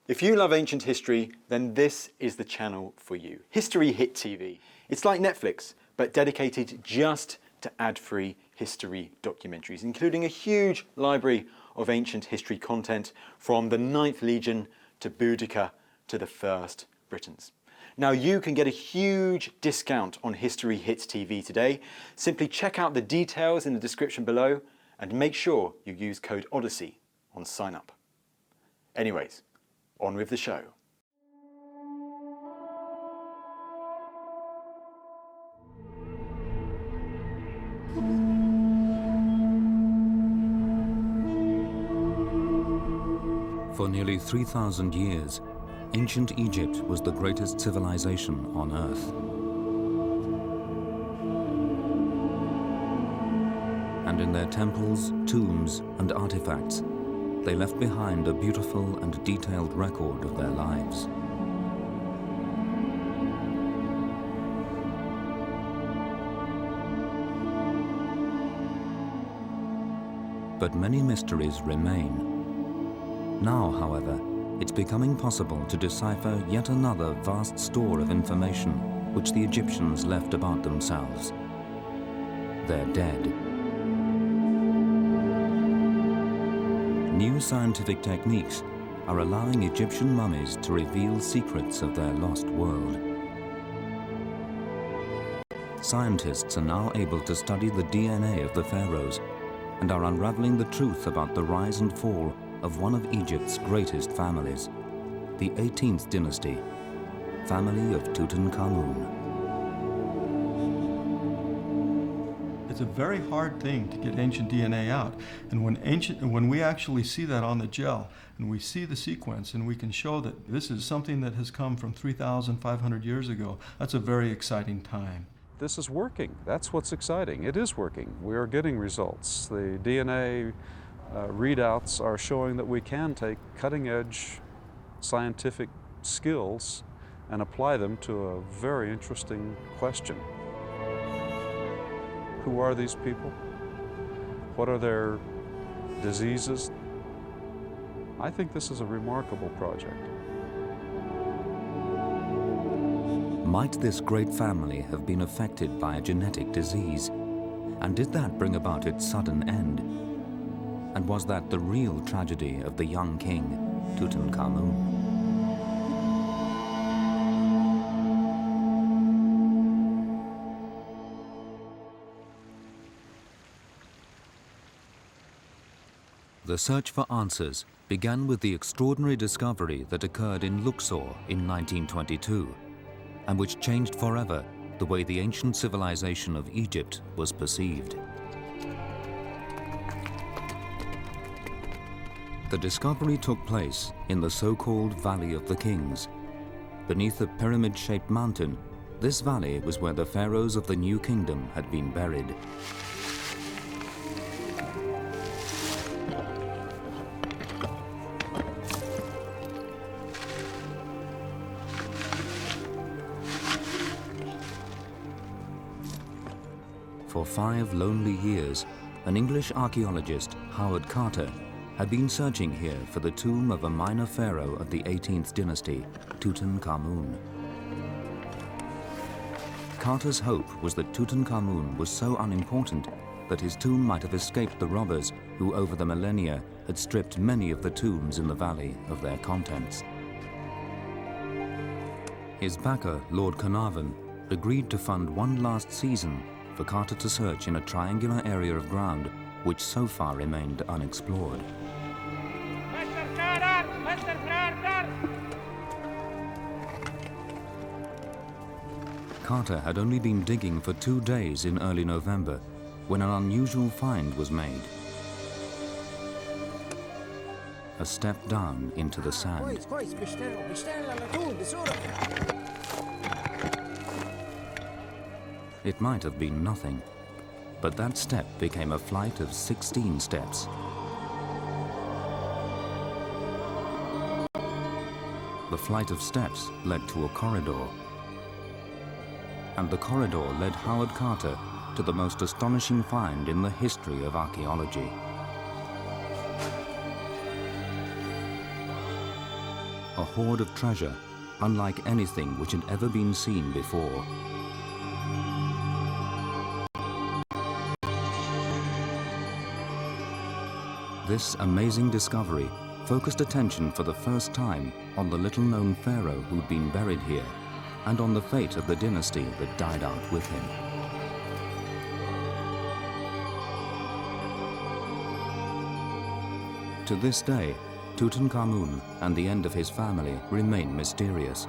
If you love ancient history, then this is the channel for you. History Hit TV. It's like Netflix, but dedicated just to ad-free history documentaries, including a huge library of ancient history content from the 9th Legion to Boudica to the First Britons. Now you can get a huge discount on History Hits TV today. Simply check out the details in the description below and make sure you use code Odyssey on sign up. Anyways, on with the show. For nearly 3,000 years, ancient Egypt was the greatest civilization on Earth. And in their temples, tombs, and artifacts, they left behind a beautiful and detailed record of their lives. But many mysteries remain. Now, however, it's becoming possible to decipher yet another vast store of information which the Egyptians left about themselves. They're dead. New scientific techniques are allowing Egyptian mummies to reveal secrets of their lost world. Scientists are now able to study the DNA of the pharaohs and are unraveling the truth about the rise and fall of one of Egypt's greatest families, the 18th dynasty, family of Tutankhamun. It's a very hard thing to get ancient DNA out. And when we actually see that on the gel, and we see the sequence, and we can show that this is something that has come from 3,500 years ago, that's a very exciting time. This is working. That's what's exciting. It is working. We are getting results. The DNA readouts are showing that we can take cutting-edge scientific skills and apply them to a very interesting question. Who are these people? What are their diseases? I think this is a remarkable project. Might this great family have been affected by a genetic disease? And did that bring about its sudden end? And was that the real tragedy of the young king, Tutankhamun? The search for answers began with the extraordinary discovery that occurred in Luxor in 1922, and which changed forever the way the ancient civilization of Egypt was perceived. The discovery took place in the so-called Valley of the Kings. Beneath a pyramid-shaped mountain, this valley was where the pharaohs of the New Kingdom had been buried. For 5 lonely years, an English archaeologist, Howard Carter, had been searching here for the tomb of a minor pharaoh of the 18th dynasty, Tutankhamun. Carter's hope was that Tutankhamun was so unimportant that his tomb might have escaped the robbers who over the millennia had stripped many of the tombs in the valley of their contents. His backer, Lord Carnarvon, agreed to fund one last season for Carter to search in a triangular area of ground which so far remained unexplored. Carter had only been digging for 2 days in early November when an unusual find was made. A step down into the sand. It might have been nothing, but that step became a flight of 16 steps. The flight of steps led to a corridor, and the corridor led Howard Carter to the most astonishing find in the history of archaeology. a hoard of treasure unlike anything which had ever been seen before. This amazing discovery focused attention for the first time on the little-known pharaoh who'd been buried here and on the fate of the dynasty that died out with him. To this day, Tutankhamun and the end of his family remain mysterious.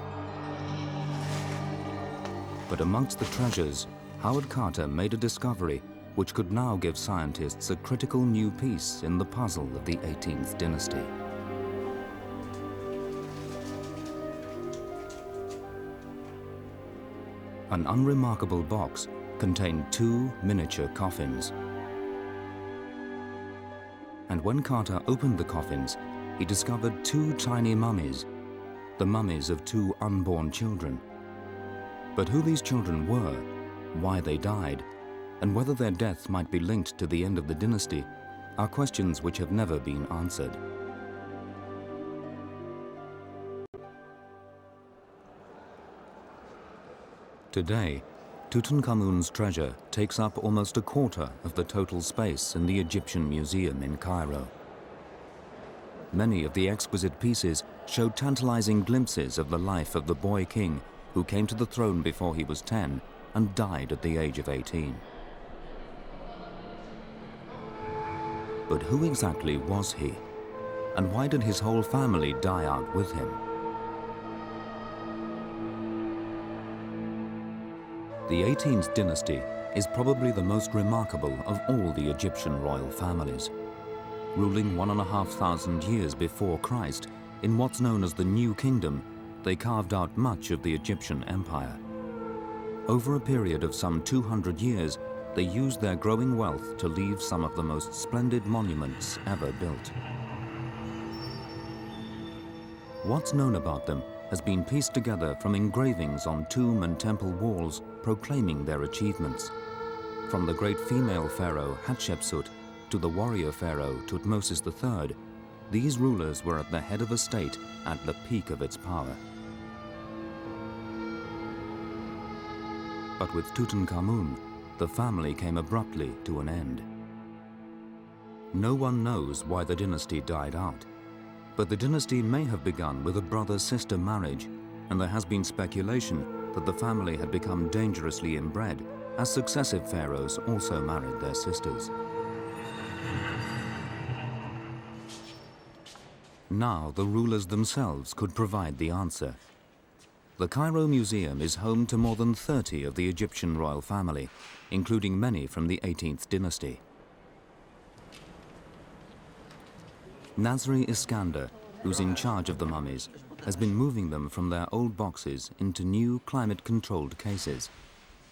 But amongst the treasures, Howard Carter made a discovery which could now give scientists a critical new piece in the puzzle of the 18th dynasty. An unremarkable box contained 2 miniature coffins. And when Carter opened the coffins, he discovered 2 tiny mummies, the mummies of 2 unborn children. But who these children were, why they died, and whether their death might be linked to the end of the dynasty are questions which have never been answered. Today, Tutankhamun's treasure takes up almost a quarter of the total space in the Egyptian Museum in Cairo. Many of the exquisite pieces show tantalizing glimpses of the life of the boy king who came to the throne before he was 10 and died at the age of 18. But who exactly was he? And why did his whole family die out with him? The 18th dynasty is probably the most remarkable of all the Egyptian royal families. Ruling 1,500 years before Christ, in what's known as the New Kingdom, they carved out much of the Egyptian empire. Over a period of some 200 years, they used their growing wealth to leave some of the most splendid monuments ever built. What's known about them has been pieced together from engravings on tomb and temple walls proclaiming their achievements. From the great female pharaoh Hatshepsut to the warrior pharaoh Tutmosis III, these rulers were at the head of a state at the peak of its power. But with Tutankhamun, the family came abruptly to an end. No one knows why the dynasty died out, but the dynasty may have begun with a brother-sister marriage, and there has been speculation that the family had become dangerously inbred, as successive pharaohs also married their sisters. Now the rulers themselves could provide the answer. The Cairo Museum is home to more than 30 of the Egyptian royal family, including many from the 18th dynasty. Nasri Iskander, who's in charge of the mummies, has been moving them from their old boxes into new climate-controlled cases.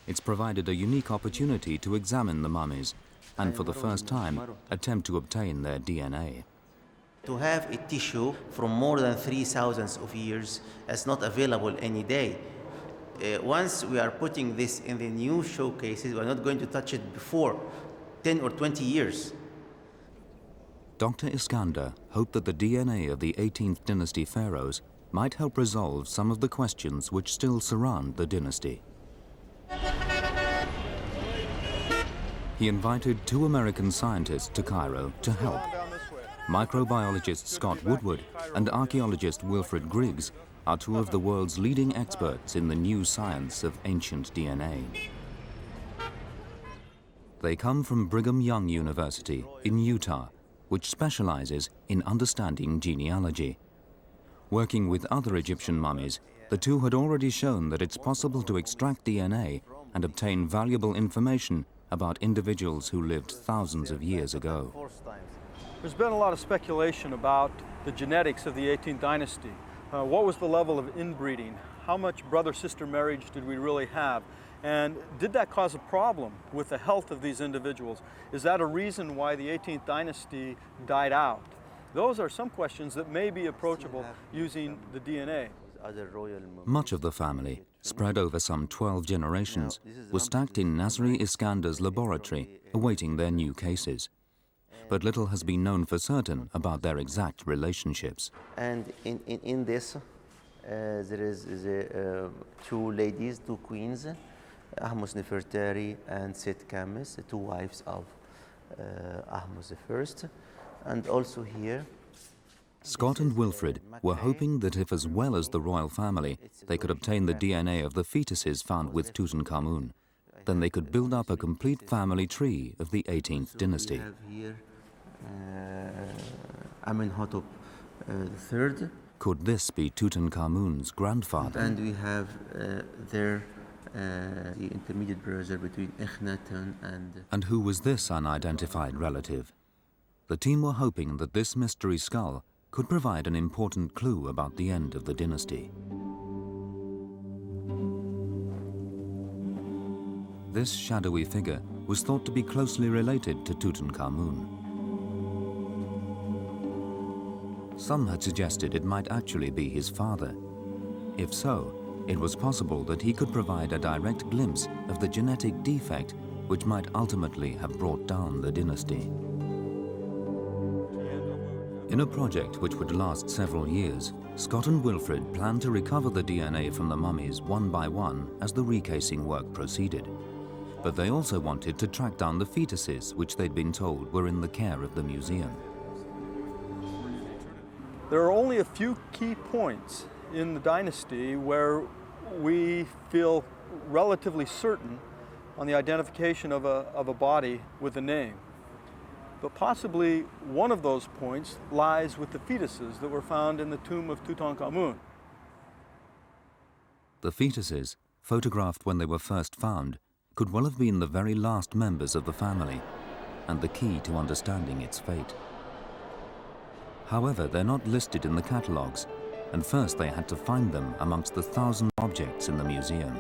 It's provided a unique opportunity to examine the mummies and, for the first time, attempt to obtain their DNA. To have a tissue from more than 3,000 of years is not available any day. Once we are putting this in the new showcases, we're not going to touch it before 10 or 20 years. Dr. Iskander hoped that the DNA of the 18th dynasty pharaohs might help resolve some of the questions which still surround the dynasty. He invited 2 American scientists to Cairo to help. Microbiologist Scott Woodward and archaeologist Wilfred Griggs are 2 of the world's leading experts in the new science of ancient DNA. They come from Brigham Young University in Utah, which specializes in understanding genealogy. Working with other Egyptian mummies, the 2 had already shown that it's possible to extract DNA and obtain valuable information about individuals who lived thousands of years ago. There's been a lot of speculation about the genetics of the 18th dynasty. What was the level of inbreeding? How much brother-sister marriage did we really have? And did that cause a problem with the health of these individuals? Is that a reason why the 18th dynasty died out? Those are some questions that may be approachable using the DNA. Much of the family, spread over some 12 generations, was stacked in Nasri Iskander's laboratory, awaiting their new cases. but little has been known for certain about their exact relationships. And in this, there is two ladies, two queens, Ahmose Nefertari and Set Kamis, the two wives of Ahmose I. And also here, Scott and Wilfred were hoping that if, as well as the royal family, they could obtain the DNA of the fetuses found with Tutankhamun, then they could build up a complete family tree of the 18th dynasty. we have here Amenhotep III. Could this be Tutankhamun's grandfather? And we have there the intermediate brother between Akhenaten and... And who was this unidentified relative? The team were hoping that this mystery skull could provide an important clue about the end of the dynasty. This shadowy figure was thought to be closely related to Tutankhamun. Some had suggested it might actually be his father. If so, it was possible that he could provide a direct glimpse of the genetic defect which might ultimately have brought down the dynasty. In a project which would last several years, Scott and Wilfred planned to recover the DNA from the mummies one by one as the recasing work proceeded. But they also wanted to track down the fetuses which they'd been told were in the care of the museum. There are only a few key points in the dynasty where we feel relatively certain on the identification of a body with a name. But possibly one of those points lies with the fetuses that were found in the tomb of Tutankhamun. The fetuses, photographed when they were first found, could well have been the very last members of the family and the key to understanding its fate. However, they're not listed in the catalogues, and first they had to find them amongst the 1,000 objects in the museum.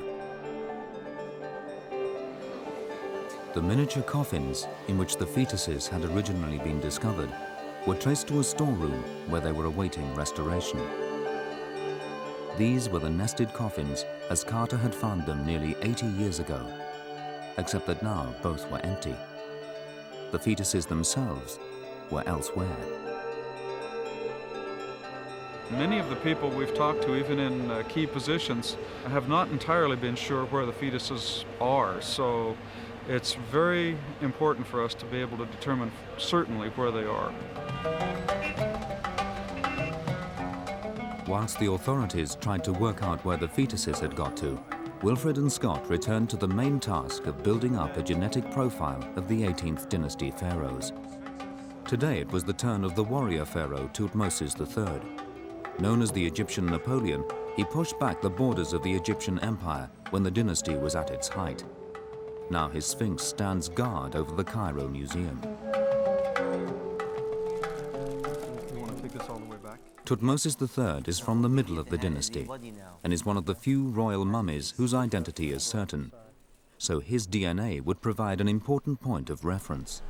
The miniature coffins in which the fetuses had originally been discovered were traced to a storeroom where they were awaiting restoration. These were the nested coffins as Carter had found them nearly 80 years ago, except that now both were empty. The fetuses themselves were elsewhere. Many of the people we've talked to, even in key positions, have not entirely been sure where the fetuses are. So it's very important for us to be able to determine certainly where they are. Whilst the authorities tried to work out where the fetuses had got to, Wilfred and Scott returned to the main task of building up a genetic profile of the 18th dynasty pharaohs. Today it was the turn of the warrior pharaoh Thutmose III. Known as the Egyptian Napoleon, he pushed back the borders of the Egyptian empire when the dynasty was at its height. Now his sphinx stands guard over the Cairo Museum. You want to take this all the way back? Thutmose III is from the middle of the dynasty and is one of the few royal mummies whose identity is certain. So his DNA would provide an important point of reference.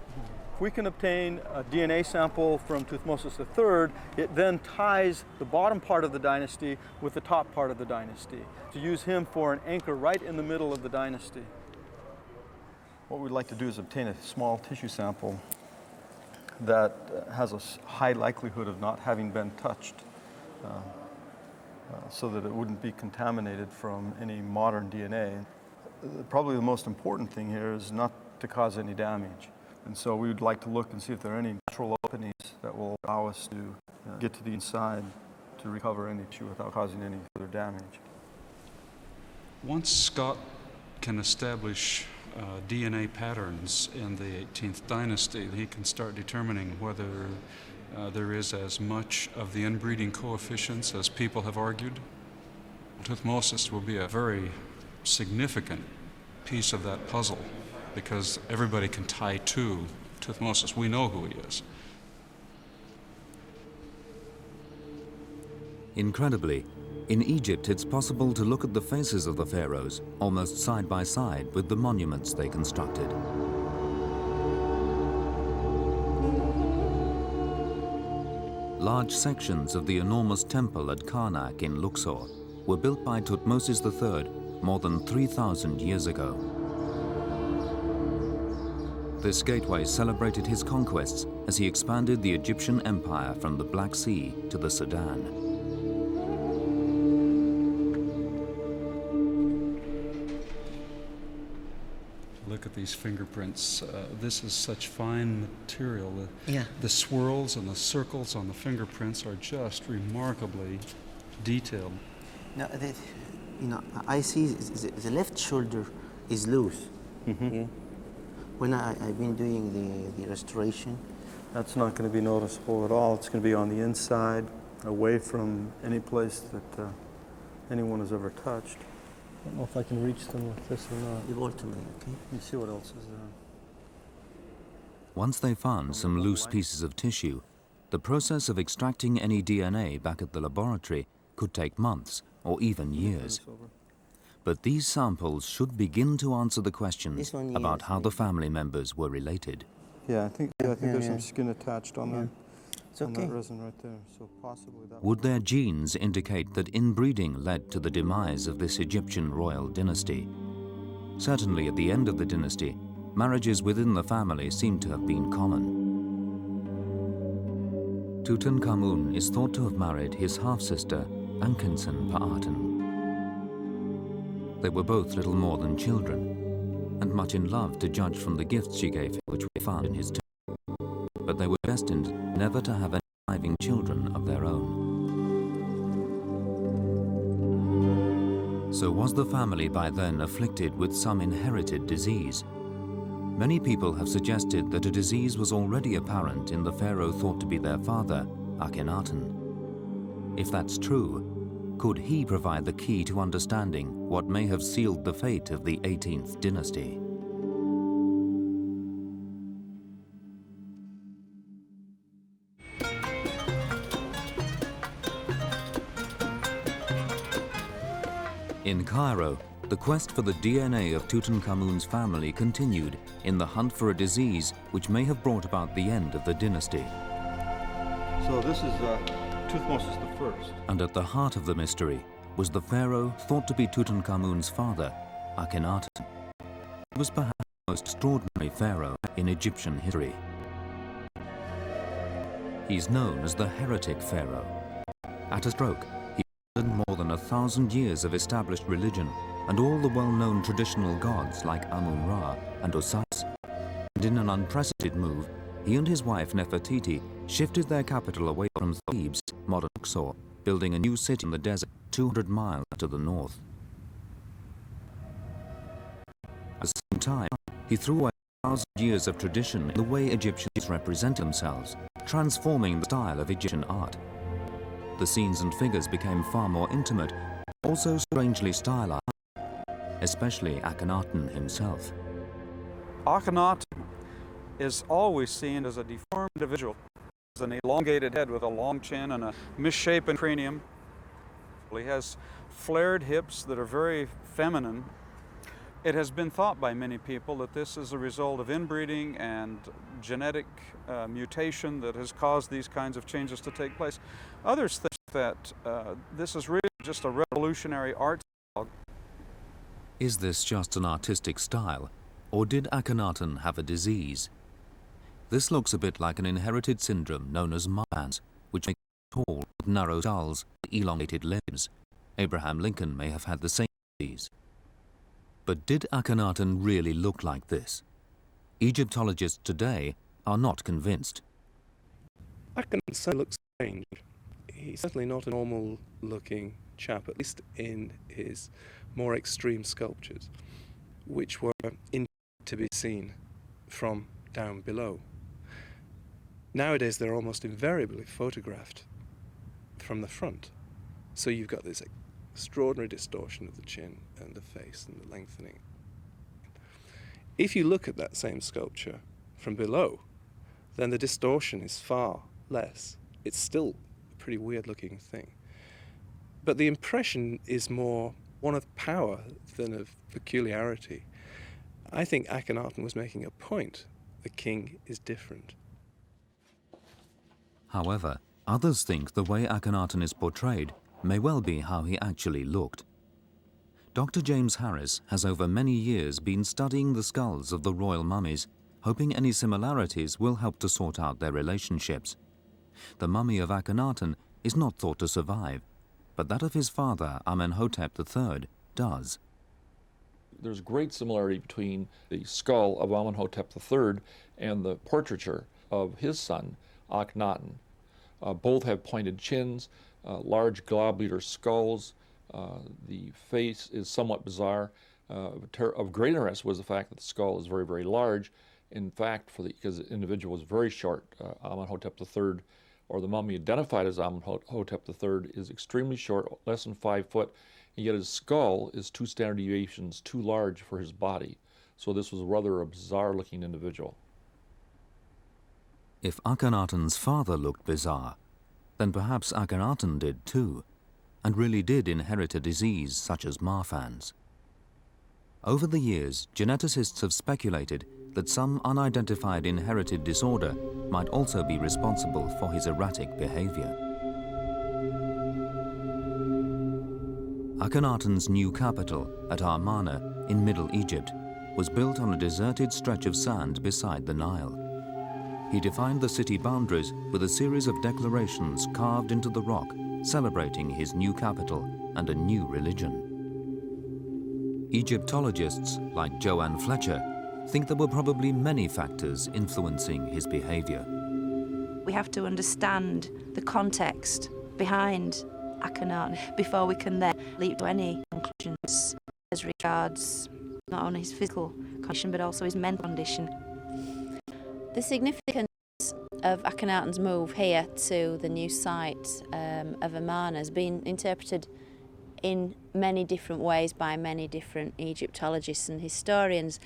If we can obtain a DNA sample from Thutmose III, it then ties the bottom part of the dynasty with the top part of the dynasty, to use him for an anchor right in the middle of the dynasty. What we'd like to do is obtain a small tissue sample that has a high likelihood of not having been touched, so that it wouldn't be contaminated from any modern DNA. Probably the most important thing here is not to cause any damage. And so we would like to look and see if there are any natural openings that will allow us to get to the inside to recover any tissue without causing any further damage. Once Scott can establish DNA patterns in the 18th dynasty, he can start determining whether there is as much of the inbreeding coefficients as people have argued. Thutmose will be a very significant piece of that puzzle, because everybody can tie to Thutmose. We know who he is. Incredibly, in Egypt it's possible to look at the faces of the pharaohs almost side by side with the monuments they constructed. Large sections of the enormous temple at Karnak in Luxor were built by Thutmose III more than 3,000 years ago. This gateway celebrated his conquests as he expanded the Egyptian empire from the Black Sea to the Sudan. Look at these fingerprints. This is such fine material. Yeah. The swirls and the circles on the fingerprints are just remarkably detailed. Now, I see the left shoulder is loose. Yeah. When I've been doing the restoration. That's not going to be noticeable at all. It's going to be on the inside, away from any place that anyone has ever touched. I don't know if I can reach them with this or not. Give it to me, okay? Let me see what else is there. Once they found some loose pieces of tissue, the process of extracting any DNA back at the laboratory could take months or even years. But these samples should begin to answer the questions about how the family members were related. Yeah, I think there's some skin attached on that. It's okay. On that resin right there, so possibly that. Would their genes indicate that inbreeding led to the demise of this Egyptian royal dynasty? Certainly at the end of the dynasty, marriages within the family seem to have been common. Tutankhamun is thought to have married his half-sister, Ankhensen-Pa'aten. They were both little more than children, and much in love to judge from the gifts she gave him, which we found in his tomb. But they were destined never to have any surviving children of their own. So was the family by then afflicted with some inherited disease? Many people have suggested that a disease was already apparent in the pharaoh thought to be their father, Akhenaten. If that's true, could he provide the key to understanding what may have sealed the fate of the 18th dynasty? In Cairo, the quest for the DNA of Tutankhamun's family continued in the hunt for a disease which may have brought about the end of the dynasty. So this is Thutmose the First. And at the heart of the mystery was the pharaoh thought to be Tutankhamun's father, Akhenaten. He was perhaps the most extraordinary pharaoh in Egyptian history. He's known as the heretic pharaoh. At a stroke, he abandoned more than 1,000 years of established religion and all the well-known traditional gods like Amun-Ra and Osiris. And in an unprecedented move, he and his wife Nefertiti shifted their capital away from Thebes, modern Luxor, building a new city in the desert 200 miles to the north. At the same time, he threw away 1,000 years of tradition in the way Egyptians represent themselves, transforming the style of Egyptian art. The scenes and figures became far more intimate, also strangely stylized, especially Akhenaten himself. Akhenaten is always seen as a deformed individual, as an elongated head with a long chin and a misshapen cranium. He has flared hips that are very feminine. It has been thought by many people that this is a result of inbreeding and genetic mutation that has caused these kinds of changes to take place. Others think that this is really just a revolutionary art style. Is this just an artistic style, or did Akhenaten have a disease? This looks a bit like an inherited syndrome known as Marfan's, which makes them tall with narrow skulls and elongated limbs. Abraham Lincoln may have had the same disease. But did Akhenaten really look like this? Egyptologists today are not convinced. Akhenaten looks strange. He's certainly not a normal-looking chap, at least in his more extreme sculptures, which were intended to be seen from down below. Nowadays, they're almost invariably photographed from the front. So you've got this extraordinary distortion of the chin and the face and the lengthening. If you look at that same sculpture from below, then the distortion is far less. It's still a pretty weird-looking thing. But the impression is more one of power than of peculiarity. I think Akhenaten was making a point. The king is different. However, others think the way Akhenaten is portrayed may well be how he actually looked. Dr. James Harris has over many years been studying the skulls of the royal mummies, hoping any similarities will help to sort out their relationships. The mummy of Akhenaten is not thought to survive, but that of his father, Amenhotep III, does. There's great similarity between the skull of Amenhotep III and the portraiture of his son, Akhenaten. Both have pointed chins, large globular skulls. The face is somewhat bizarre. Of great interest was the fact that the skull is very, very large. In fact, because the individual was very short, Amenhotep III, or the mummy identified as Amenhotep III, is extremely short, less than 5 foot, and yet his skull is 2 standard deviations too large for his body. So this was rather a bizarre-looking individual. If Akhenaten's father looked bizarre, then perhaps Akhenaten did too, and really did inherit a disease such as Marfan's. Over the years, geneticists have speculated that some unidentified inherited disorder might also be responsible for his erratic behavior. Akhenaten's new capital at Amarna in Middle Egypt was built on a deserted stretch of sand beside the Nile. He defined the city boundaries with a series of declarations carved into the rock, celebrating his new capital and a new religion. Egyptologists like Joanne Fletcher think there were probably many factors influencing his behavior. We have to understand the context behind Akhenaten before we can then leap to any conclusions as regards not only his physical condition but also his mental condition. The significance of Akhenaten's move here to the new site of Amarna has been interpreted in many different ways by many different Egyptologists and historians.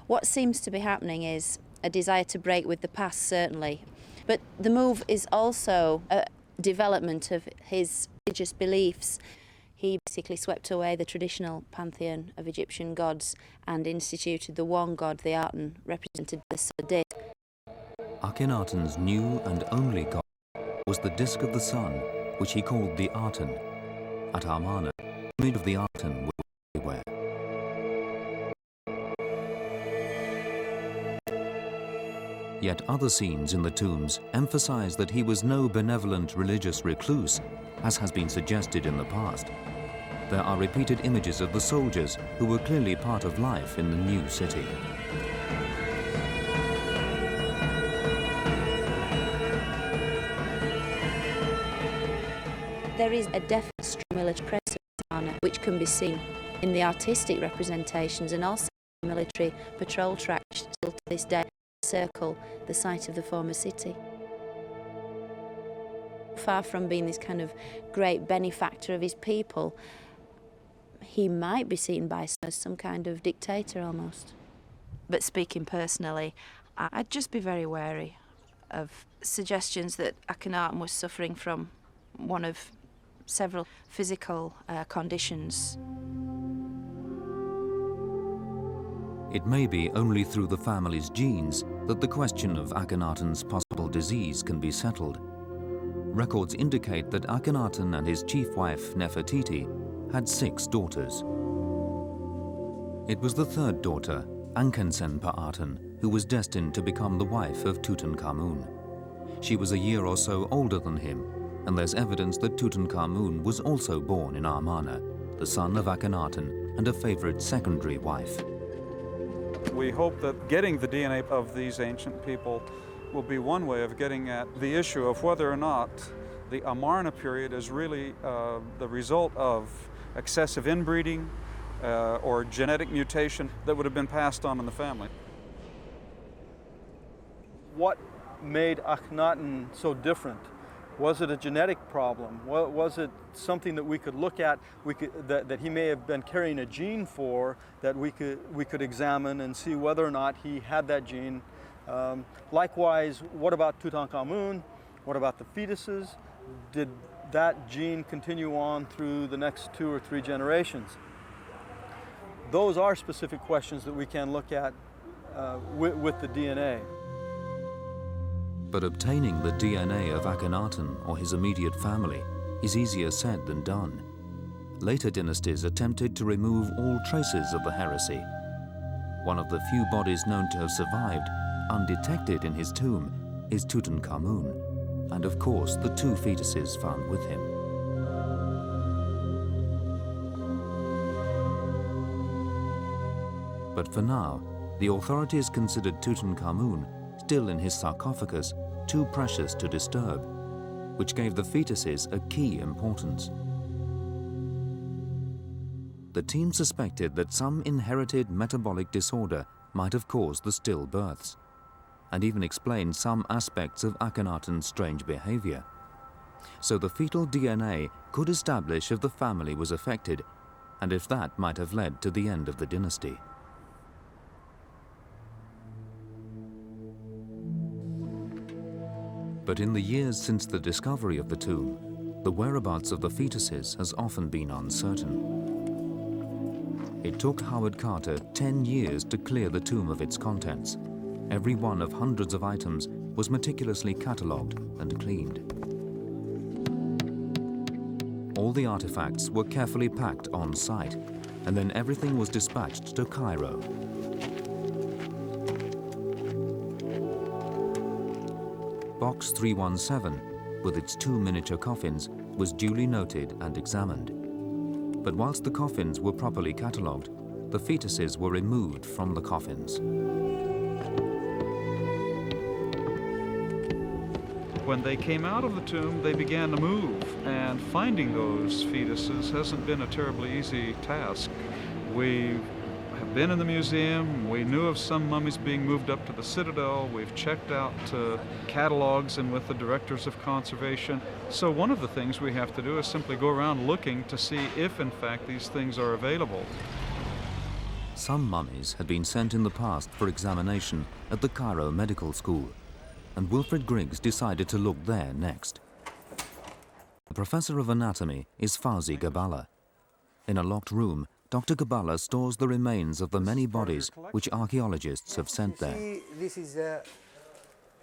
What seems to be happening is a desire to break with the past, certainly, but the move is also a development of his religious beliefs. He basically swept away the traditional pantheon of Egyptian gods and instituted the one god, the Aten, represented by the sun disk. Akhenaten's new and only god was the disk of the sun, which he called the Aten. At Amarna, the image of the Aten was everywhere. Yet other scenes in the tombs emphasize that he was no benevolent religious recluse, as has been suggested in the past. There are repeated images of the soldiers who were clearly part of life in the new city. There is a definite strong military presence in Amarna, which can be seen in the artistic representations and also military patrol tracks still to this day circle the site of the former city. Far from being this kind of great benefactor of his people, he might be seen by some as some kind of dictator almost. But speaking personally, I'd just be very wary of suggestions that Akhenaten was suffering from one of several physical conditions. It may be only through the family's genes that the question of Akhenaten's possible disease can be settled. Records indicate that Akhenaten and his chief wife, Nefertiti, had 6 daughters. It was the 3rd daughter, Ankhensen-Pa-Aten, who was destined to become the wife of Tutankhamun. She was a year or so older than him, and there's evidence that Tutankhamun was also born in Amarna, the son of Akhenaten and a favorite secondary wife. We hope that getting the DNA of these ancient people will be one way of getting at the issue of whether or not the Amarna period is really the result of excessive inbreeding or genetic mutation that would have been passed on in the family. What made Akhenaten so different? Was it a genetic problem? Was it something that we could look at, that he may have been carrying a gene for, that we could examine and see whether or not he had that gene? Likewise, what about Tutankhamun? What about the fetuses? Did that gene continue on through the next 2 or 3 generations? Those are specific questions that we can look at with the DNA. But obtaining the DNA of Akhenaten or his immediate family is easier said than done. Later dynasties attempted to remove all traces of the heresy. One of the few bodies known to have survived undetected in his tomb is Tutankhamun, and of course the two fetuses found with him. But for now, the authorities considered Tutankhamun, still in his sarcophagus, too precious to disturb, which gave the fetuses a key importance. The team suspected that some inherited metabolic disorder might have caused the stillbirths, and even explained some aspects of Akhenaten's strange behavior. So the fetal DNA could establish if the family was affected, and if that might have led to the end of the dynasty. But in the years since the discovery of the tomb, the whereabouts of the fetuses has often been uncertain. It took Howard Carter 10 years to clear the tomb of its contents. Every one of hundreds of items was meticulously catalogued and cleaned. All the artifacts were carefully packed on site, and then everything was dispatched to Cairo. Box 317, with its 2 miniature coffins, was duly noted and examined. But whilst the coffins were properly catalogued, the fetuses were removed from the coffins. When they came out of the tomb, they began to move, and finding those fetuses hasn't been a terribly easy task. We have been in the museum, we knew of some mummies being moved up to the citadel, we've checked out catalogs and with the directors of conservation. So one of the things we have to do is simply go around looking to see if in fact these things are available. Some mummies had been sent in the past for examination at the Cairo Medical School, and Wilfred Griggs decided to look there next. The professor of anatomy is Fawzi Gabala. In a locked room, Dr. Gabala stores the remains of the many bodies which archaeologists have sent there. This is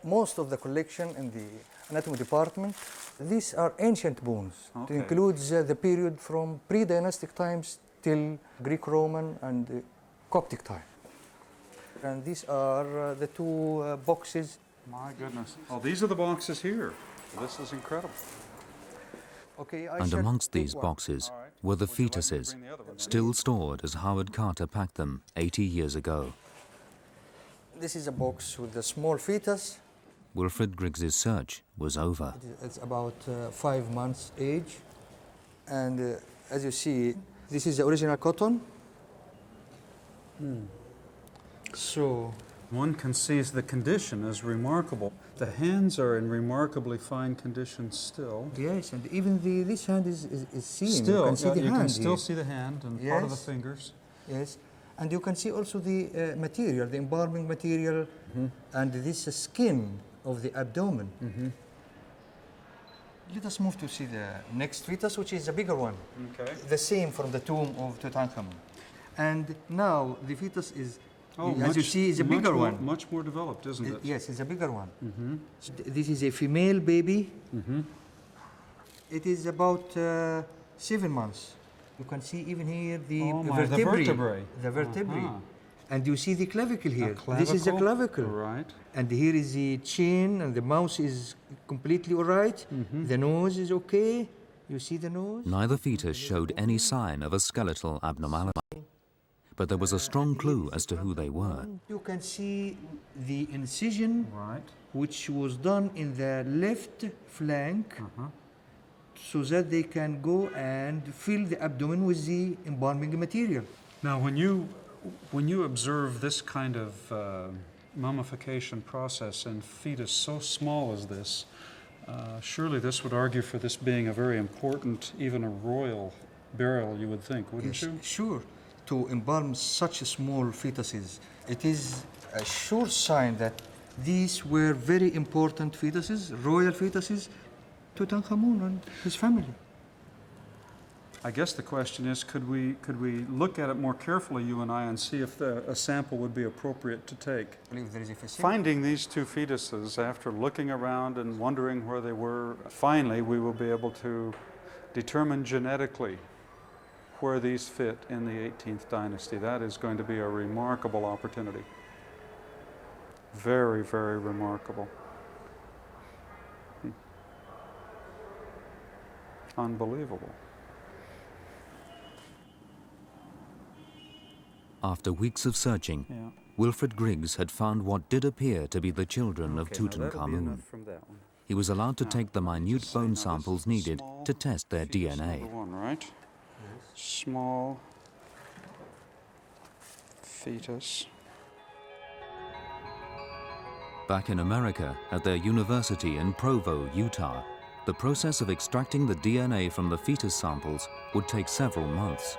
most of the collection in the anatomy department. These are ancient bones. Okay. It includes the period from pre-dynastic times till Greek-Roman and Coptic time. And these are the two boxes. My goodness. Oh, these are the boxes here. This is incredible. Okay, And amongst these boxes were the fetuses, still stored as Howard Carter packed them 80 years ago. This is a box with the small fetus. Wilfred Griggs's search was over. It's about 5 months age. And as you see, this is the original cotton. So one can see the condition is remarkable. The hands are in remarkably fine condition still. yes, and even this hand is seen. Still, you can see the you hand can still here. see the hand and part of the Yes. fingers. Yes, and you can see also the material, the embalming material, and this skin of the abdomen. Let us move to see the next fetus, which is a bigger one. Okay. The same from the tomb of Tutankhamun. And now the fetus is, as much, you see, is a bigger more, one. Much more developed, isn't it? Yes, it's a bigger one. So this is a female baby. It is about 7 months. You can see even here the vertebrae. The vertebrae. And you see the clavicle here. This is the clavicle. Right. And here is the chin, and the mouth is completely all right. The nose is okay. You see the nose? Neither fetus showed any sign of a skeletal abnormality, but there was a strong clue as to who they were. You can see the incision, Right. which was done in the left flank, so that they can go and fill the abdomen with the embalming material. Now, when you observe this kind of mummification process in fetus so small as this, surely this would argue for this being a very important, even a royal burial, you would think, wouldn't you? Sure. To embalm such small fetuses, it is a sure sign that these were very important fetuses, royal fetuses, Tutankhamun and his family. I guess the question is, could we look at it more carefully, you and I, and see if a sample would be appropriate to take? I believe there is a facility. Finding these two fetuses, after looking around and wondering where they were, finally we will be able to determine genetically where these fit in the 18th dynasty. That is going to be a remarkable opportunity. Very, very remarkable. Unbelievable. After weeks of searching, Yeah. Wilfred Griggs had found what did appear to be the children of Okay, now that'll be Tutankhamun. enough from that one. He was allowed to Now, take the let me minute just say, bone now this samples is needed small to test their fetus DNA. number one, right? Small fetus. Back in America, at their university in Provo, Utah, the process of extracting the DNA from the fetus samples would take several months.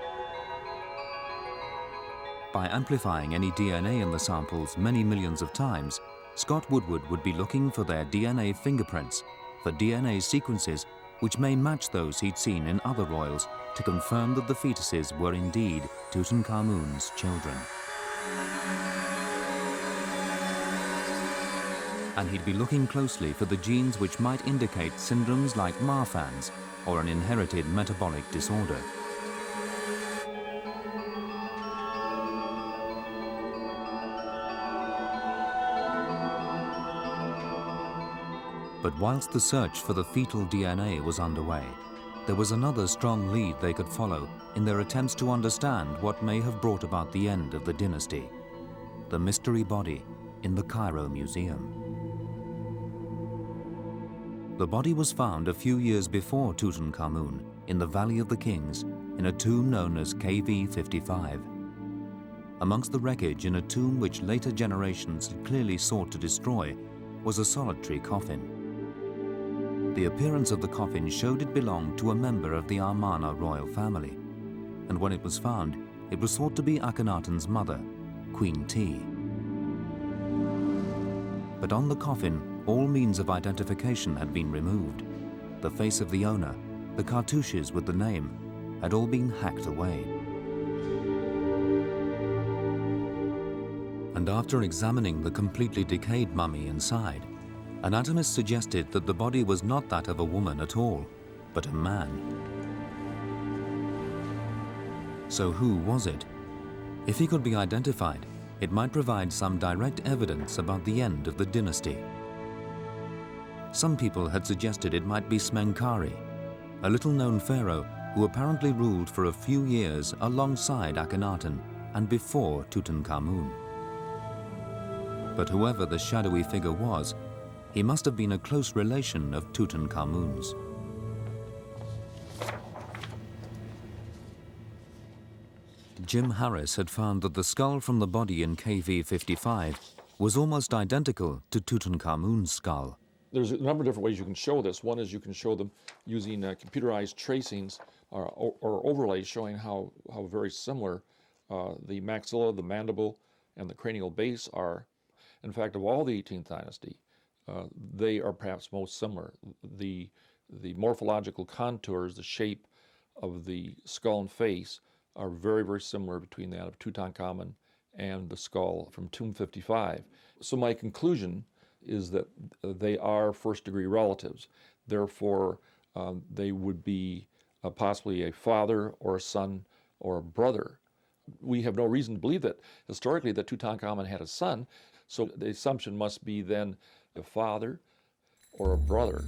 By amplifying any DNA in the samples many millions of times, Scott Woodward would be looking for their DNA fingerprints, for DNA sequences which may match those he'd seen in other royals to confirm that the fetuses were indeed Tutankhamun's children. And he'd be looking closely for the genes which might indicate syndromes like Marfan's or an inherited metabolic disorder. But whilst the search for the fetal DNA was underway, there was another strong lead they could follow in their attempts to understand what may have brought about the end of the dynasty: the mystery body in the Cairo Museum. The body was found a few years before Tutankhamun in the Valley of the Kings in a tomb known as KV-55. Amongst the wreckage in a tomb which later generations had clearly sought to destroy was a solitary coffin. The appearance of the coffin showed it belonged to a member of the Amarna royal family, and when it was found, it was thought to be Akhenaten's mother, Queen T. But on the coffin, all means of identification had been removed. The face of the owner, the cartouches with the name, had all been hacked away. And after examining the completely decayed mummy inside, anatomists suggested that the body was not that of a woman at all, but a man. So who was it? If he could be identified, it might provide some direct evidence about the end of the dynasty. Some people had suggested it might be Smenkhare, a little-known pharaoh who apparently ruled for a few years alongside Akhenaten and before Tutankhamun. But whoever the shadowy figure was, he must have been a close relation of Tutankhamun's. Jim Harris had found that the skull from the body in KV-55 was almost identical to Tutankhamun's skull. There's a number of different ways you can show this. One is you can show them using computerized tracings or overlays showing how very similar the maxilla, the mandible, and the cranial base are. In fact, of all the 18th dynasty, they are perhaps most similar. The morphological contours, the shape of the skull and face are very, very similar between that of Tutankhamun and the skull from Tomb 55. So my conclusion is that they are first-degree relatives. Therefore, they would be possibly a father or a son or a brother. We have no reason to believe that historically that Tutankhamun had a son, so the assumption must be then a father or a brother.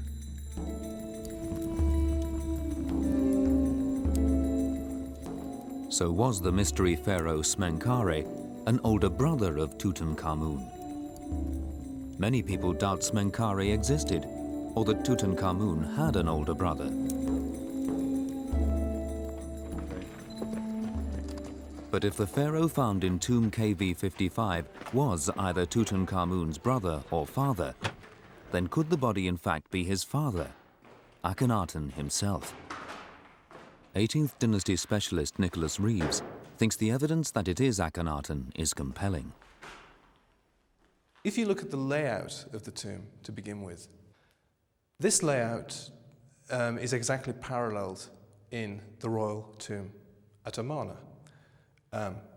So was the mystery pharaoh Smenkhare an older brother of Tutankhamun? Many people doubt Smenkhare existed, or that Tutankhamun had an older brother. But if the pharaoh found in tomb KV-55 was either Tutankhamun's brother or father, then could the body in fact be his father, Akhenaten himself? 18th dynasty specialist Nicholas Reeves thinks the evidence that it is Akhenaten is compelling. If you look at the layout of the tomb to begin with, this layout is exactly paralleled in the royal tomb at Amarna.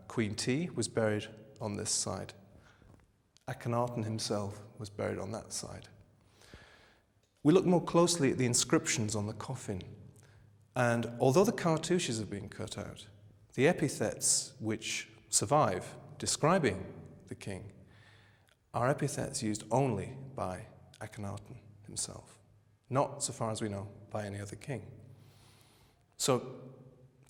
Queen T was buried on this side. Akhenaten himself was buried on that side. We look more closely at the inscriptions on the coffin, and although the cartouches have been cut out, the epithets which survive describing the king are epithets used only by Akhenaten himself, not, so far as we know, by any other king. So,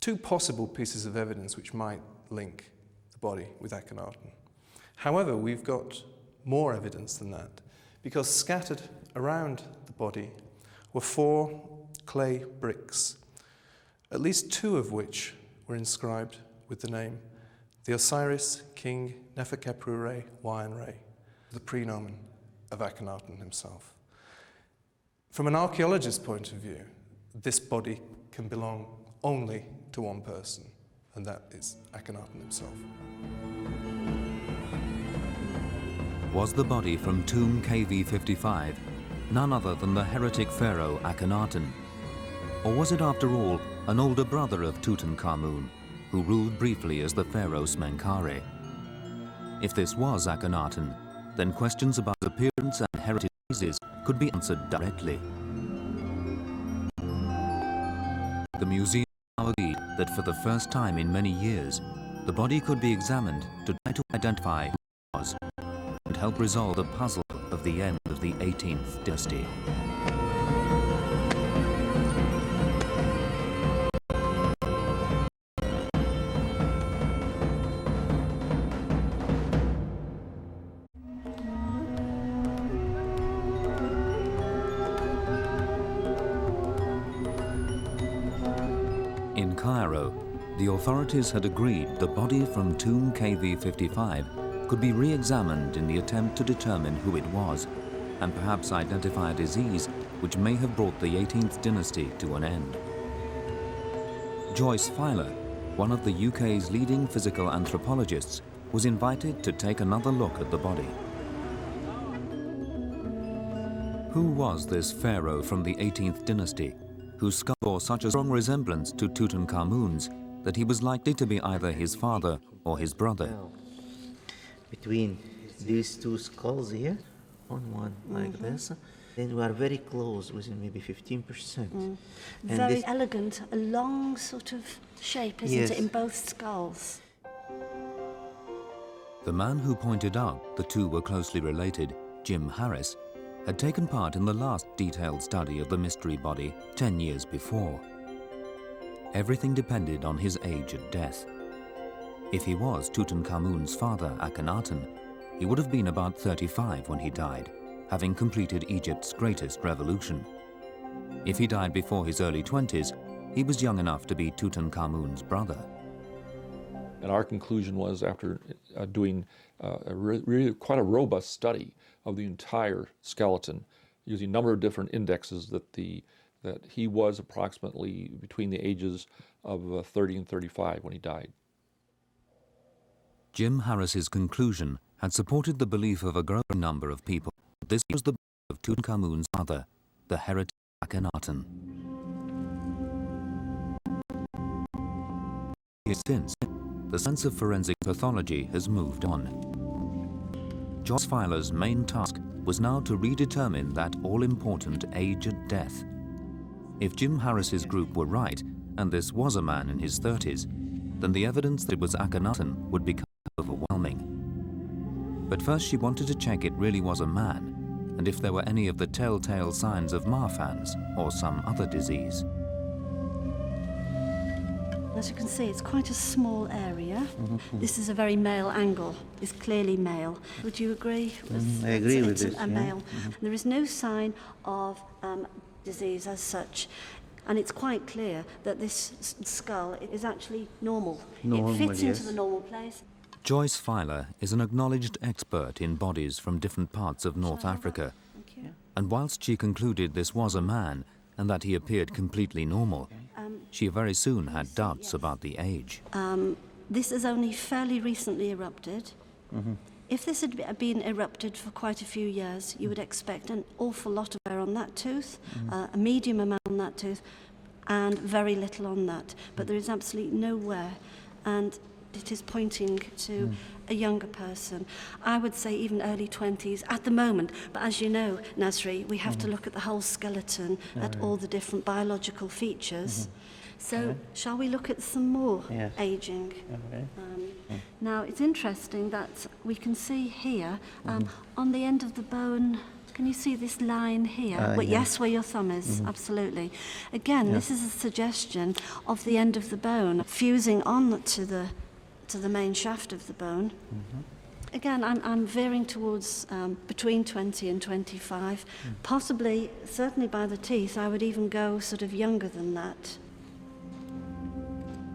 two possible pieces of evidence which might link the body with Akhenaten. However, we've got more evidence than that, because scattered around the body were 4 clay bricks, at least 2 of which were inscribed with the name the Osiris King Neferkhepru-Re Wayan-Re, the prenomen of Akhenaten himself. From an archaeologist's point of view, this body can belong only to one person, and that is Akhenaten himself. Was the body from tomb KV55 none other than the heretic pharaoh Akhenaten? Or was it, after all, an older brother of Tutankhamun, who ruled briefly as the pharaoh Smenkhare? If this was Akhenaten, then questions about appearance and heritage could be answered directly. The museum now agreed that for the first time in many years, the body could be examined to try to identify who it was and help resolve the puzzle of the end of the 18th dynasty. In Cairo, the authorities had agreed the body from tomb KV55 could be re-examined in the attempt to determine who it was, and perhaps identify a disease which may have brought the 18th dynasty to an end. Joyce Feiler, one of the UK's leading physical anthropologists, was invited to take another look at the body. Who was this pharaoh from the 18th dynasty, whose skull bore such a strong resemblance to Tutankhamun's that he was likely to be either his father or his brother? Between these 2 skulls here, on one like this, then we are very close, within maybe 15%. Very elegant, a long sort of shape, isn't it, in both skulls? The man who pointed out the 2 were closely related, Jim Harris, had taken part in the last detailed study of the mystery body 10 years before. Everything depended on his age at death. If he was Tutankhamun's father, Akhenaten, he would have been about 35 when he died, having completed Egypt's greatest revolution. If he died before his early 20s, he was young enough to be Tutankhamun's brother. And our conclusion was, after doing really quite a robust study of the entire skeleton, using a number of different indexes, that he was approximately between the ages of 30 and 35 when he died. Jim Harris's conclusion had supported the belief of a growing number of people that this was the body of Tutankhamun's father, the heretic Akhenaten. Since, the science of forensic pathology has moved on. Joyce Feiler's main task was now to redetermine that all-important age at death. If Jim Harris's group were right, and this was a man in his 30s, then the evidence that it was Akhenaten would become overwhelming. But first she wanted to check it really was a man, and if there were any of the telltale signs of Marfan's or some other disease. As you can see, it's quite a small area. This is a very male angle. It's clearly male. Would you agree? I agree with this. A male. There is no sign of disease as such. And it's quite clear that this skull is actually normal. It fits into the normal place. Joyce Feiler is an acknowledged expert in bodies from different parts of North Africa. And whilst she concluded this was a man and that he appeared completely normal, she very soon had doubts about the age. This has only fairly recently erupted. If this had been erupted for quite a few years, you would expect an awful lot of hair on that tooth, a medium amount on that tooth, and very little on that. But there is absolutely no wear, and it is pointing to a younger person. I would say even early 20s at the moment, but as you know, Nasri, we have to look at the whole skeleton, at all the different biological features. So, shall we look at some more aging? Now, it's interesting that we can see here, on the end of the bone, can you see this line here? Well, yeah. Yes, where your thumb is, absolutely. Again, this is a suggestion of the end of the bone fusing on to the main shaft of the bone. Again, I'm veering towards between 20 and 25. Possibly, certainly by the teeth, I would even go sort of younger than that.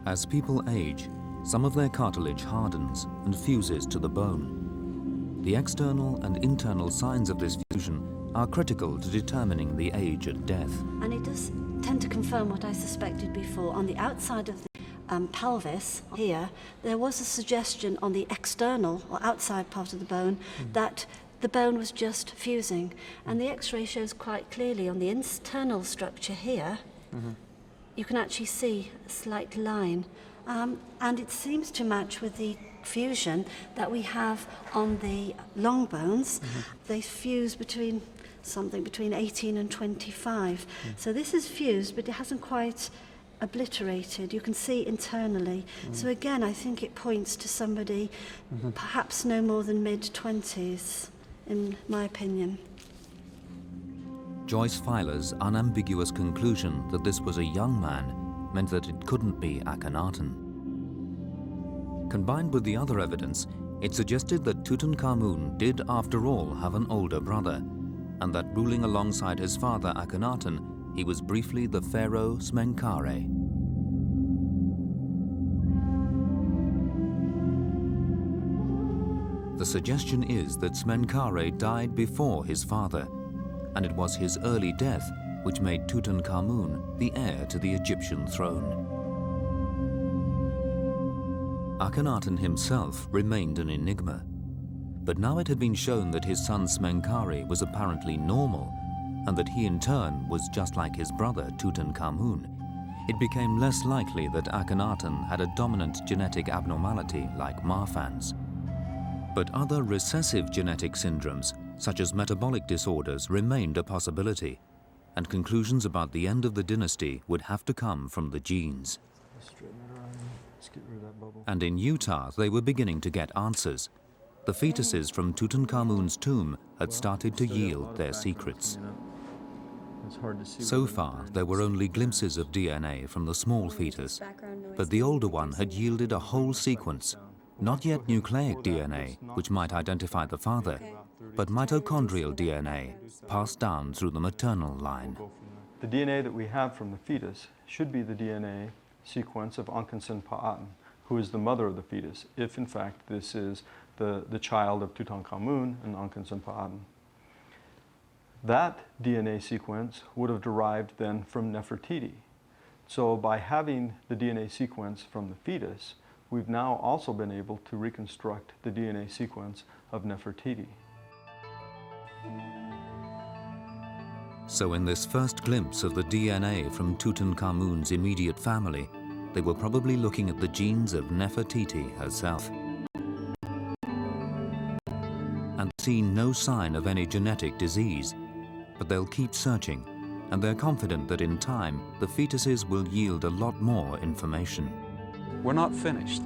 As people age, some of their cartilage hardens and fuses to the bone. The external and internal signs of this fusion are critical to determining the age at death. And it does tend to confirm what I suspected before. On the outside of the pelvis here, there was a suggestion on the external or outside part of the bone that the bone was just fusing. And the X-ray shows quite clearly on the internal structure here, you can actually see a slight line. And it seems to match with the fusion that we have on the long bones. They fuse between something between 18 and 25. So this is fused, but it hasn't quite obliterated. You can see internally. So again, I think it points to somebody perhaps no more than mid-20s, in my opinion. Joyce Filer's unambiguous conclusion that this was a young man meant that it couldn't be Akhenaten. Combined with the other evidence, it suggested that Tutankhamun did after all have an older brother, and that ruling alongside his father Akhenaten, he was briefly the pharaoh Smenkhare. The suggestion is that Smenkhare died before his father, and it was his early death which made Tutankhamun the heir to the Egyptian throne. Akhenaten himself remained an enigma, but now it had been shown that his son Smenkhare was apparently normal, and that he in turn was just like his brother Tutankhamun, it became less likely that Akhenaten had a dominant genetic abnormality like Marfan's. But other recessive genetic syndromes, such as metabolic disorders, remained a possibility, and conclusions about the end of the dynasty would have to come from the genes. And in Utah, they were beginning to get answers. The fetuses from Tutankhamun's tomb had started to yield their secrets. So far, there were only glimpses of DNA from the small fetus, but the older one had yielded a whole sequence, not yet nucleic DNA, which might identify the father, but mitochondrial DNA, passed down through the maternal line. The DNA that we have from the fetus should be the DNA sequence of Ankhenaten, who is the mother of the fetus, if in fact this is the child of Tutankhamun and Ankhenaten. That DNA sequence would have derived then from Nefertiti. So by having the DNA sequence from the fetus, we've now also been able to reconstruct the DNA sequence of Nefertiti. So in this first glimpse of the DNA from Tutankhamun's immediate family, they were probably looking at the genes of Nefertiti herself. And seen no sign of any genetic disease, but they'll keep searching, and they're confident that in time, the fetuses will yield a lot more information. We're not finished.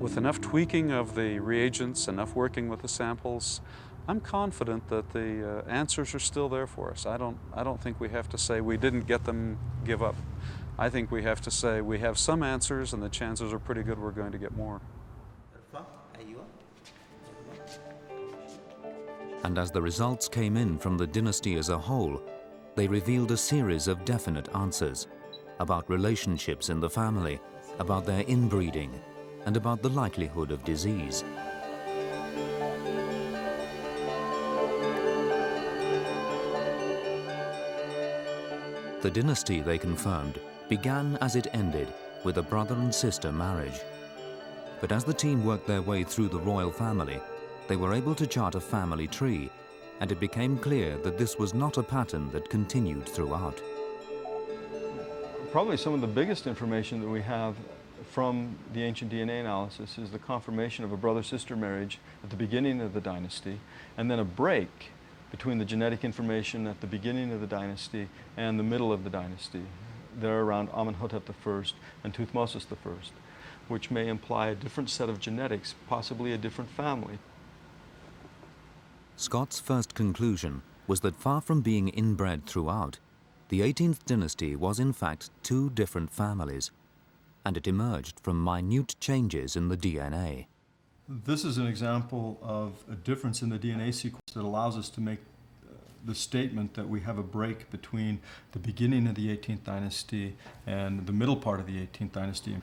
With enough tweaking of the reagents, enough working with the samples, I'm confident that the answers are still there for us. I don't think we have to say we didn't get them, give up. I think we have to say we have some answers and the chances are pretty good we're going to get more. And as the results came in from the dynasty as a whole, they revealed a series of definite answers about relationships in the family, about their inbreeding, and about the likelihood of disease. The dynasty, they confirmed, began as it ended, with a brother and sister marriage. But as the team worked their way through the royal family, they were able to chart a family tree, and it became clear that this was not a pattern that continued throughout. Probably some of the biggest information that we have from the ancient DNA analysis is the confirmation of a brother-sister marriage at the beginning of the dynasty, and then a break between the genetic information at the beginning of the dynasty and the middle of the dynasty. they're around Amenhotep I and Thutmosis I, which may imply a different set of genetics, possibly a different family. Scott's first conclusion was that far from being inbred throughout, the 18th dynasty was in fact two different families, and it emerged from minute changes in the DNA. This is an example of a difference in the DNA sequence that allows us to make the statement that we have a break between the beginning of the 18th dynasty and the middle part of the 18th dynasty.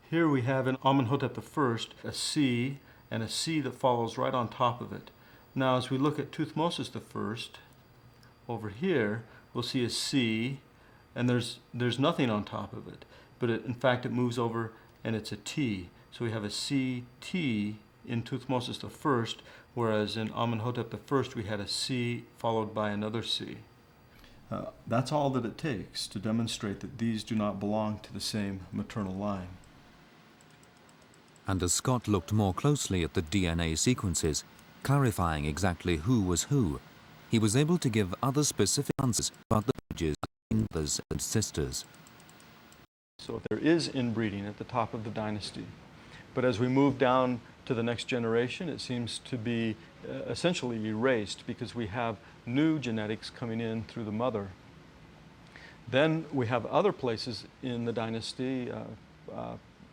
Here we have in Amenhotep I a C and a C that follows right on top of it. Now as we look at Thutmosis I, over here, we'll see a C, and there's nothing on top of it. But in fact, it moves over and it's a T. So we have a CT in Thutmosis I, whereas in Amenhotep I we had a C followed by another C. That's all that it takes to demonstrate that these do not belong to the same maternal line. And as Scott looked more closely at the DNA sequences, clarifying exactly who was who, he was able to give other specific answers about the lineages between brothers and sisters. So there is inbreeding at the top of the dynasty. But as we move down to the next generation, it seems to be essentially erased because we have new genetics coming in through the mother. Then we have other places in the dynasty,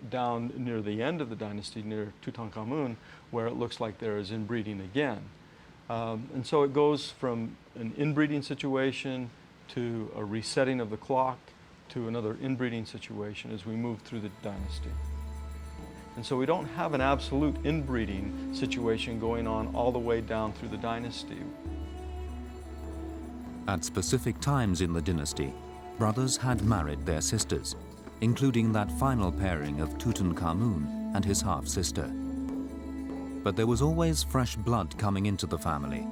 down near the end of the dynasty, near Tutankhamun, where it looks like there is inbreeding again. And so it goes from an inbreeding situation to a resetting of the clock to another inbreeding situation as we move through the dynasty. And so we don't have an absolute inbreeding situation going on all the way down through the dynasty. At specific times in the dynasty, brothers had married their sisters, including that final pairing of Tutankhamun and his half-sister. But there was always fresh blood coming into the family,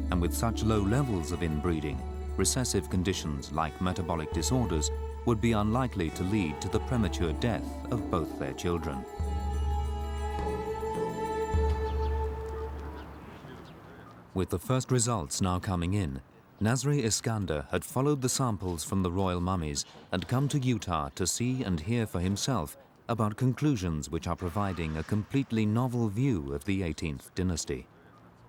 and with such low levels of inbreeding, recessive conditions like metabolic disorders would be unlikely to lead to the premature death of both their children. With the first results now coming in, Nasri Iskander had followed the samples from the royal mummies and come to Utah to see and hear for himself about conclusions which are providing a completely novel view of the 18th dynasty.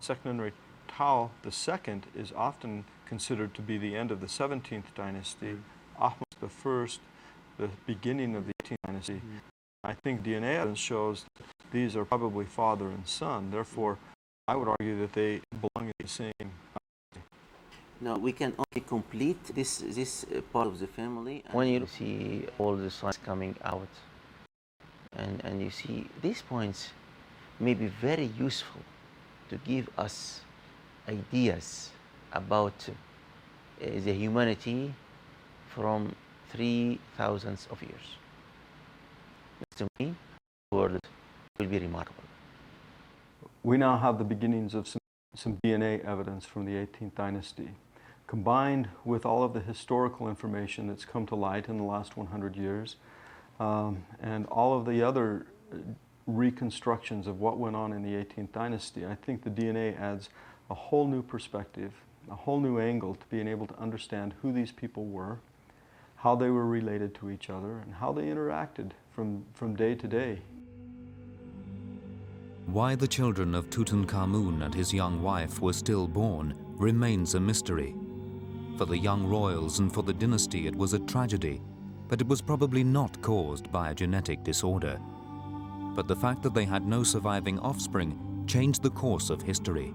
Seqenenre Tao II is often considered to be the end of the 17th dynasty, Ahmose I, the beginning of the 18th dynasty. I think DNA evidence shows that these are probably father and son. Therefore, I would argue that they belong in the same dynasty. No, we can only complete this part of the family when you see all the sons coming out. And you see, these points may be very useful to give us ideas about the humanity from 3,000 of years. To me, the world will be remarkable. We now have the beginnings of some DNA evidence from the 18th dynasty, combined with all of the historical information that's come to light in the last 100 years, and all of the other reconstructions of what went on in the 18th dynasty. I think the DNA adds a whole new perspective, a whole new angle to being able to understand who these people were, how they were related to each other, and how they interacted from day to day. Why the children of Tutankhamun and his young wife were still born remains a mystery. For the young royals and for the dynasty it was a tragedy, but it was probably not caused by a genetic disorder. But the fact that they had no surviving offspring changed the course of history.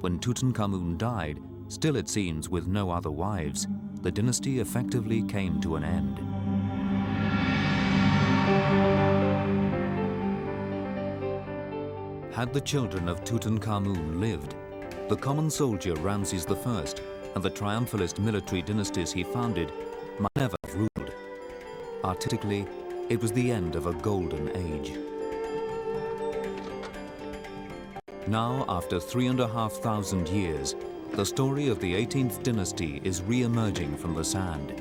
When Tutankhamun died, still it seems with no other wives, the dynasty effectively came to an end. Had the children of Tutankhamun lived, the common soldier Ramses I and the triumphalist military dynasties he founded might never have ruled. Artistically, it was the end of a golden age. Now, after 3,500 years, the story of the 18th dynasty is re-emerging from the sand.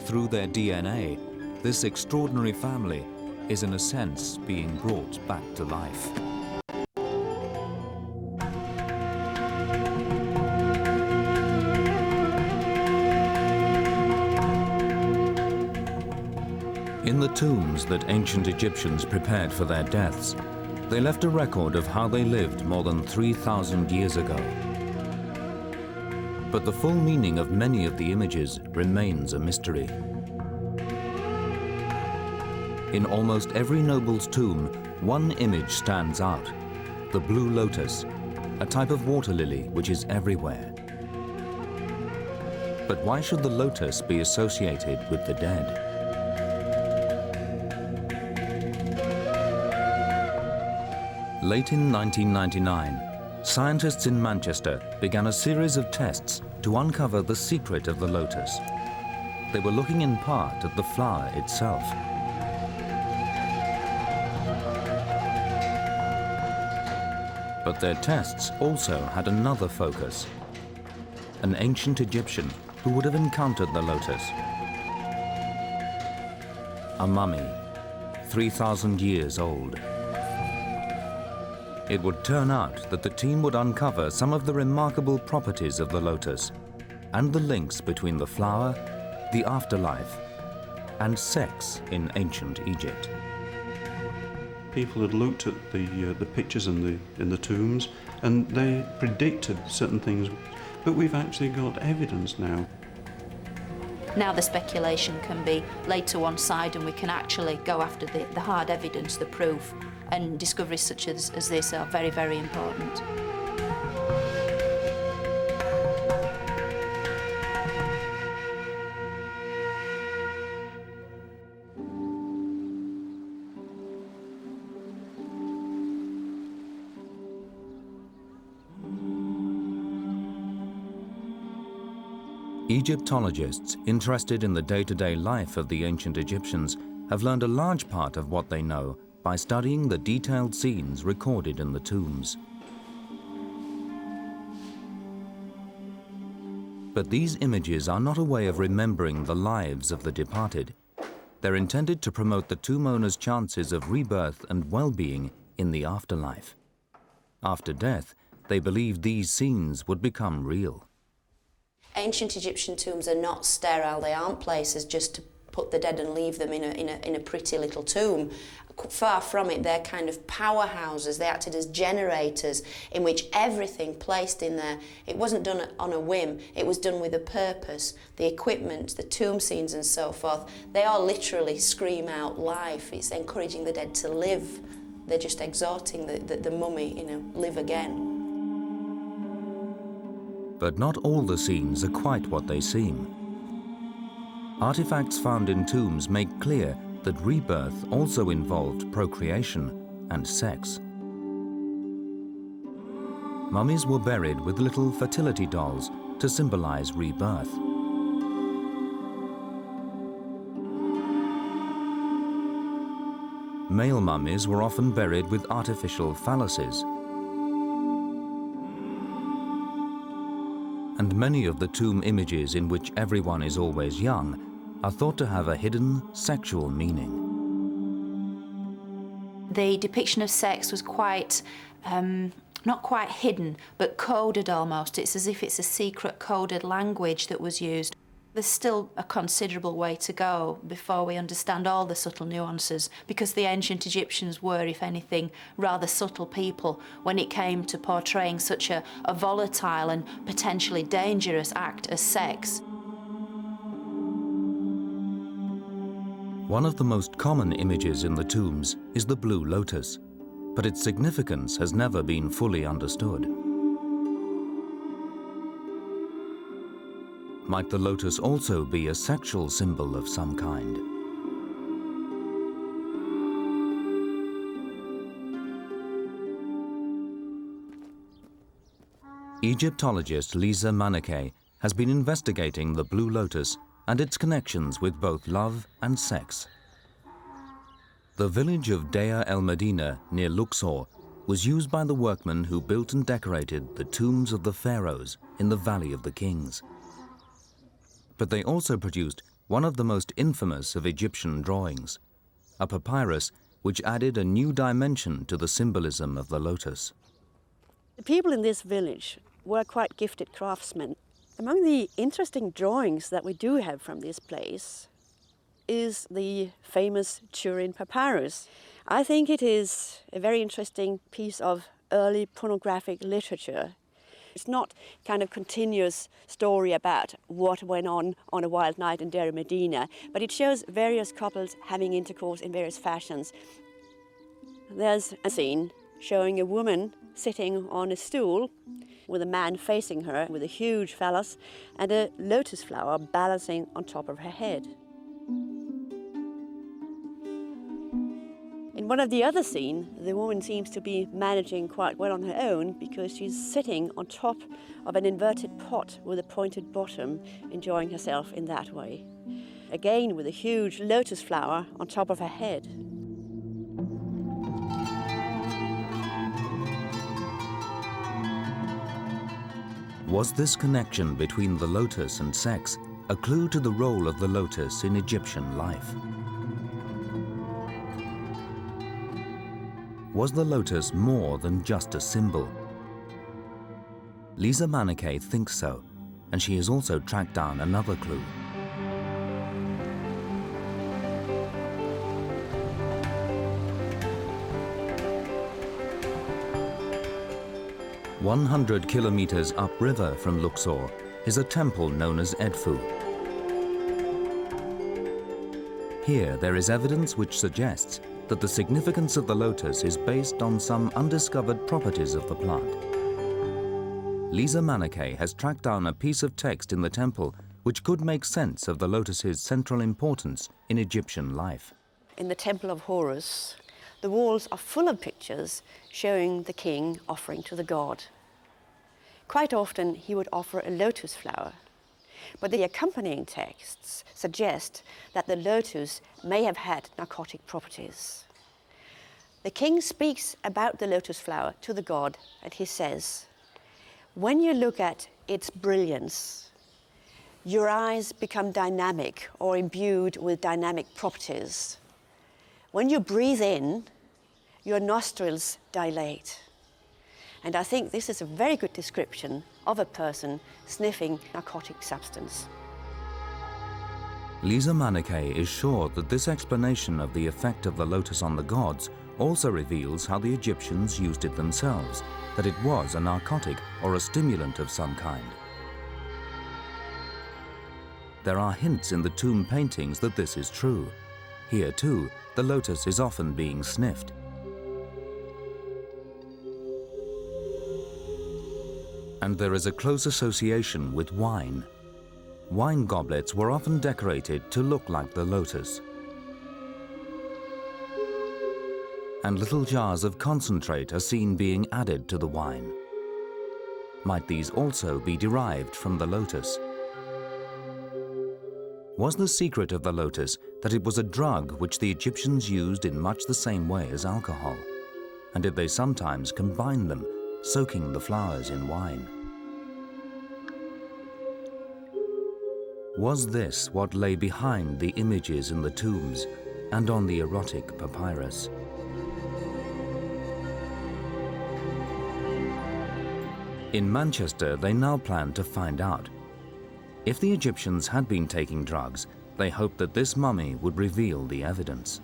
Through their DNA, this extraordinary family is in a sense being brought back to life. tombs that ancient Egyptians prepared for their deaths, they left a record of how they lived more than 3,000 years ago. But the full meaning of many of the images remains a mystery. In almost every noble's tomb, one image stands out: the blue lotus, a type of water lily which is everywhere. But why should the lotus be associated with the dead? Late in 1999, scientists in Manchester began a series of tests to uncover the secret of the lotus. They were looking in part at the flower itself. But their tests also had another focus: an ancient Egyptian who would have encountered the lotus. A mummy, 3,000 years old. It would turn out that the team would uncover some of the remarkable properties of the lotus and the links between the flower, the afterlife, and sex in ancient Egypt. People had looked at the pictures in the tombs, and they predicted certain things, but we've actually got evidence now. Now the speculation can be laid to one side and we can actually go after the hard evidence, the proof, and discoveries such as this are very, very important. Egyptologists interested in the day-to-day life of the ancient Egyptians have learned a large part of what they know by studying the detailed scenes recorded in the tombs. But these images are not a way of remembering the lives of the departed. They're intended to promote the tomb owner's chances of rebirth and well-being in the afterlife. After death, they believed these scenes would become real. Ancient Egyptian tombs are not sterile. They aren't places just to put the dead and leave them in a pretty little tomb. Far from it, they're kind of powerhouses. They acted as generators in which everything placed in there, it wasn't done on a whim, it was done with a purpose. The equipment, the tomb scenes and so forth, they all literally scream out life. It's encouraging the dead to live. They're just exhorting the mummy, live again. But not all the scenes are quite what they seem. Artifacts found in tombs make clear that rebirth also involved procreation and sex. Mummies were buried with little fertility dolls to symbolize rebirth. Male mummies were often buried with artificial phalluses. And many of the tomb images in which everyone is always young are thought to have a hidden sexual meaning. The depiction of sex was quite, not quite hidden, but coded almost. It's as if it's a secret coded language that was used. There's still a considerable way to go before we understand all the subtle nuances, because the ancient Egyptians were, if anything, rather subtle people when it came to portraying such a volatile and potentially dangerous act as sex. One of the most common images in the tombs is the blue lotus, but its significance has never been fully understood. Might the lotus also be a sexual symbol of some kind? Egyptologist Lisa Maneke has been investigating the blue lotus and its connections with both love and sex. The village of Deir el Medina near Luxor was used by the workmen who built and decorated the tombs of the pharaohs in the Valley of the Kings. But they also produced one of the most infamous of Egyptian drawings, a papyrus which added a new dimension to the symbolism of the lotus. The people in this village were quite gifted craftsmen. Among the interesting drawings that we do have from this place is the famous Turin Papyrus. I think it is a very interesting piece of early pornographic literature. It's not kind of continuous story about what went on a wild night in Deir Medina, but it shows various couples having intercourse in various fashions. There's a scene showing a woman sitting on a stool with a man facing her with a huge phallus and a lotus flower balancing on top of her head. In one of the other scenes, the woman seems to be managing quite well on her own because she's sitting on top of an inverted pot with a pointed bottom, enjoying herself in that way. Again with a huge lotus flower on top of her head. Was this connection between the lotus and sex a clue to the role of the lotus in Egyptian life? Was the lotus more than just a symbol? Lisa Manike thinks so, and she has also tracked down another clue. "100 kilometers upriver from Luxor is a temple known as Edfu. Here there is evidence which suggests that the significance of the lotus is based on some undiscovered properties of the plant. Lisa Manike has tracked down a piece of text in the temple which could make sense of the lotus's central importance in Egyptian life. In the Temple of Horus, the walls are full of pictures showing the king offering to the god. Quite often he would offer a lotus flower, but the accompanying texts suggest that the lotus may have had narcotic properties. The king speaks about the lotus flower to the god, and he says, "When you look at its brilliance, your eyes become dynamic or imbued with dynamic properties. When you breathe in, your nostrils dilate." And I think this is a very good description of a person sniffing narcotic substance. Lisa Manike is sure that this explanation of the effect of the lotus on the gods also reveals how the Egyptians used it themselves, that it was a narcotic or a stimulant of some kind. There are hints in the tomb paintings that this is true. Here too, the lotus is often being sniffed. And there is a close association with wine. Wine goblets were often decorated to look like the lotus. And little jars of concentrate are seen being added to the wine. Might these also be derived from the lotus? Was the secret of the lotus that it was a drug which the Egyptians used in much the same way as alcohol? And did they sometimes combine them, soaking the flowers in wine? Was this what lay behind the images in the tombs and on the erotic papyrus? In Manchester, they now plan to find out. If the Egyptians had been taking drugs, they hoped that this mummy would reveal the evidence.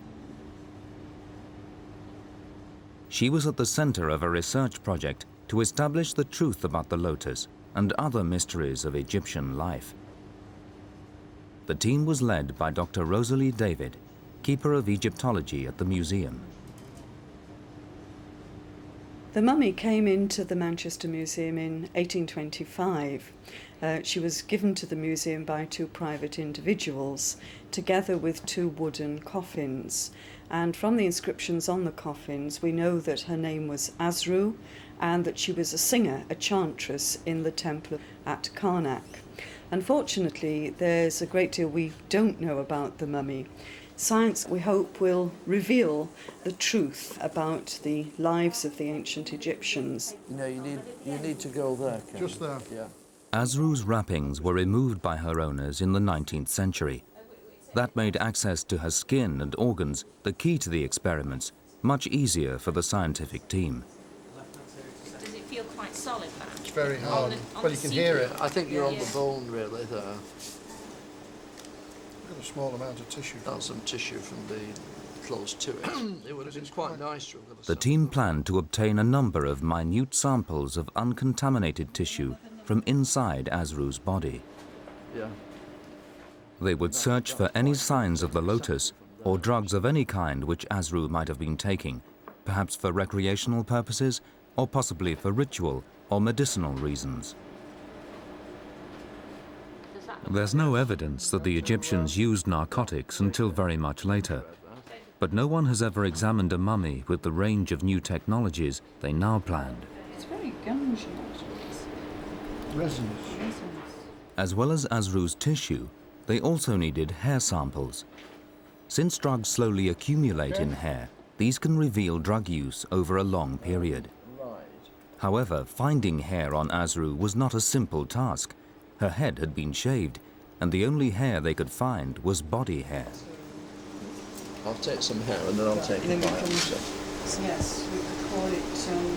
She was at the center of a research project to establish the truth about the lotus and other mysteries of Egyptian life. The team was led by Dr. Rosalie David, keeper of Egyptology at the museum. The mummy came into the Manchester Museum in 1825. She was given to the museum by two private individuals, together with two wooden coffins. And from the inscriptions on the coffins, we know that her name was Asru and that she was a singer, a chantress in the temple at Karnak. Unfortunately, there's a great deal we don't know about the mummy. Science, we hope, will reveal the truth about the lives of the ancient Egyptians. You know, you need to go there, Ken. Just there. Yeah. Asru's wrappings were removed by her owners in the 19th century. That made access to her skin and organs, the key to the experiments, much easier for the scientific team. Does it feel quite solid, that? It's very hard. Well, you can hear it. I think you're on the bone, really, there. Got a small amount of tissue. That's some tissue from the close to it. It would have been quite nice to have got The team planned to obtain a number of minute samples of uncontaminated tissue from inside Asru's body. Yeah. They would search for any signs of the lotus or drugs of any kind which Asru might have been taking, perhaps for recreational purposes or possibly for ritual or medicinal reasons. There's no evidence that the Egyptians used narcotics until very much later, but no one has ever examined a mummy with the range of new technologies they now planned. It's very gungy. Resonance. As well as Asru's tissue, they also needed hair samples. Since drugs slowly accumulate in hair, these can reveal drug use over a long period. However, finding hair on Asru was not a simple task. Her head had been shaved, and the only hair they could find was body hair. I'll take some hair and then I'll take a biopsy. Yes, we could call it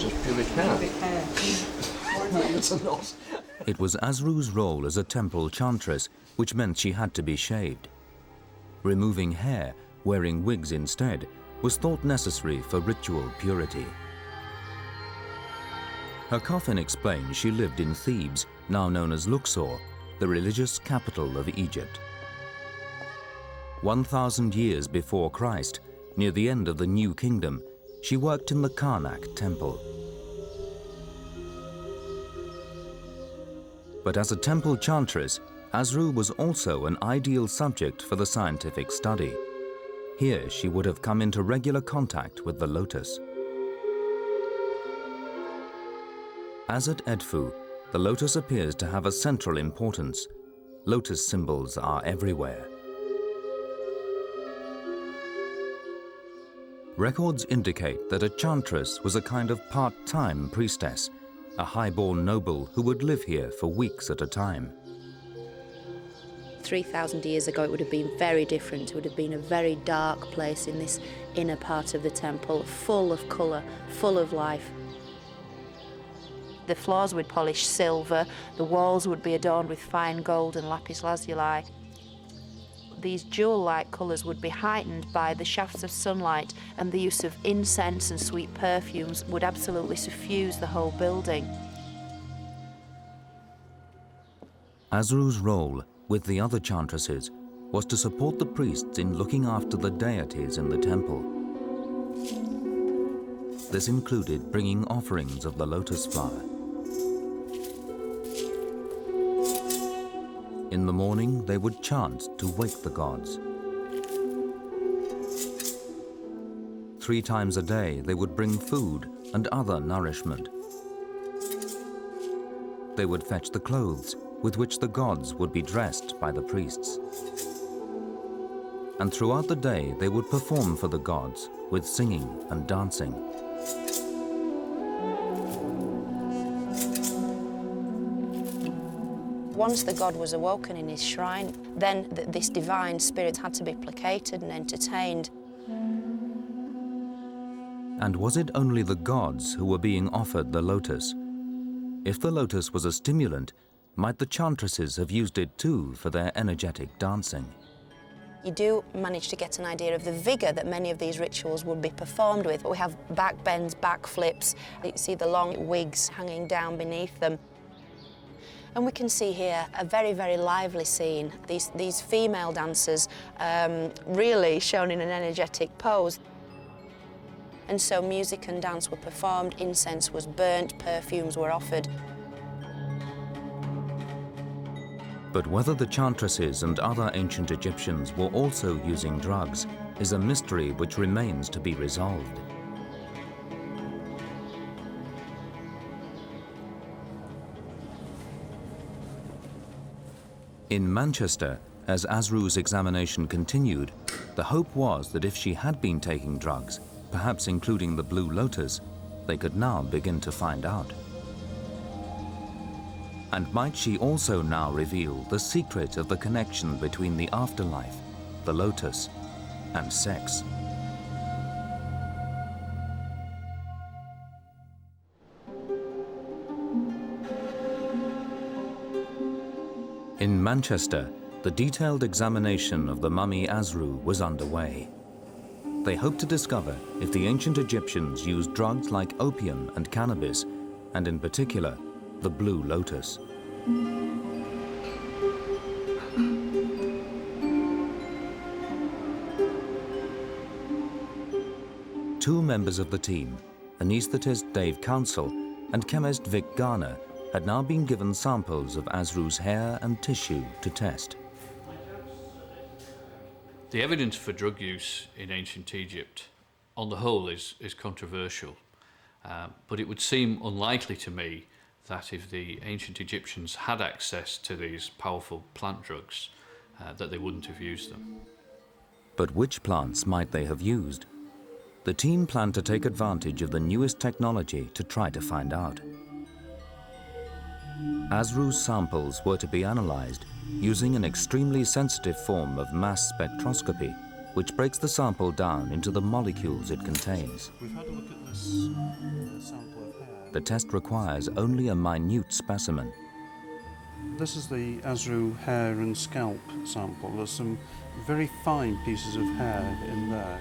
just pubic hair. It's a knot. It was Asru's role as a temple chantress, which meant she had to be shaved. Removing hair, wearing wigs instead, was thought necessary for ritual purity. Her coffin explains she lived in Thebes, now known as Luxor, the religious capital of Egypt. 1,000 years before Christ, near the end of the New Kingdom, she worked in the Karnak temple. But as a temple chantress, Asru was also an ideal subject for the scientific study. Here she would have come into regular contact with the lotus. As at Edfu, the lotus appears to have a central importance. Lotus symbols are everywhere. Records indicate that a chantress was a kind of part-time priestess, a high-born noble who would live here for weeks at a time. 3,000 years ago, it would have been very different. It would have been a very dark place in this inner part of the temple, full of colour, full of life. The floors would polish silver, the walls would be adorned with fine gold and lapis lazuli. These jewel-like colours would be heightened by the shafts of sunlight, and the use of incense and sweet perfumes would absolutely suffuse the whole building. Asru's role, with the other chantresses, was to support the priests in looking after the deities in the temple. This included bringing offerings of the lotus flower. In the morning, they would chant to wake the gods. 3 times a day, they would bring food and other nourishment. They would fetch the clothes with which the gods would be dressed by the priests. And throughout the day, they would perform for the gods with singing and dancing. Once the god was awoken in his shrine, then this divine spirit had to be placated and entertained. And was it only the gods who were being offered the lotus? If the lotus was a stimulant, might the chantresses have used it too for their energetic dancing? You do manage to get an idea of the vigour that many of these rituals would be performed with. We have back bends, back flips. You see the long wigs hanging down beneath them. And we can see here a very, very lively scene. These female dancers really shown in an energetic pose. And so music and dance were performed, incense was burnt, perfumes were offered. But whether the chantresses and other ancient Egyptians were also using drugs is a mystery which remains to be resolved. In Manchester, as Asru's examination continued, the hope was that if she had been taking drugs, perhaps including the Blue Lotus, they could now begin to find out. And might she also now reveal the secret of the connection between the afterlife, the lotus, and sex? In Manchester, the detailed examination of the mummy Asru was underway. They hoped to discover if the ancient Egyptians used drugs like opium and cannabis, and in particular, the blue lotus. Two members of the team, anaesthetist Dave Council and chemist Vic Garner, had now been given samples of Asru's hair and tissue to test. The evidence for drug use in ancient Egypt, on the whole, is controversial. But it would seem unlikely to me that if the ancient Egyptians had access to these powerful plant drugs, that they wouldn't have used them. But which plants might they have used? The team planned to take advantage of the newest technology to try to find out. Asru's samples were to be analyzed using an extremely sensitive form of mass spectroscopy, which breaks the sample down into the molecules it contains. We've had a look at this sample of hair. The test requires only a minute specimen. This is the Asru hair and scalp sample. There's some very fine pieces of hair in there.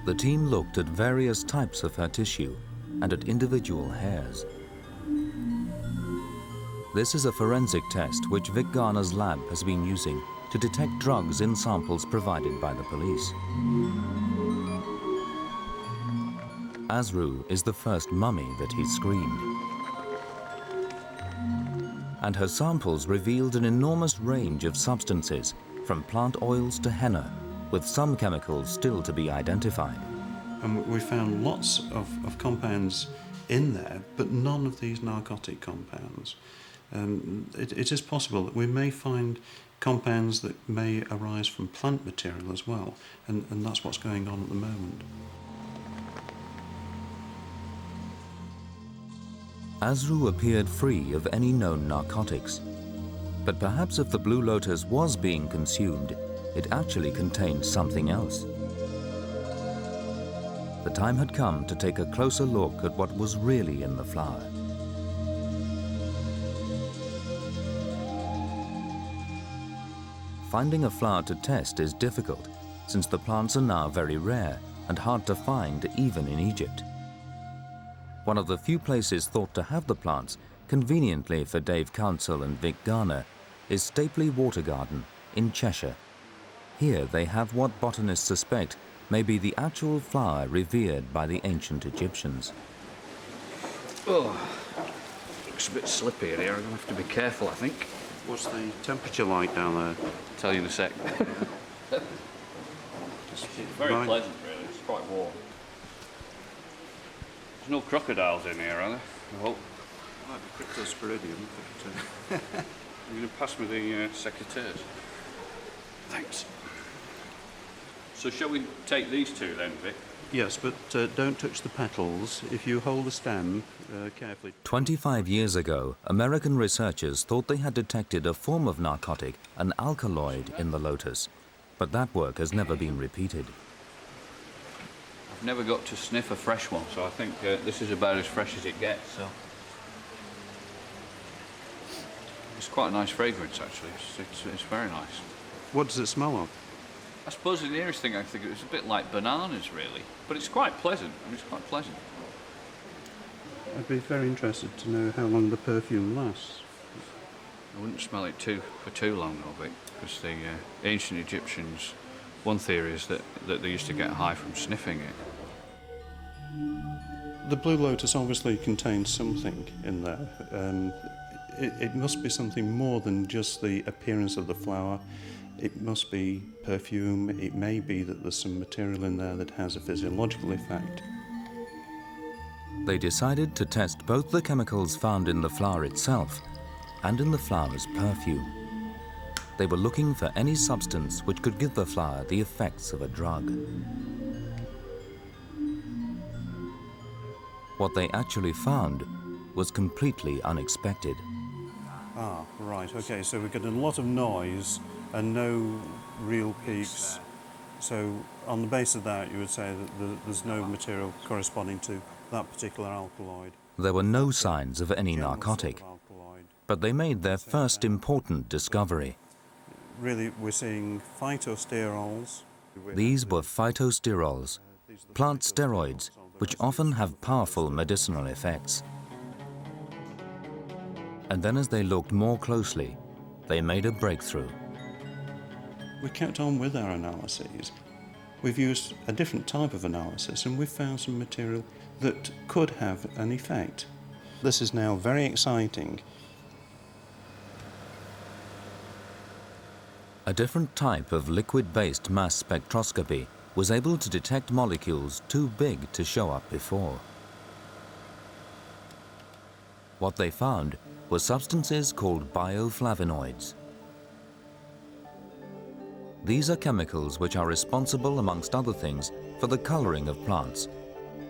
The team looked at various types of her tissue and at individual hairs. This is a forensic test which Vic Garner's lab has been using to detect drugs in samples provided by the police. Asru is the first mummy that he screened. And her samples revealed an enormous range of substances, from plant oils to henna, with some chemicals still to be identified. And we found lots of compounds in there, but none of these narcotic compounds. It is possible that we may find compounds that may arise from plant material as well, and that's what's going on at the moment. Asru appeared free of any known narcotics, but perhaps if the blue lotus was being consumed, it actually contained something else. The time had come to take a closer look at what was really in the flower. Finding a flower to test is difficult, since the plants are now very rare and hard to find even in Egypt. One of the few places thought to have the plants, conveniently for Dave Council and Vic Garner, is Stapley Water Garden in Cheshire. Here they have what botanists suspect may be the actual flower revered by the ancient Egyptians. Oh, looks a bit slippy in here. I'm going to have to be careful, I think. What's the temperature like down there? I'll tell you in a sec. It's very pleasant, really. It's quite warm. There's no crocodiles in here, are there? I hope. Might be cryptosporidium, but... You're going to pass me the secateurs? Thanks. So shall we take these two then, Vic? Yes, but don't touch the petals. If you hold the stem carefully. 25 years ago, American researchers thought they had detected a form of narcotic, an alkaloid, in the lotus. But that work has never been repeated. I've never got to sniff a fresh one, so I think this is about as fresh as it gets. So it's quite a nice fragrance, actually. It's very nice. What does it smell of? I suppose the nearest thing I think it's a bit like bananas, really, but it's quite pleasant. It's quite pleasant. I'd be very interested to know how long the perfume lasts. I wouldn't smell it for too long, though, Vic, because the ancient Egyptians, one theory is that they used to get high from sniffing it. The blue lotus obviously contains something in there. It must be something more than just the appearance of the flower. It must be perfume. It may be that there's some material in there that has a physiological effect. They decided to test both the chemicals found in the flower itself and in the flower's perfume. They were looking for any substance which could give the flower the effects of a drug. What they actually found was completely unexpected. Ah, right, okay, so we're getting a lot of noise and no real peaks. So on the basis of that, you would say that there's no material corresponding to that particular alkaloid. There were no signs of any narcotic, but they made their first important discovery. really we're seeing phytosterols. These were phytosterols, plant steroids, which often have powerful medicinal effects. And then as they looked more closely, they made a breakthrough. We kept on with our analyses. We've used a different type of analysis and we've found some material that could have an effect. This is now very exciting. A different type of liquid-based mass spectroscopy was able to detect molecules too big to show up before. What they found were substances called bioflavonoids. These are chemicals which are responsible, amongst other things, for the coloring of plants,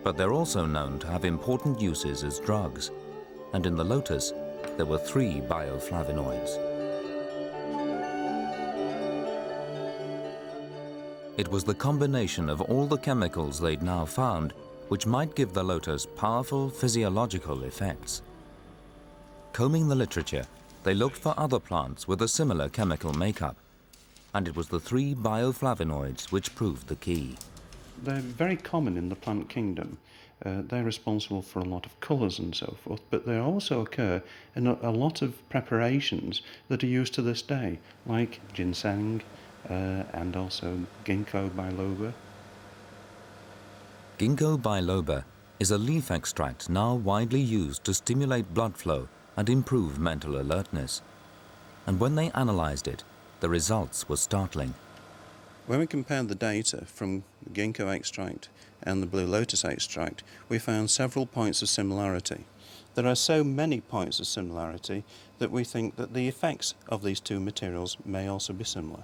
but they're also known to have important uses as drugs. And in the lotus, there were 3 bioflavonoids. It was the combination of all the chemicals they'd now found which might give the lotus powerful physiological effects. Combing the literature, they looked for other plants with a similar chemical makeup, and it was the 3 bioflavonoids which proved the key. They're very common in the plant kingdom. They're responsible for a lot of colours and so forth, but they also occur in a lot of preparations that are used to this day, like ginseng and also ginkgo biloba. Ginkgo biloba is a leaf extract now widely used to stimulate blood flow and improve mental alertness. And when they analysed it, the results were startling. When we compared the data from the ginkgo extract and the blue lotus extract, we found several points of similarity. There are so many points of similarity that we think that the effects of these 2 materials may also be similar.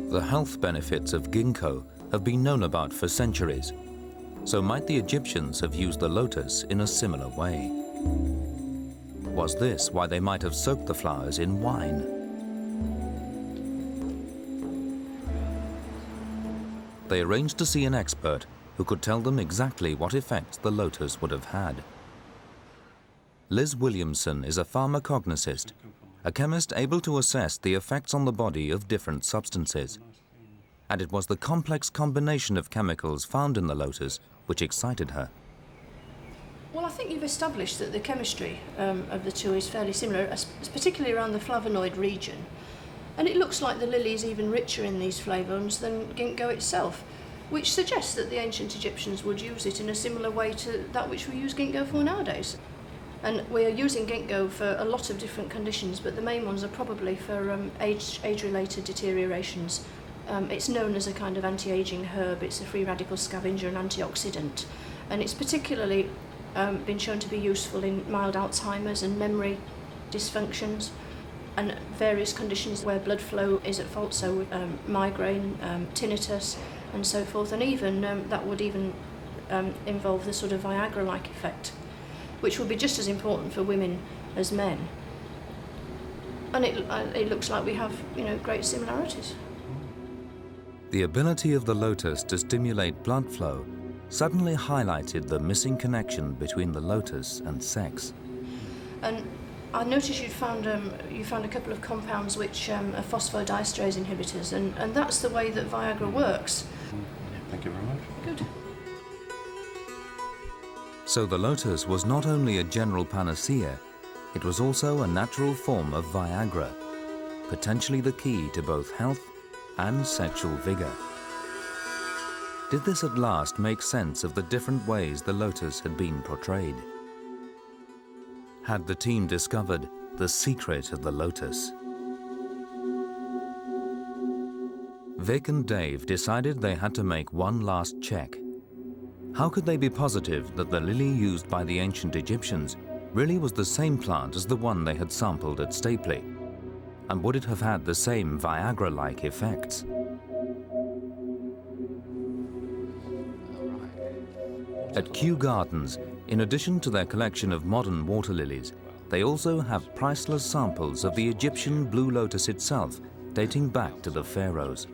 The health benefits of ginkgo have been known about for centuries, so might the Egyptians have used the lotus in a similar way? Was this why they might have soaked the flowers in wine? They arranged to see an expert who could tell them exactly what effects the lotus would have had. Liz Williamson is a pharmacognosist, a chemist able to assess the effects on the body of different substances. And it was the complex combination of chemicals found in the lotus which excited her. Well, I think you've established that the chemistry of the 2 is fairly similar, particularly around the flavonoid region. And it looks like the lily is even richer in these flavones than ginkgo itself, which suggests that the ancient Egyptians would use it in a similar way to that which we use ginkgo for nowadays. And we are using ginkgo for a lot of different conditions, but the main ones are probably for age-related deteriorations. It's known as a kind of anti-aging herb. It's a free radical scavenger and antioxidant. And it's particularly been shown to be useful in mild Alzheimer's and memory dysfunctions and various conditions where blood flow is at fault, so with migraine, tinnitus and so forth, and even that would even involve the sort of Viagra-like effect, which would be just as important for women as men. And it looks like we have, great similarities. The ability of the lotus to stimulate blood flow suddenly highlighted the missing connection between the lotus and sex. And I noticed you found a couple of compounds which are phosphodiesterase inhibitors, and that's the way that Viagra works. Thank you very much. Good. So the lotus was not only a general panacea, it was also a natural form of Viagra, potentially the key to both health and sexual vigor. Did this at last make sense of the different ways the lotus had been portrayed? Had the team discovered the secret of the lotus? Vic and Dave decided they had to make one last check. How could they be positive that the lily used by the ancient Egyptians really was the same plant as the one they had sampled at Stapley? And would it have had the same Viagra-like effects? At Kew Gardens, in addition to their collection of modern water lilies, they also have priceless samples of the Egyptian blue lotus itself, dating back to the pharaohs.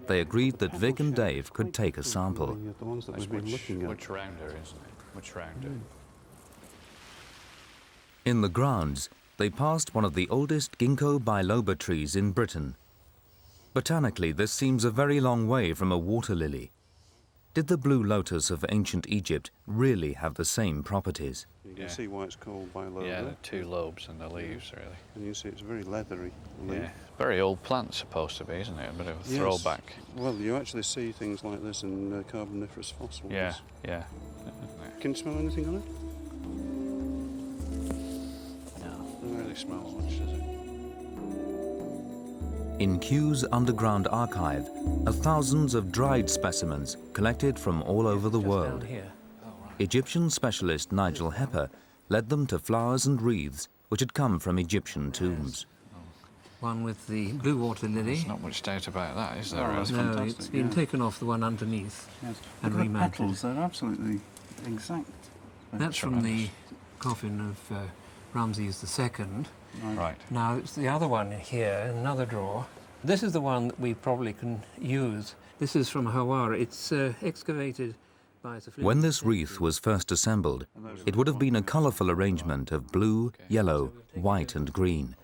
They agreed that Vic and Dave could take a sample. The ones that we've been looking at. Much rounder, isn't it? Much rounder. In the grounds, they passed one of the oldest ginkgo biloba trees in Britain. Botanically, this seems a very long way from a water lily. Did the blue lotus of ancient Egypt really have the same properties? You can see why it's called biloba. Yeah, the two lobes and the leaves, really. And you see it's a very leathery leaf. Yeah, very old plant supposed to be, isn't it? A bit of a throwback. Well, you actually see things like this in Carboniferous fossils. Yeah, yeah. Can you smell anything on it? No, doesn't really smell much, does it? In Kew's underground archive are thousands of dried specimens collected from all over the world. Egyptian specialist Nigel Hepper led them to flowers and wreaths which had come from Egyptian tombs. One with the blue water lily. There's not much doubt about that, is there? That's No, fantastic, it's been taken off the one underneath and the remounted. petals, they're absolutely exact. That's from the coffin of Ramses II. Right. Now, it's the other one here, in another drawer. This is the one that we probably can use. This is from Hawara. It's excavated by... When this wreath was first assembled, it would have been a colourful arrangement of blue, yellow, white and green.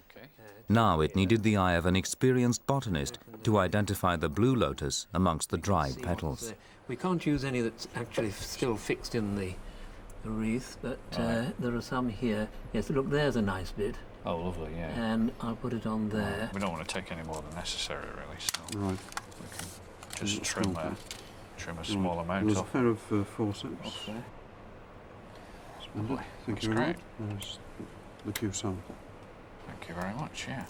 Now it needed the eye of an experienced botanist to identify the blue lotus amongst the dried petals. We can't use any that's actually still fixed in the wreath, but there are some here. Yes, look, there's a nice bit. Oh, lovely, yeah. And I'll put it on there. We don't want to take any more than necessary, really, so Right. we can just trim a small amount There's off. a pair of forceps. Off there. Lovely. Thank That's you very great. much. There's the Kew sample. Thank you very much, yeah.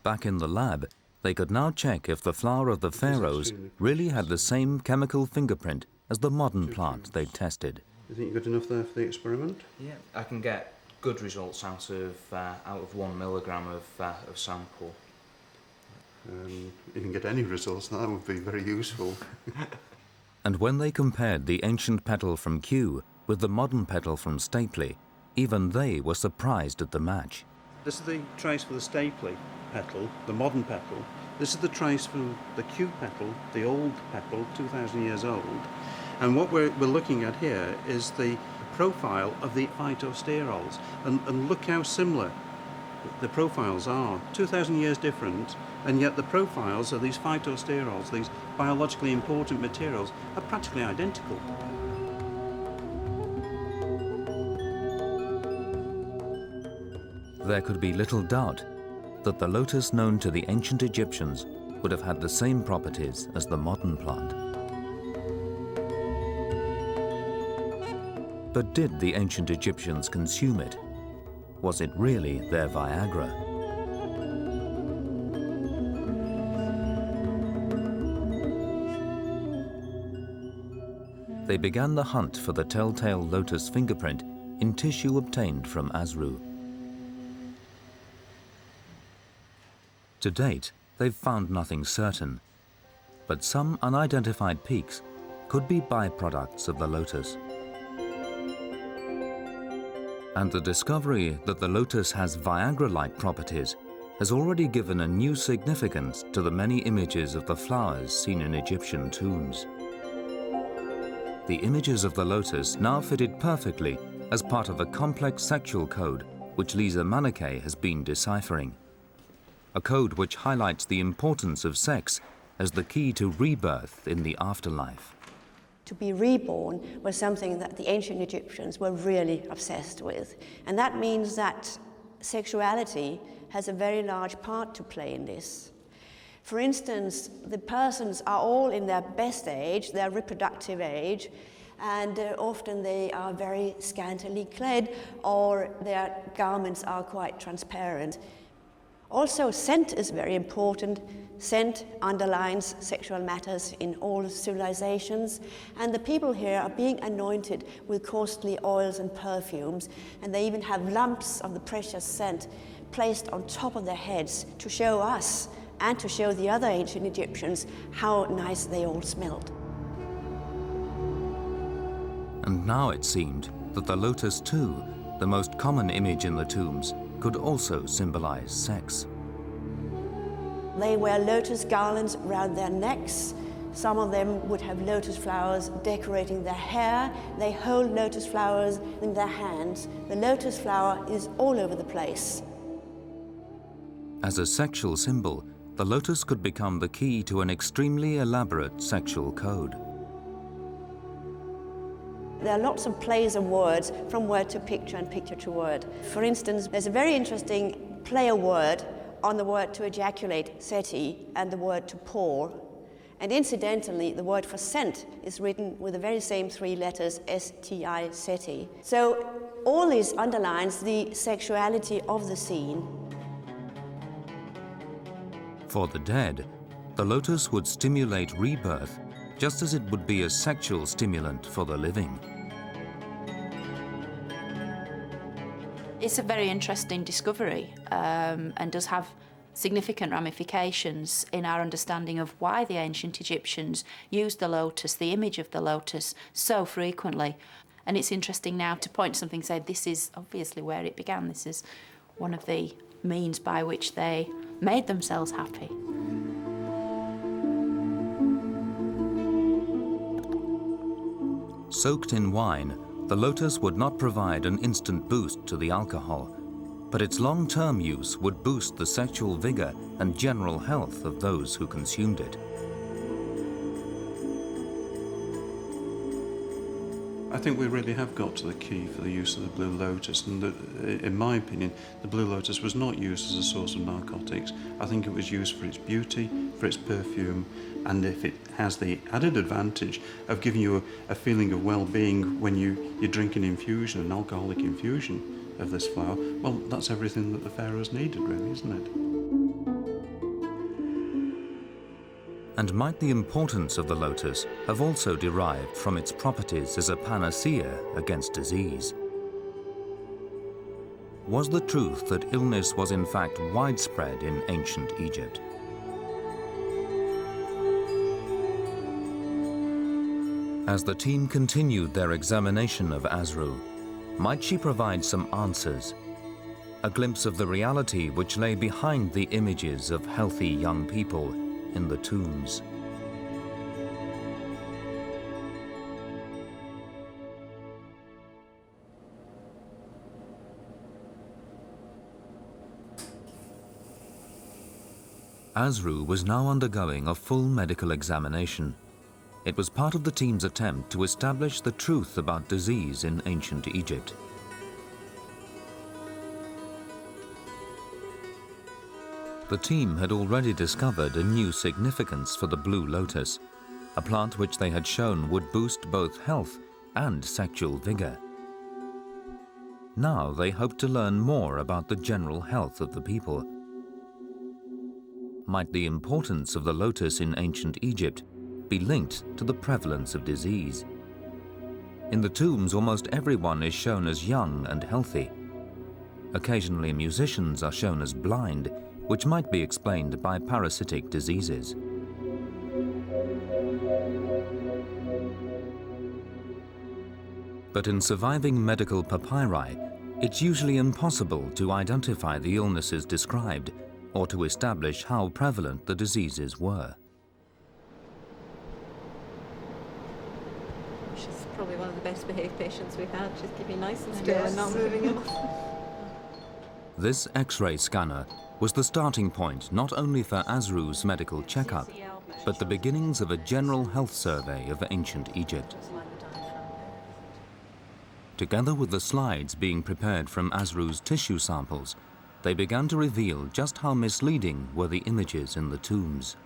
Back in the lab, they could now check if the flower of the pharaohs really had the same chemical fingerprint as the modern plant they'd tested. You think you got enough there for the experiment? Yeah, I can get good results out of 1 milligram of sample. You can get any results, that would be very useful. And when they compared the ancient petal from Kew with the modern petal from Stapley, even they were surprised at the match. This is the trace for the Stapley petal, the modern petal. This is the trace from the Kew petal, the old petal, 2,000 years old. And what we're looking at here is the profile of the phytosterols. And look how similar the profiles are. 2,000 years different, and yet the profiles of these phytosterols, these biologically important materials, are practically identical. There could be little doubt that the lotus known to the ancient Egyptians would have had the same properties as the modern plant. But did the ancient Egyptians consume it? Was it really their Viagra? They began the hunt for the telltale lotus fingerprint in tissue obtained from Asru. To date, they've found nothing certain, but some unidentified peaks could be byproducts of the lotus. And the discovery that the lotus has Viagra-like properties has already given a new significance to the many images of the flowers seen in Egyptian tombs. The images of the lotus now fitted perfectly as part of a complex sexual code which Lisa Manakay has been deciphering. A code which highlights the importance of sex as the key to rebirth in the afterlife. To be reborn was something that the ancient Egyptians were really obsessed with. And that means that sexuality has a very large part to play in this. For instance, the persons are all in their best age, their reproductive age, and often they are very scantily clad or their garments are quite transparent. Also, scent is very important. Scent underlines sexual matters in all civilizations, and the people here are being anointed with costly oils and perfumes, and they even have lumps of the precious scent placed on top of their heads to show us and to show the other ancient Egyptians how nice they all smelled. And now it seemed that the lotus too, the most common image in the tombs, could also symbolize sex. They wear lotus garlands around their necks, Some of them would have lotus flowers decorating their hair. They hold lotus flowers in their hands. The lotus flower is all over the place. As a sexual symbol, the lotus could become the key to an extremely elaborate sexual code. There are lots of plays of words from word to picture and picture to word. For instance, there's a very interesting play of word on the word to ejaculate, seti, and the word to pour. And incidentally, the word for scent is written with the very same three letters, S-T-I, seti. So all this underlines the sexuality of the scene. For the dead, the lotus would stimulate rebirth just as it would be a sexual stimulant for the living. It's a very interesting discovery and does have significant ramifications in our understanding of why the ancient Egyptians used the lotus, the image of the lotus, so frequently. And it's interesting now to point to something and say, this is obviously where it began. This is one of the means by which they made themselves happy. Soaked in wine, the lotus would not provide an instant boost to the alcohol, but its long-term use would boost the sexual vigor and general health of those who consumed it. I think we really have got to the key for the use of the blue lotus, and in my opinion, the blue lotus was not used as a source of narcotics. I think it was used for its beauty, for its perfume, and if it has the added advantage of giving you a feeling of well-being when you drink an infusion, an alcoholic infusion of this flower, well, that's everything that the pharaohs needed, really, isn't it? And might the importance of the lotus have also derived from its properties as a panacea against disease? Was the truth that illness was in fact widespread in ancient Egypt? As the team continued their examination of Asru, might she provide some answers? A glimpse of the reality which lay behind the images of healthy young people in the tombs. Asru was now undergoing a full medical examination. It was part of the team's attempt to establish the truth about disease in ancient Egypt. The team had already discovered a new significance for the blue lotus, a plant which they had shown would boost both health and sexual vigor. Now they hoped to learn more about the general health of the people. Might the importance of the lotus in ancient Egypt be linked to the prevalence of disease? In the tombs, almost everyone is shown as young and healthy. Occasionally, musicians are shown as blind, which might be explained by parasitic diseases. But in surviving medical papyri, it's usually impossible to identify the illnesses described or to establish how prevalent the diseases were. She's probably one of the best behaved patients we've had. She's keeping nice and still and not moving at all. This X-ray scanner was the starting point not only for Asru's medical checkup, but the beginnings of a general health survey of ancient Egypt. Together with the slides being prepared from Asru's tissue samples, they began to reveal just how misleading were the images in the tombs.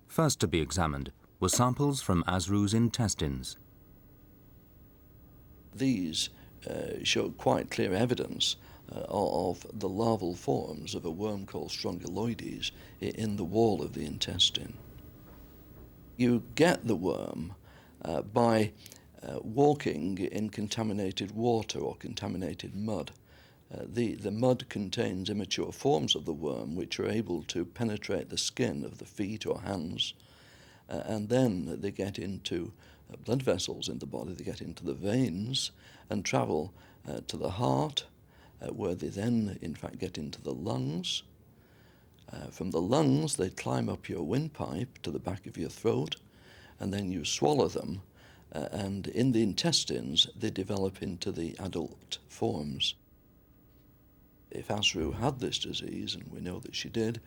First to be examined were samples from Asru's intestines. These show quite clear evidence of the larval forms of a worm called Strongyloides in the wall of the intestine. You get the worm by walking in contaminated water or contaminated mud. The mud contains immature forms of the worm which are able to penetrate the skin of the feet or hands, and then they get into blood vessels in the body, they get into the veins and travel to the heart, where they then in fact get into the lungs, From the lungs, they climb up your windpipe to the back of your throat, and then you swallow them, and in the intestines, they develop into the adult forms. If Asru had this disease, and we know that she did,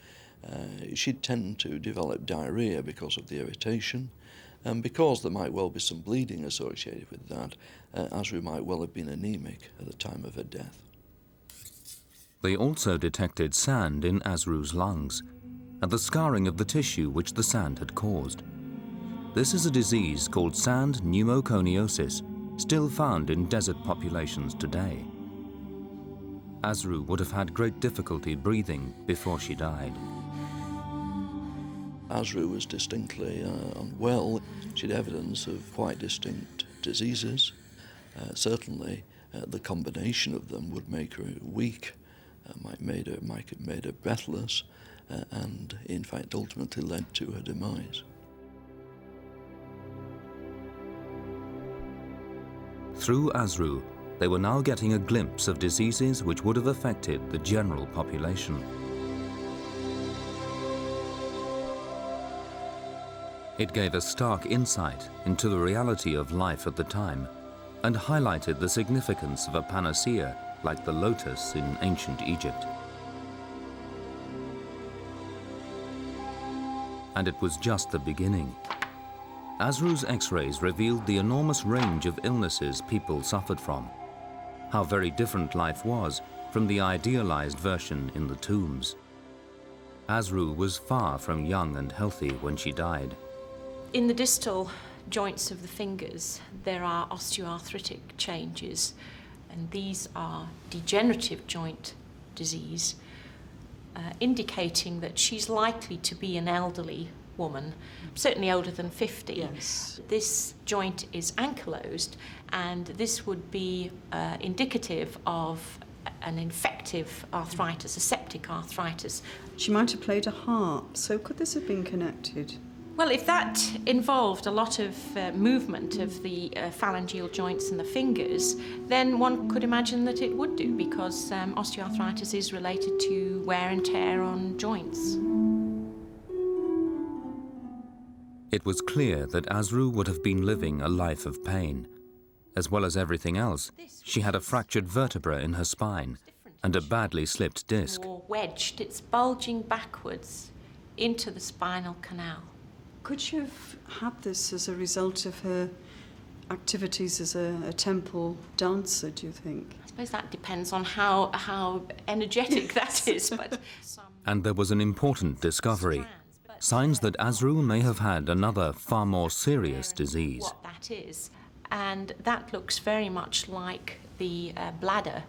she'd tend to develop diarrhea because of the irritation, and because there might well be some bleeding associated with that, Asru might well have been anemic at the time of her death. They also detected sand in Asru's lungs and the scarring of the tissue which the sand had caused. This is a disease called sand pneumoconiosis, still found in desert populations today. Asru would have had great difficulty breathing before she died. Asru was distinctly unwell. She had evidence of quite distinct diseases. Certainly, the combination of them would make her weak, might have made her breathless, and in fact ultimately led to her demise. Through Asru, they were now getting a glimpse of diseases which would have affected the general population. It gave a stark insight into the reality of life at the time and highlighted the significance of a panacea like the lotus in ancient Egypt. And it was just the beginning. Asru's X-rays revealed the enormous range of illnesses people suffered from, how very different life was from the idealized version in the tombs. Asru was far from young and healthy when she died. In the distal joints of the fingers, there are osteoarthritic changes, and these are degenerative joint disease, indicating that she's likely to be an elderly woman, certainly older than 50. Yes. This joint is ankylosed, and this would be indicative of an infective arthritis, a septic arthritis. She might have played a harp, so could this have been connected? Well, if that involved a lot of movement of the phalangeal joints and the fingers, then one could imagine that it would do, because osteoarthritis is related to wear and tear on joints. It was clear that Asru would have been living a life of pain. As well as everything else, she had a fractured vertebra in her spine and a badly slipped disc. More wedged, it's bulging backwards into the spinal canal. Could she have had this as a result of her activities as a temple dancer, do you think? I suppose that depends on how energetic that is. But And there was an important discovery, signs that Asru may have had another far more serious disease. What that is, and that looks very much like the bladder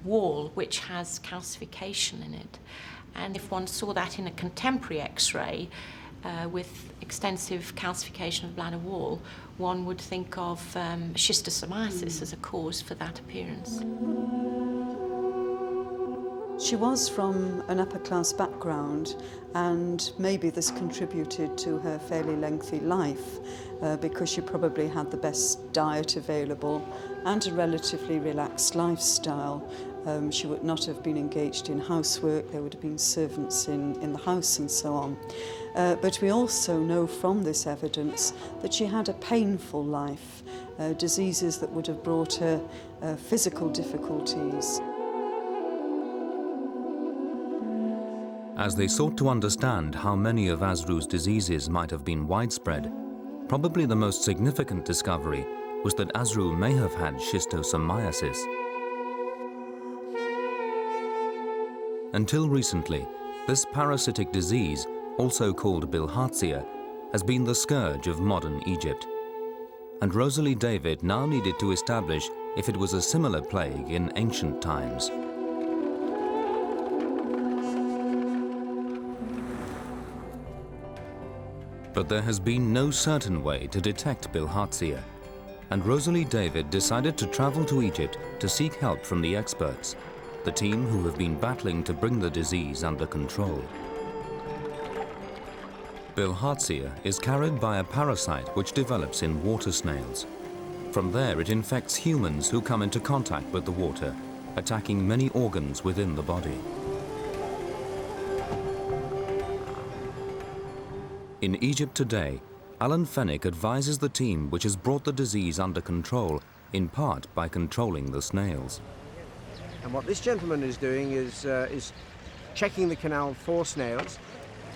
wall, which has calcification in it. And if one saw that in a contemporary X-ray, with extensive calcification of the bladder wall, one would think of schistosomiasis as a cause for that appearance. She was from an upper-class background, and maybe this contributed to her fairly lengthy life because she probably had the best diet available and a relatively relaxed lifestyle. She would not have been engaged in housework, there would have been servants in the house and so on. But we also know from this evidence that she had a painful life, diseases that would have brought her physical difficulties. As they sought to understand how many of Asru's diseases might have been widespread, probably the most significant discovery was that Asru may have had schistosomiasis. Until recently, this parasitic disease, also called bilharzia, has been the scourge of modern Egypt. And Rosalie David now needed to establish if it was a similar plague in ancient times. But there has been no certain way to detect bilharzia, and Rosalie David decided to travel to Egypt to seek help from the experts, the team who have been battling to bring the disease under control. Bilharzia is carried by a parasite which develops in water snails. From there it infects humans who come into contact with the water, attacking many organs within the body. In Egypt today, Alan Fennick advises the team which has brought the disease under control, in part by controlling the snails. And what this gentleman is doing is checking the canal for snails.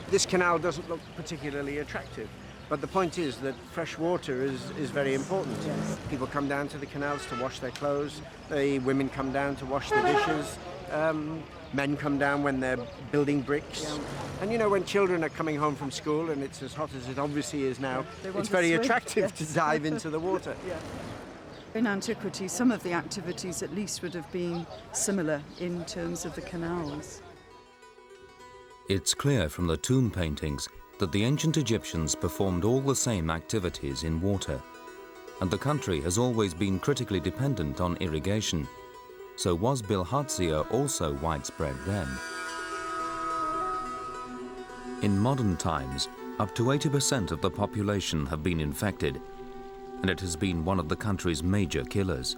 This canal doesn't look particularly attractive, but the point is that fresh water is very important. People come down to the canals to wash their clothes, the women come down to wash the dishes, men come down when they're building bricks. And you know, when children are coming home from school and it's as hot as it obviously is now, it's very attractive to dive into the water. In antiquity, some of the activities at least would have been similar in terms of the canals. It's clear from the tomb paintings that the ancient Egyptians performed all the same activities in water, and the country has always been critically dependent on irrigation. So was bilharzia also widespread then? In modern times, up to 80% of the population have been infected, and it has been one of the country's major killers.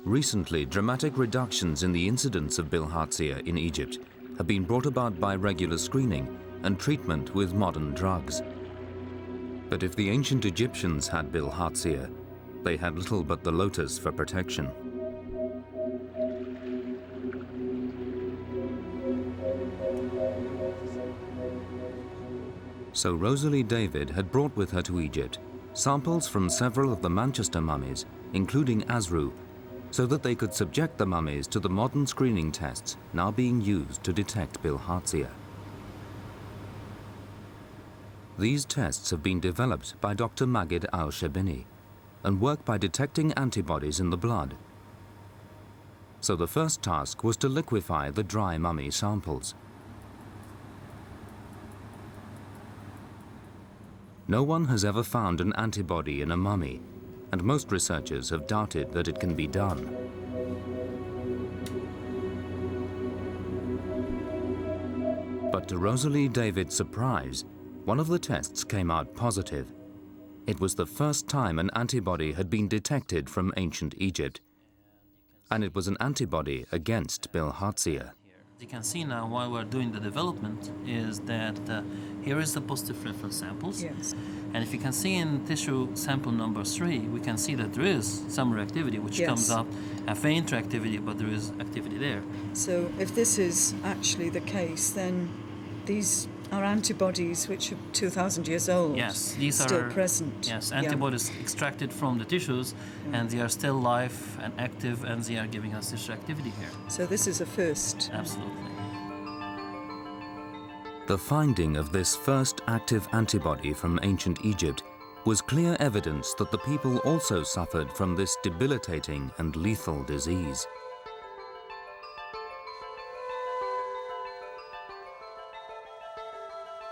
Recently, dramatic reductions in the incidence of bilharzia in Egypt have been brought about by regular screening and treatment with modern drugs. But if the ancient Egyptians had bilharzia, they had little but the lotus for protection. So Rosalie David had brought with her to Egypt samples from several of the Manchester mummies, including Asru, so that they could subject the mummies to the modern screening tests now being used to detect bilharzia. These tests have been developed by Dr. Magid al-Shabini and work by detecting antibodies in the blood. So the first task was to liquefy the dry mummy samples. No one has ever found an antibody in a mummy, and most researchers have doubted that it can be done. But to Rosalie David's surprise, one of the tests came out positive. It was the first time an antibody had been detected from ancient Egypt, and it was an antibody against bilharzia. You can see now while we're doing the development is that here is the positive reference samples. Yes. And if you can see in tissue sample number 3, we can see that there is some reactivity which Yes. comes up, a faint reactivity, but there is activity there. So if this is actually the case, then these are antibodies which are 2,000 years old. Yes, these still are present. Yes, Yeah. antibodies extracted from the tissues, and they are still live and active, and they are giving us this reactivity here. So this is a first. Absolutely. The finding of this first active antibody from ancient Egypt was clear evidence that the people also suffered from this debilitating and lethal disease.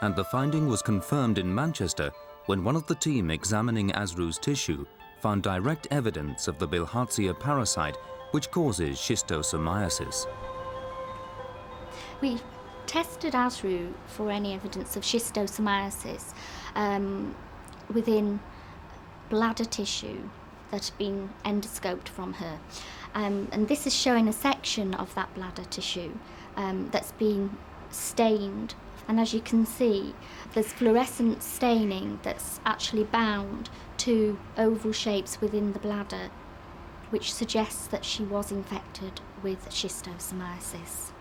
And the finding was confirmed in Manchester when one of the team examining Asru's tissue found direct evidence of the bilharzia parasite which causes schistosomiasis. We tested Asru for any evidence of schistosomiasis within bladder tissue that had been endoscoped from her. And this is showing a section of that bladder tissue that's been stained. And as you can see, there's fluorescent staining that's actually bound to oval shapes within the bladder, which suggests that she was infected with schistosomiasis.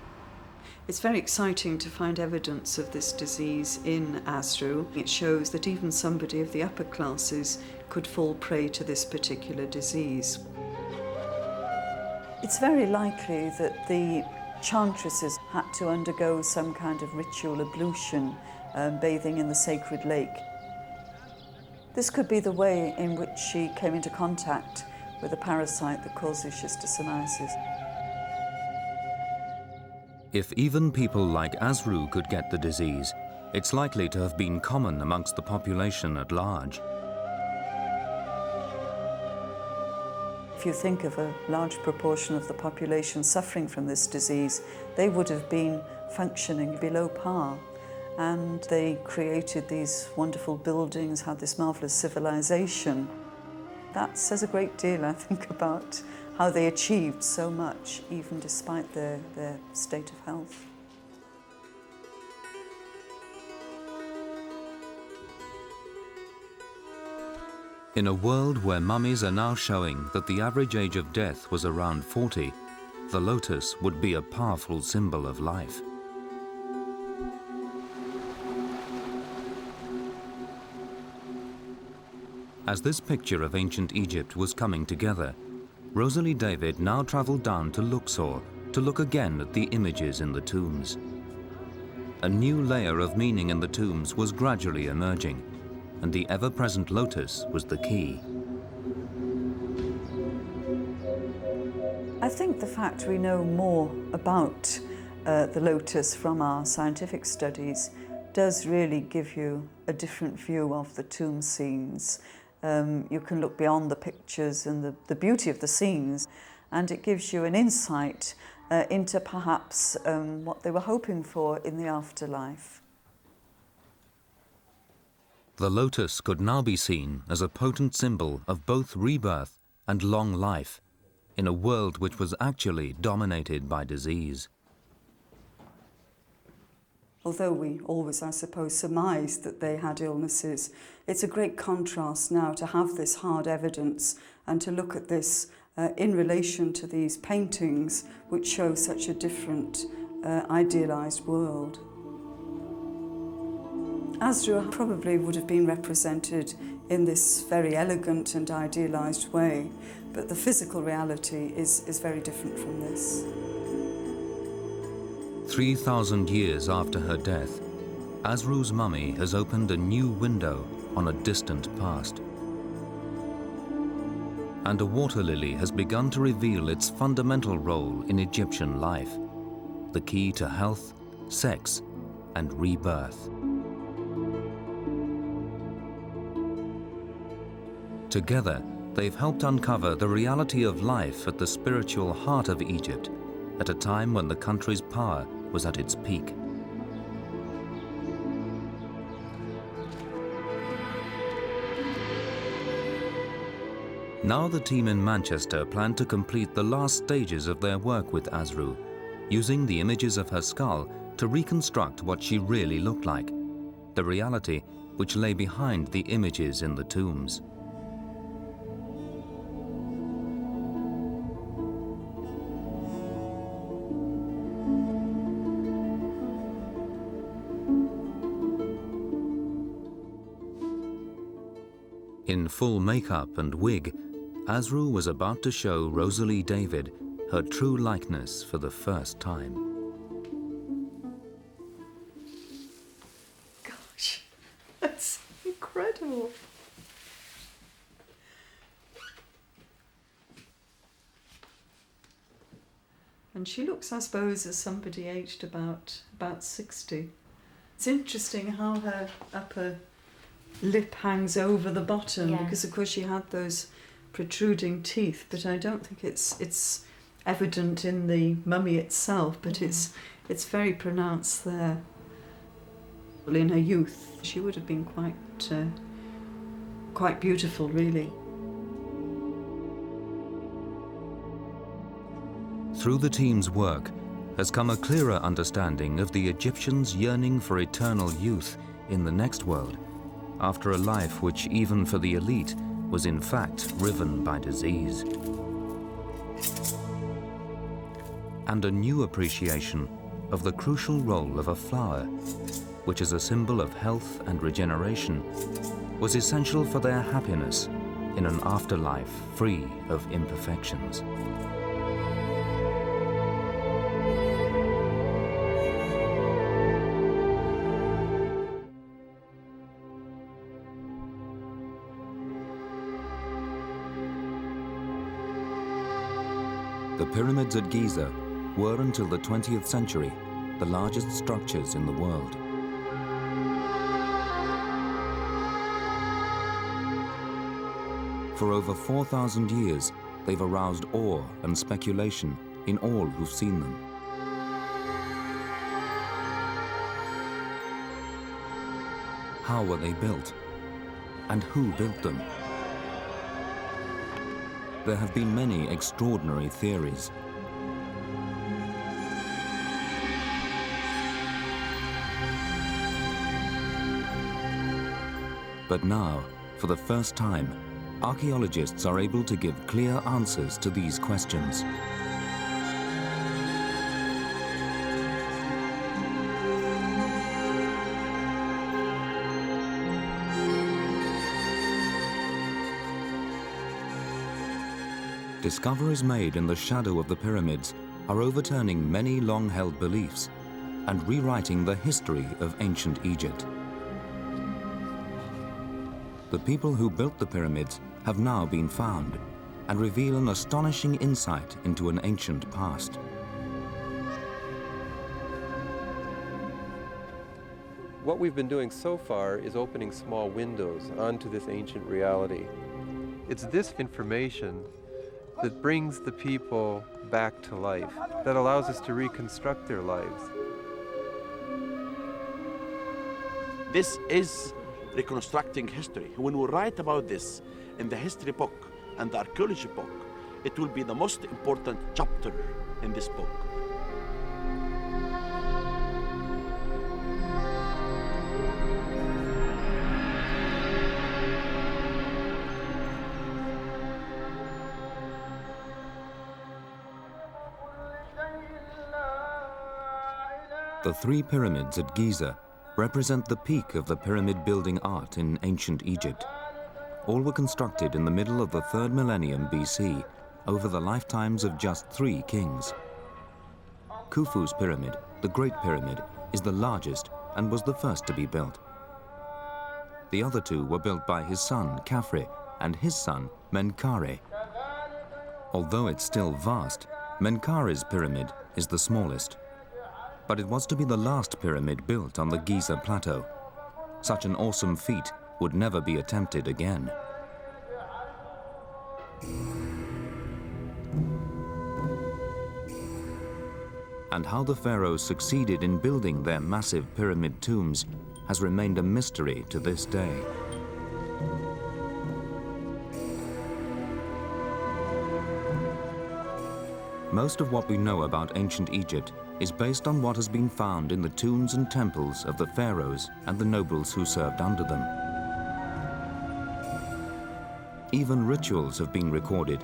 It's very exciting to find evidence of this disease in Asru. It shows that even somebody of the upper classes could fall prey to this particular disease. It's very likely that the chantresses had to undergo some kind of ritual ablution, bathing in the sacred lake. This could be the way in which she came into contact with a parasite that causes schistosomiasis. If even people like Asru could get the disease, it's likely to have been common amongst the population at large. If you think of a large proportion of the population suffering from this disease, they would have been functioning below par. And they created these wonderful buildings, had this marvelous civilization. That says a great deal, I think, about how they achieved so much, even despite their state of health. In a world where mummies are now showing that the average age of death was around 40, the lotus would be a powerful symbol of life. As this picture of ancient Egypt was coming together, Rosalie David now travelled down to Luxor to look again at the images in the tombs. A new layer of meaning in the tombs was gradually emerging, and the ever-present lotus was the key. I think the fact we know more about the lotus from our scientific studies does really give you a different view of the tomb scenes. You can look beyond the pictures and the beauty of the scenes, and it gives you an insight into perhaps what they were hoping for in the afterlife. The lotus could now be seen as a potent symbol of both rebirth and long life in a world which was actually dominated by disease. Although we always, I suppose, surmised that they had illnesses, it's a great contrast now to have this hard evidence and to look at this in relation to these paintings which show such a different, idealised world. Asdru probably would have been represented in this very elegant and idealised way, but the physical reality is very different from this. 3,000 years after her death, Asru's mummy has opened a new window on a distant past. And a water lily has begun to reveal its fundamental role in Egyptian life, the key to health, sex, and rebirth. Together, they've helped uncover the reality of life at the spiritual heart of Egypt, at a time when the country's power was at its peak. Now the team in Manchester plan to complete the last stages of their work with Asru, using the images of her skull to reconstruct what she really looked like, the reality which lay behind the images in the tombs. In full makeup and wig, Asru was about to show Rosalie David her true likeness for the first time. Gosh, that's incredible. And she looks, I suppose, as somebody aged about 60. It's interesting how her upper lip hangs over the bottom, because of course she had those protruding teeth, but I don't think it's evident in the mummy itself, but it's very pronounced there. Well, in her youth, she would have been quite beautiful, really. Through the team's work has come a clearer understanding of the Egyptians' yearning for eternal youth in the next world, after a life which, even for the elite, was in fact riven by disease. And a new appreciation of the crucial role of a flower, which as a symbol of health and regeneration, was essential for their happiness in an afterlife free of imperfections. The pyramids at Giza were, until the 20th century, the largest structures in the world. For over 4,000 years, they've aroused awe and speculation in all who've seen them. How were they built? And who built them? There have been many extraordinary theories. But now, for the first time, archaeologists are able to give clear answers to these questions. Discoveries made in the shadow of the pyramids are overturning many long-held beliefs and rewriting the history of ancient Egypt. The people who built the pyramids have now been found and reveal an astonishing insight into an ancient past. What we've been doing so far is opening small windows onto this ancient reality. It's this information that brings the people back to life, that allows us to reconstruct their lives. This is reconstructing history. When we write about this in the history book and the archaeology book, it will be the most important chapter in this book. The three pyramids at Giza represent the peak of the pyramid building art in ancient Egypt. All were constructed in the middle of the 3rd millennium BC over the lifetimes of just 3 kings. Khufu's pyramid, the Great Pyramid, is the largest and was the first to be built. The other 2 were built by his son Khafre and his son Menkaure. Although it's still vast, Menkaure's pyramid is the smallest. But it was to be the last pyramid built on the Giza plateau. Such an awesome feat would never be attempted again. And how the pharaohs succeeded in building their massive pyramid tombs has remained a mystery to this day. Most of what we know about ancient Egypt is based on what has been found in the tombs and temples of the pharaohs and the nobles who served under them. Even rituals have been recorded,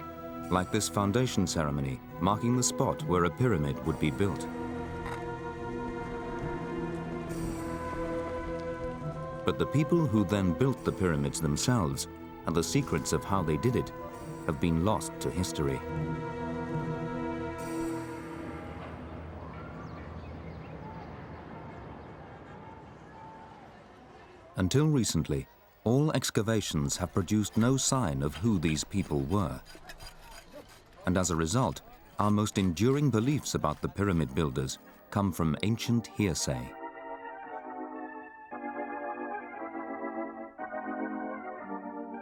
like this foundation ceremony marking the spot where a pyramid would be built. But the people who then built the pyramids themselves and the secrets of how they did it have been lost to history. Until recently, all excavations have produced no sign of who these people were. And as a result, our most enduring beliefs about the pyramid builders come from ancient hearsay.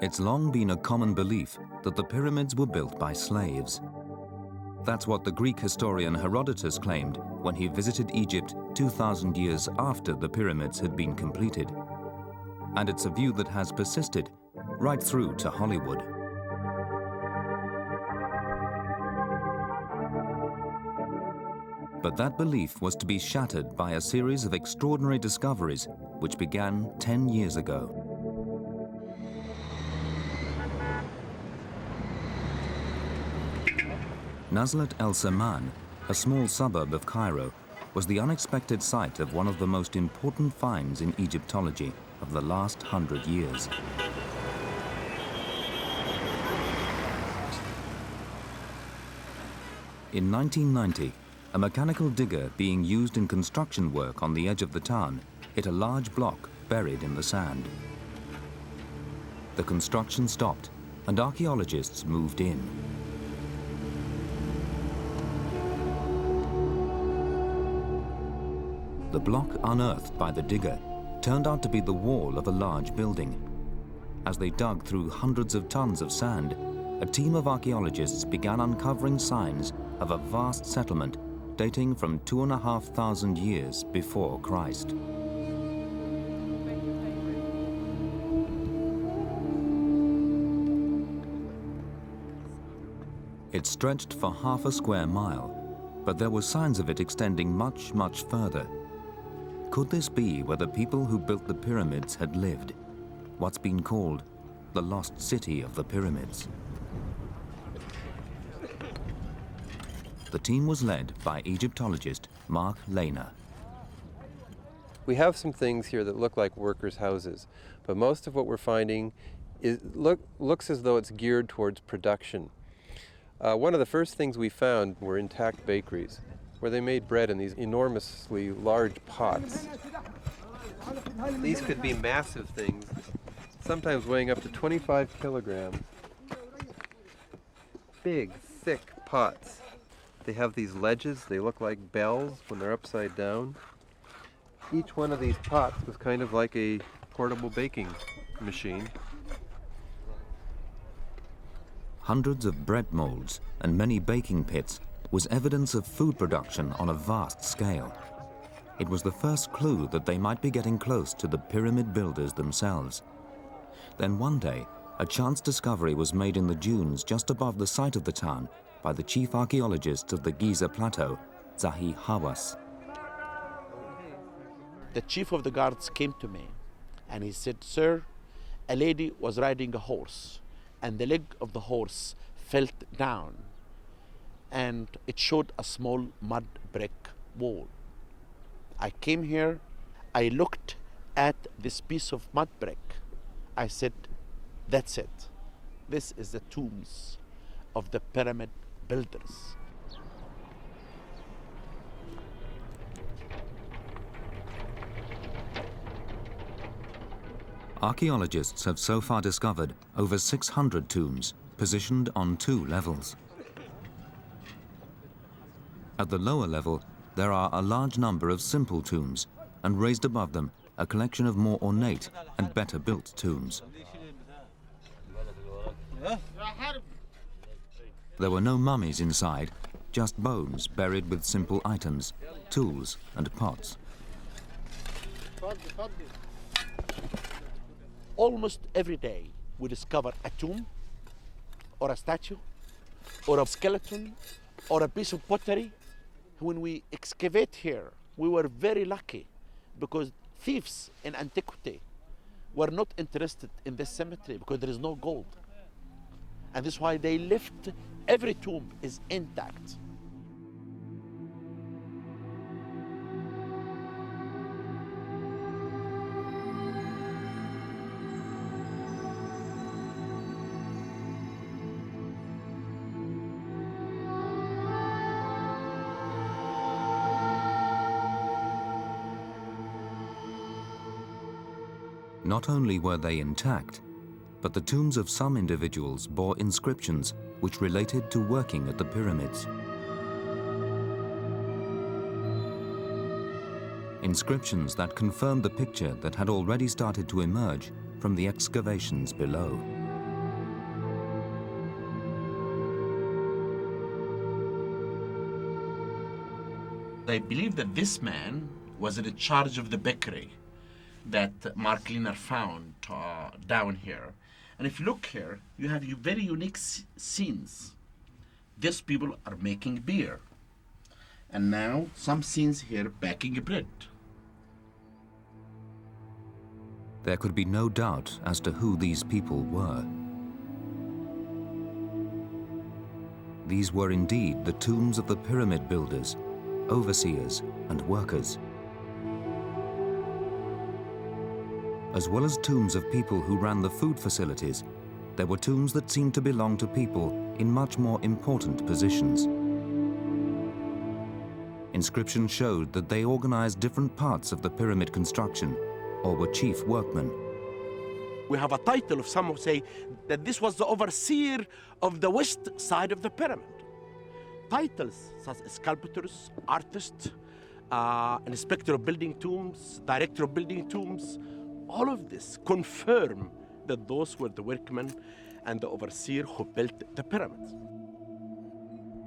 It's long been a common belief that the pyramids were built by slaves. That's what the Greek historian Herodotus claimed when he visited Egypt 2,000 years after the pyramids had been completed. And it's a view that has persisted right through to Hollywood. But that belief was to be shattered by a series of extraordinary discoveries which began 10 years ago. Nazlat El Saman, a small suburb of Cairo, was the unexpected site of one of the most important finds in Egyptology of the last 100 years. In 1990, a mechanical digger being used in construction work on the edge of the town hit a large block buried in the sand. The construction stopped and archaeologists moved in. The block unearthed by the digger turned out to be the wall of a large building. As they dug through hundreds of tons of sand, a team of archaeologists began uncovering signs of a vast settlement dating from 2,500 years before Christ. It stretched for half a square mile, but there were signs of it extending much, much further. Could this be where the people who built the pyramids had lived? What's been called the lost city of the pyramids. The team was led by Egyptologist Mark Lehner. We have some things here that look like workers' houses, but most of what we're finding looks as though it's geared towards production. One of the first things we found were intact bakeries, where they made bread in these enormously large pots. These could be massive things, sometimes weighing up to 25 kilograms. Big, thick pots. They have these ledges, they look like bells when they're upside down. Each one of these pots was kind of like a portable baking machine. Hundreds of bread molds and many baking pits was evidence of food production on a vast scale. It was the first clue that they might be getting close to the pyramid builders themselves. Then one day, a chance discovery was made in the dunes just above the site of the town by the chief archaeologist of the Giza Plateau, Zahi Hawass. The chief of the guards came to me and he said, "Sir, a lady was riding a horse and the leg of the horse fell down and it showed a small mud brick wall. I came here, I looked at this piece of mud brick. I said, that's it. This is the tombs of the pyramid builders." Archaeologists have so far discovered over 600 tombs positioned on 2 levels. At the lower level, there are a large number of simple tombs, and raised above them, a collection of more ornate and better built tombs. There were no mummies inside, just bones buried with simple items, tools and pots. Almost every day we discover a tomb or a statue or a skeleton or a piece of pottery. When we excavate here, we were very lucky because thieves in antiquity were not interested in this cemetery because there is no gold. And this is why they left every tomb is intact. Not only were they intact, but the tombs of some individuals bore inscriptions which related to working at the pyramids. Inscriptions that confirmed the picture that had already started to emerge from the excavations below. They believe that this man was in charge of the bakery that Mark Lehner found down here. And if you look here, you have very unique scenes. These people are making beer. And now some scenes here baking bread. There could be no doubt as to who these people were. These were indeed the tombs of the pyramid builders, overseers and workers. As well as tombs of people who ran the food facilities, there were tombs that seemed to belong to people in much more important positions. Inscriptions showed that they organized different parts of the pyramid construction or were chief workmen. We have a title of some who say that this was the overseer of the west side of the pyramid. Titles such as sculptors, artists, inspector of building tombs, director of building tombs, all of this confirm that those were the workmen and the overseer who built the pyramids.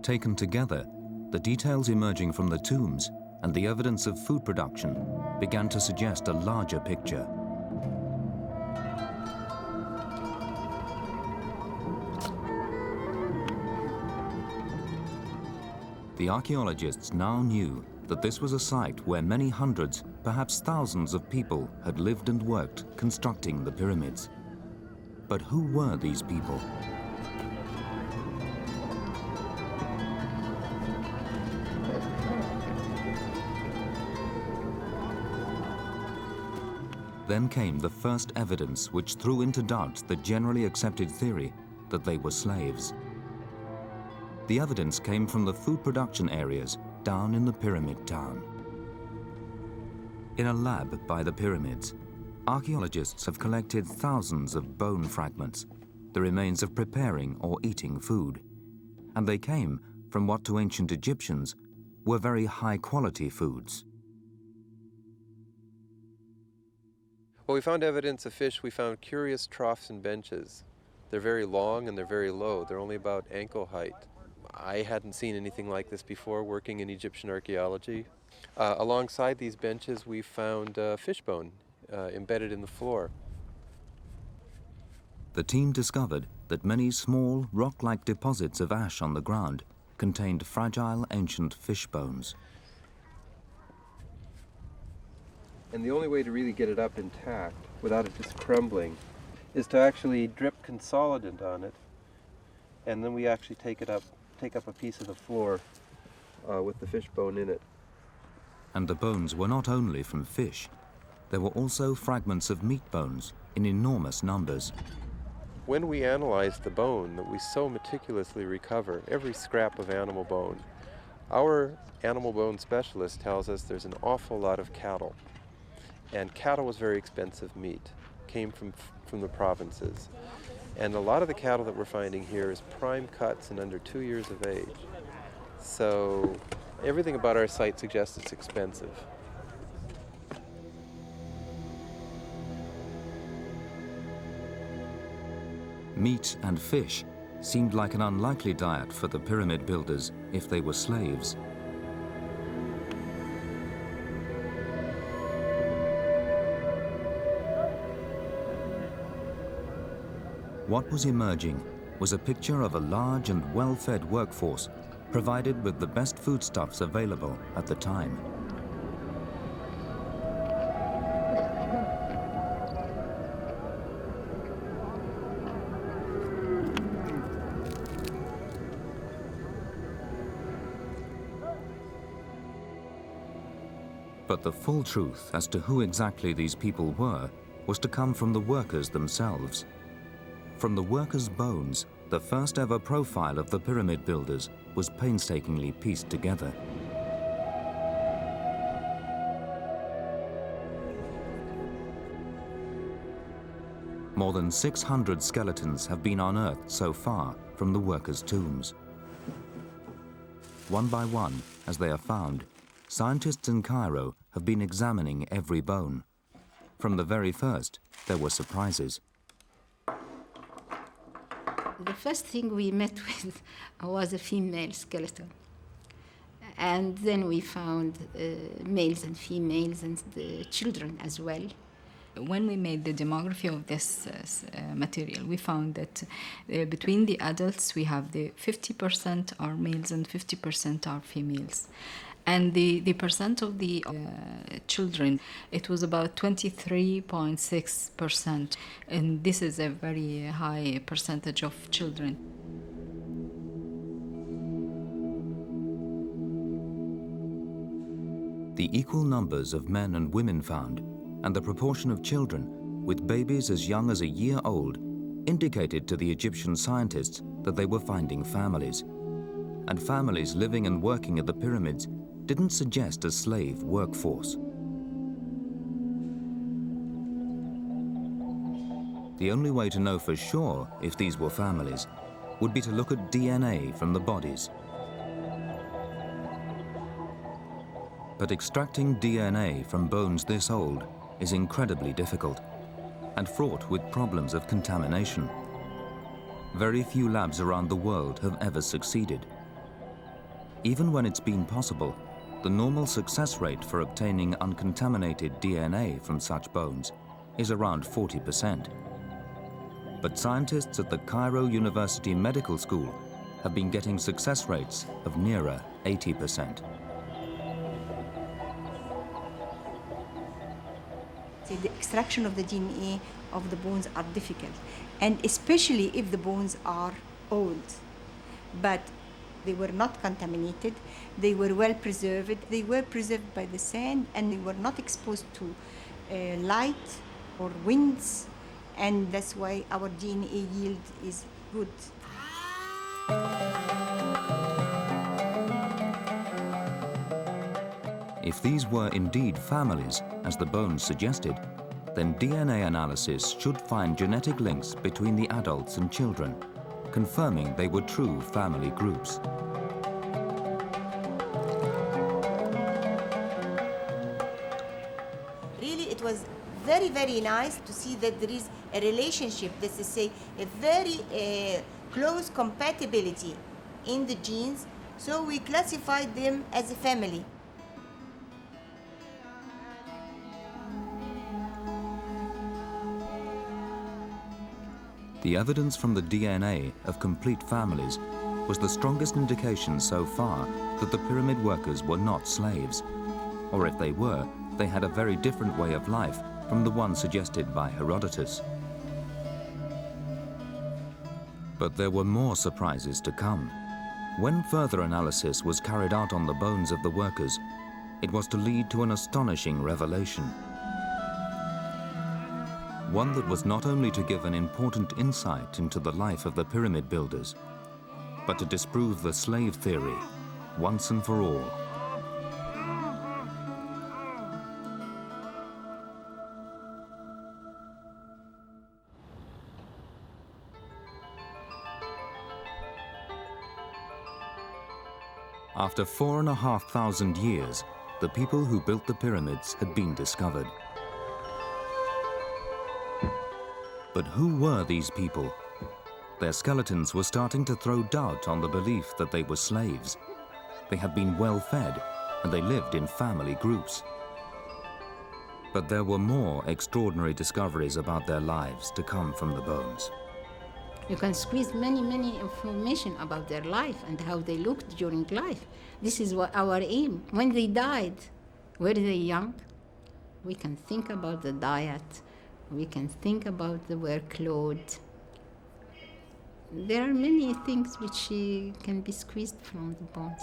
Taken together, the details emerging from the tombs and the evidence of food production began to suggest a larger picture. The archaeologists now knew that this was a site where many hundreds, perhaps thousands of people had lived and worked constructing the pyramids. But who were these people? Then came the first evidence which threw into doubt the generally accepted theory that they were slaves. The evidence came from the food production areas down in the pyramid town. In a lab by the pyramids, archaeologists have collected thousands of bone fragments, the remains of preparing or eating food. And they came from what to ancient Egyptians were very high-quality foods. Well, we found evidence of fish. We found curious troughs and benches. They're very long and they're very low. They're only about ankle height. I hadn't seen anything like this before working in Egyptian archaeology. Alongside these benches, we found fish bone embedded in the floor. The team discovered that many small, rock-like deposits of ash on the ground contained fragile ancient fish bones. And the only way to really get it up intact, without it just crumbling, is to actually drip consolidant on it, and then we actually take up a piece of the floor with the fish bone in it. And the bones were not only from fish. There were also fragments of meat bones in enormous numbers. When we analyzed the bone that we so meticulously recover, every scrap of animal bone, our animal bone specialist tells us there's an awful lot of cattle. And cattle was very expensive meat, came from the provinces. And a lot of the cattle that we're finding here is prime cuts and under 2 years of age. So everything about our site suggests it's expensive. Meat and fish seemed like an unlikely diet for the pyramid builders if they were slaves. What was emerging was a picture of a large and well-fed workforce provided with the best foodstuffs available at the time. But the full truth as to who exactly these people were was to come from the workers themselves. From the workers' bones, the first ever profile of the pyramid builders was painstakingly pieced together. More than 600 skeletons have been unearthed so far from the workers' tombs. One by one, as they are found, scientists in Cairo have been examining every bone. From the very first, there were surprises. The first thing we met with was a female skeleton. And then we found males and females and the children as well. When we made the demography of this material, we found that between the adults, we have the 50% are males and 50% are females. And the percent of the children, it was about 23.6%. And this is a very high percentage of children. The equal numbers of men and women found, and the proportion of children, with babies as young as a year old, indicated to the Egyptian scientists that they were finding families. And families living and working at the pyramids didn't suggest a slave workforce. The only way to know for sure if these were families would be to look at DNA from the bodies. But extracting DNA from bones this old is incredibly difficult and fraught with problems of contamination. Very few labs around the world have ever succeeded. Even when it's been possible, the normal success rate for obtaining uncontaminated DNA from such bones is around 40%. But scientists at the Cairo University Medical School have been getting success rates of nearer 80%. The extraction of the DNA of the bones are difficult, and especially if the bones are old. But they were not contaminated, they were well preserved, they were preserved by the sand, and they were not exposed to light or winds, and that's why our DNA yield is good. If these were indeed families, as the bones suggested, then DNA analysis should find genetic links between the adults and children, confirming they were true family groups. Really, it was very, very nice to see that there is a relationship, that is to say, a very close compatibility in the genes, so we classified them as a family. The evidence from the DNA of complete families was the strongest indication so far that the pyramid workers were not slaves, or if they were, they had a very different way of life from the one suggested by Herodotus. But there were more surprises to come. When further analysis was carried out on the bones of the workers, it was to lead to an astonishing revelation. One that was not only to give an important insight into the life of the pyramid builders, but to disprove the slave theory once and for all. After 4,500 years, the people who built the pyramids had been discovered. But who were these people? Their skeletons were starting to throw doubt on the belief that they were slaves. They had been well fed, and they lived in family groups. But there were more extraordinary discoveries about their lives to come from the bones. You can squeeze many information about their life and how they looked during life. This is what our aim. When they died, were they young? We can think about the diet. We can think about the workload. There are many things which can be squeezed from the bones.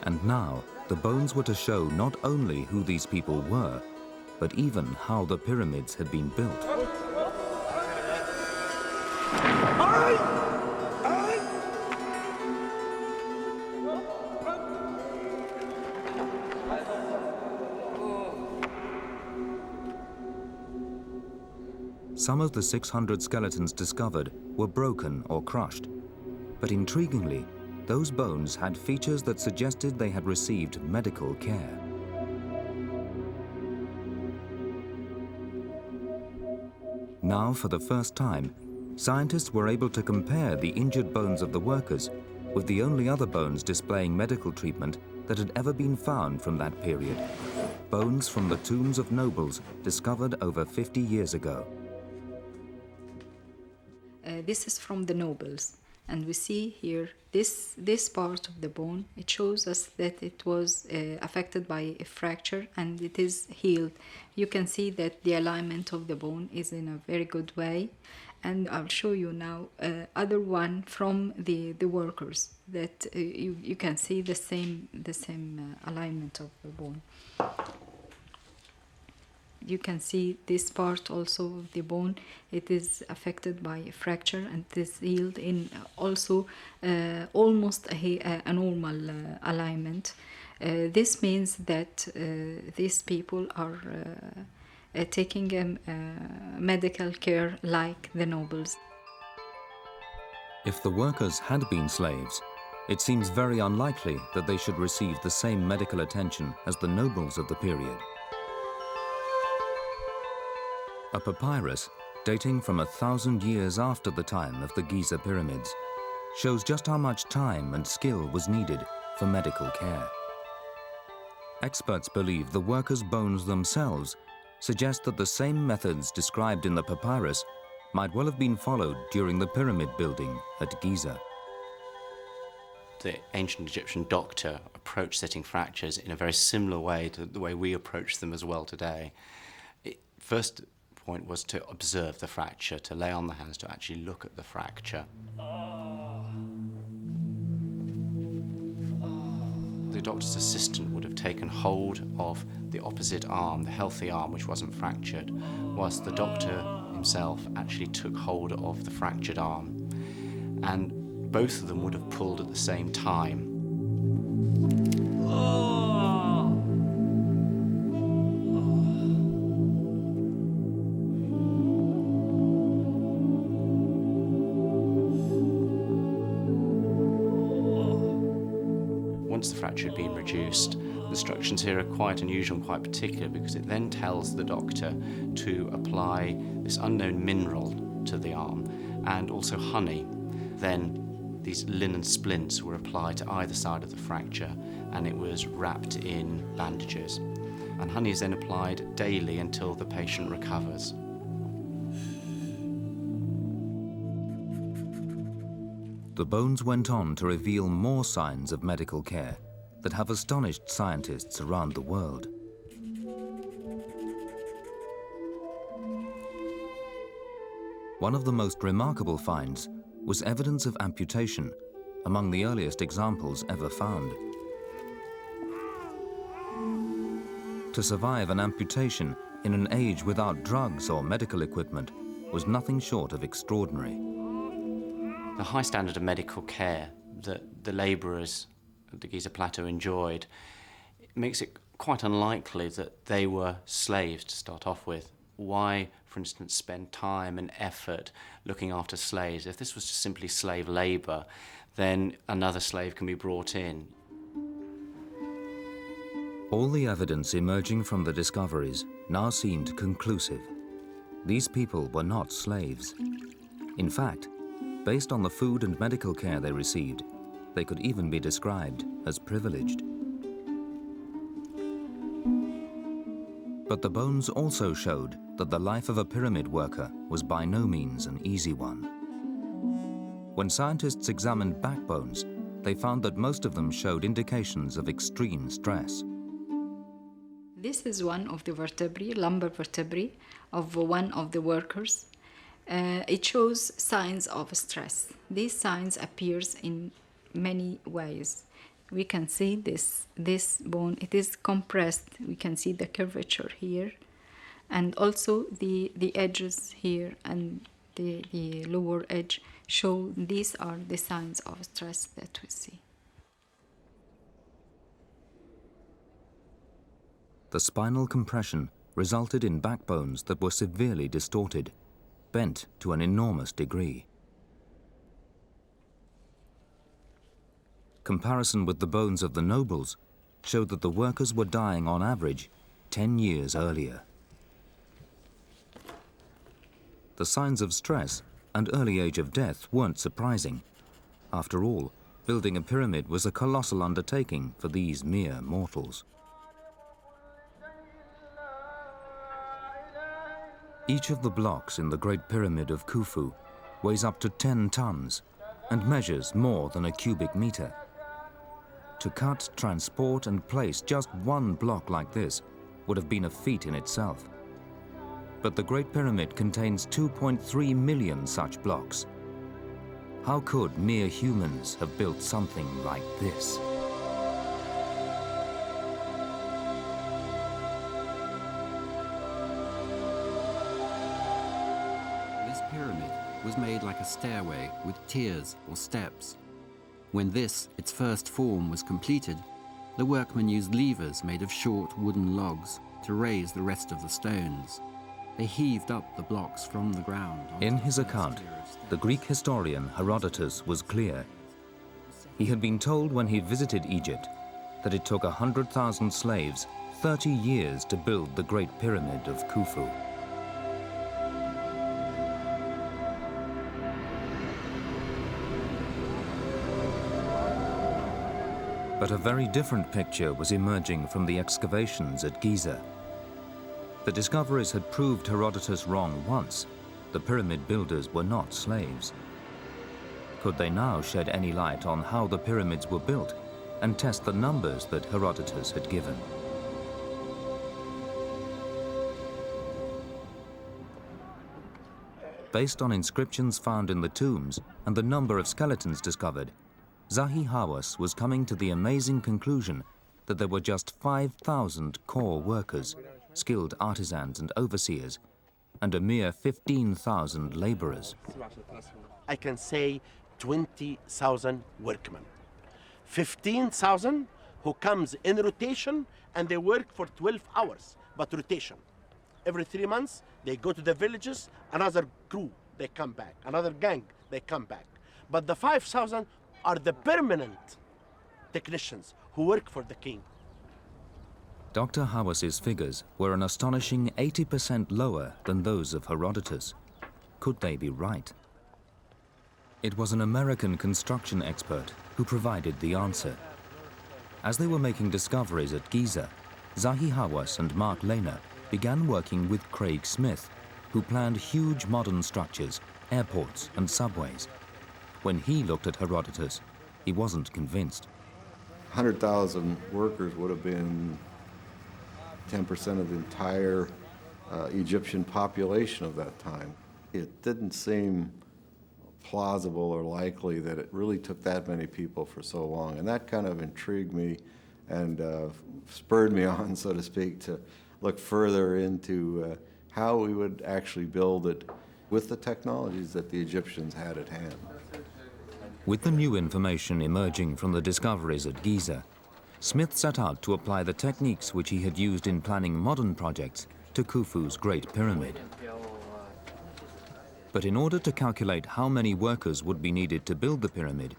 And now, the bones were to show not only who these people were, but even how the pyramids had been built. Some of the 600 skeletons discovered were broken or crushed, but intriguingly, those bones had features that suggested they had received medical care. Now, for the first time, scientists were able to compare the injured bones of the workers with the only other bones displaying medical treatment that had ever been found from that period, bones from the tombs of nobles discovered over 50 years ago. This is from the nobles, and we see here this part of the bone. It shows us that it was affected by a fracture and it is healed. You can see that the alignment of the bone is in a very good way, and I'll show you now other one from the workers that you can see the same alignment of the bone. You can see this part also of the bone. It is affected by a fracture and it is healed in also almost a normal alignment. This means that these people are taking medical care like the nobles. If the workers had been slaves, it seems very unlikely that they should receive the same medical attention as the nobles of the period. A papyrus, dating from 1,000 years after the time of the Giza pyramids, shows just how much time and skill was needed for medical care. Experts believe the workers' bones themselves suggest that the same methods described in the papyrus might well have been followed during the pyramid building at Giza. the ancient Egyptian doctor approached sitting fractures in a very similar way to the way we approach them as well today. First point was to observe the fracture, to lay on the hands, to actually look at the fracture. The doctor's assistant would have taken hold of the opposite arm, the healthy arm, which wasn't fractured, whilst the doctor himself actually took hold of the fractured arm. And both of them would have pulled at the same time. Once the fracture had been reduced, the instructions here are quite unusual and quite particular, because it then tells the doctor to apply this unknown mineral to the arm and also honey. Then these linen splints were applied to either side of the fracture, and it was wrapped in bandages. And honey is then applied daily until the patient recovers. The bones went on to reveal more signs of medical care that have astonished scientists around the world. One of the most remarkable finds was evidence of amputation, among the earliest examples ever found. To survive an amputation in an age without drugs or medical equipment was nothing short of extraordinary. The high standard of medical care that the labourers of the Giza Plateau enjoyed makes it quite unlikely that they were slaves to start off with. Why, for instance, spend time and effort looking after slaves? If this was just simply slave labour, then another slave can be brought in. All the evidence emerging from the discoveries now seemed conclusive. These people were not slaves. In fact, based on the food and medical care they received, they could even be described as privileged. But the bones also showed that the life of a pyramid worker was by no means an easy one. When scientists examined backbones, they found that most of them showed indications of extreme stress. This is one of the vertebrae, lumbar vertebrae, of one of the workers. It shows signs of stress. These signs appears in many ways. We can see this bone, it is compressed. We can see the curvature here, and also the edges here and the lower edge show these are the signs of stress that we see. The spinal compression resulted in backbones that were severely distorted, bent to an enormous degree. Comparison with the bones of the nobles showed that the workers were dying on average 10 years earlier. The signs of stress and early age of death weren't surprising. After all, building a pyramid was a colossal undertaking for these mere mortals. Each of the blocks in the Great Pyramid of Khufu weighs up to 10 tons and measures more than a cubic meter. To cut, transport, and place just one block like this would have been a feat in itself. But the Great Pyramid contains 2.3 million such blocks. How could mere humans have built something like this? This pyramid was made like a stairway with tiers or steps. When this, its first form, was completed, the workmen used levers made of short wooden logs to raise the rest of the stones. They heaved up the blocks from the ground. In his account, the Greek historian Herodotus was clear. He had been told when he visited Egypt that it took 100,000 slaves 30 years to build the Great Pyramid of Khufu. But a very different picture was emerging from the excavations at Giza. The discoveries had proved Herodotus wrong once. The pyramid builders were not slaves. Could they now shed any light on how the pyramids were built and test the numbers that Herodotus had given? Based on inscriptions found in the tombs and the number of skeletons discovered, Zahi Hawass was coming to the amazing conclusion that there were just 5,000 core workers, skilled artisans and overseers, and a mere 15,000 laborers. I can say 20,000 workmen. 15,000 who comes in rotation, and they work for 12 hours, but rotation. Every 3 months, they go to the villages, another crew, they come back. Another gang, they come back. But the 5,000 are the permanent technicians who work for the king. Dr. Hawass's figures were an astonishing 80% lower than those of Herodotus. Could they be right? It was an American construction expert who provided the answer. As they were making discoveries at Giza, Zahi Hawass and Mark Lehner began working with Craig Smith, who planned huge modern structures, airports and subways. When he looked at Herodotus, he wasn't convinced. 100,000 workers would have been 10% of the entire Egyptian population of that time. It didn't seem plausible or likely that it really took that many people for so long. And that kind of intrigued me and spurred me on, so to speak, to look further into how we would actually build it with the technologies that the Egyptians had at hand. With the new information emerging from the discoveries at Giza, Smith set out to apply the techniques which he had used in planning modern projects to Khufu's Great Pyramid. But in order to calculate how many workers would be needed to build the pyramid,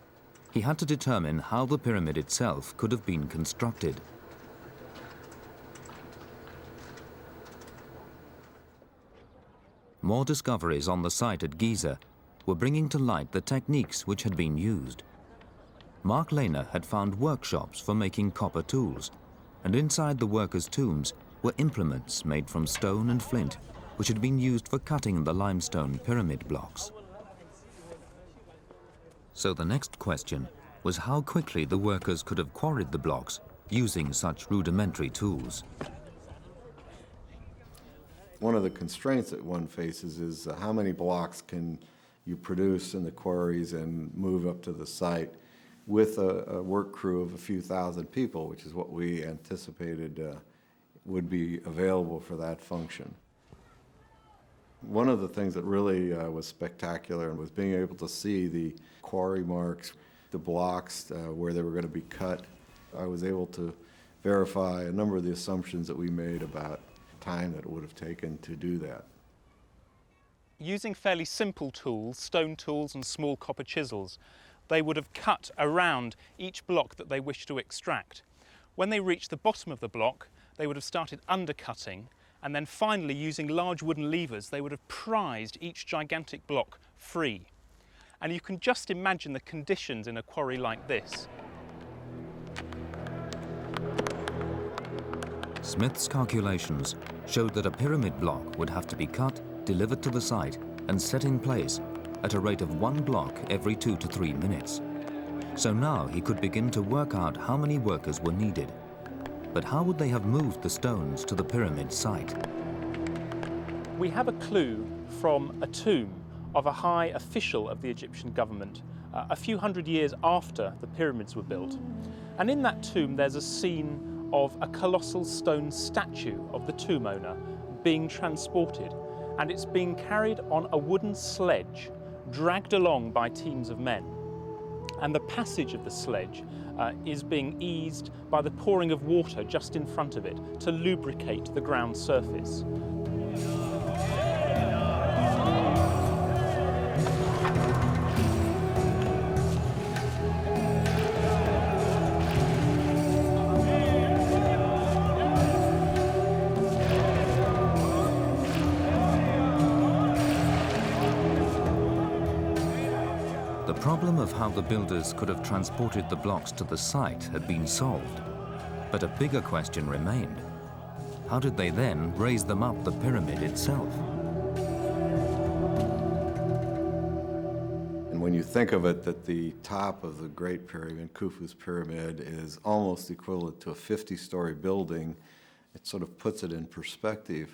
he had to determine how the pyramid itself could have been constructed. More discoveries on the site at Giza were bringing to light the techniques which had been used. Mark Lehner had found workshops for making copper tools, and inside the workers' tombs were implements made from stone and flint, which had been used for cutting the limestone pyramid blocks. So the next question was how quickly the workers could have quarried the blocks using such rudimentary tools. One of the constraints that one faces is how many blocks can you produce in the quarries and move up to the site with a work crew of a few thousand people, which is what we anticipated would be available for that function. One of the things that really was spectacular was being able to see the quarry marks, the blocks where they were going to be cut. I was able to verify a number of the assumptions that we made about time that it would have taken to do that. Using fairly simple tools, stone tools and small copper chisels, they would have cut around each block that they wished to extract. When they reached the bottom of the block, they would have started undercutting, and then finally, using large wooden levers, they would have prized each gigantic block free. And you can just imagine the conditions in a quarry like this. Smith's calculations showed that a pyramid block would have to be cut, delivered to the site, and set in place at a rate of 1 block every 2 to 3 minutes. So now he could begin to work out how many workers were needed. But how would they have moved the stones to the pyramid site? We have a clue from a tomb of a high official of the Egyptian government a few hundred years after the pyramids were built. And in that tomb there's a scene of a colossal stone statue of the tomb owner being transported, and it's being carried on a wooden sledge, dragged along by teams of men. And the passage of the sledge is being eased by the pouring of water just in front of it to lubricate the ground surface. The problem of how the builders could have transported the blocks to the site had been solved, but a bigger question remained. How did they then raise them up the pyramid itself? And when when you think of it, that the top of the Great Pyramid, Khufu's pyramid, is almost equivalent to a 50-story building, it sort of puts it in perspective.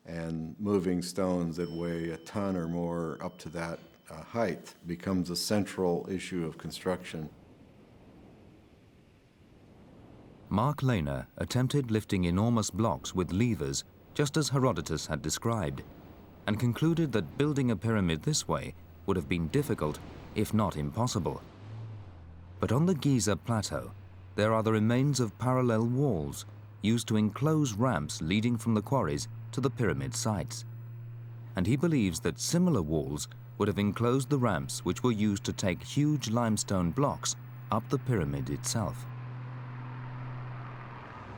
And moving stones that weigh a ton or more up to that height becomes a central issue of construction. Mark Lehner attempted lifting enormous blocks with levers, just as Herodotus had described, and concluded that building a pyramid this way would have been difficult, if not impossible. But on the Giza plateau, there are the remains of parallel walls used to enclose ramps leading from the quarries to the pyramid sites. And he believes that similar walls would have enclosed the ramps which were used to take huge limestone blocks up the pyramid itself.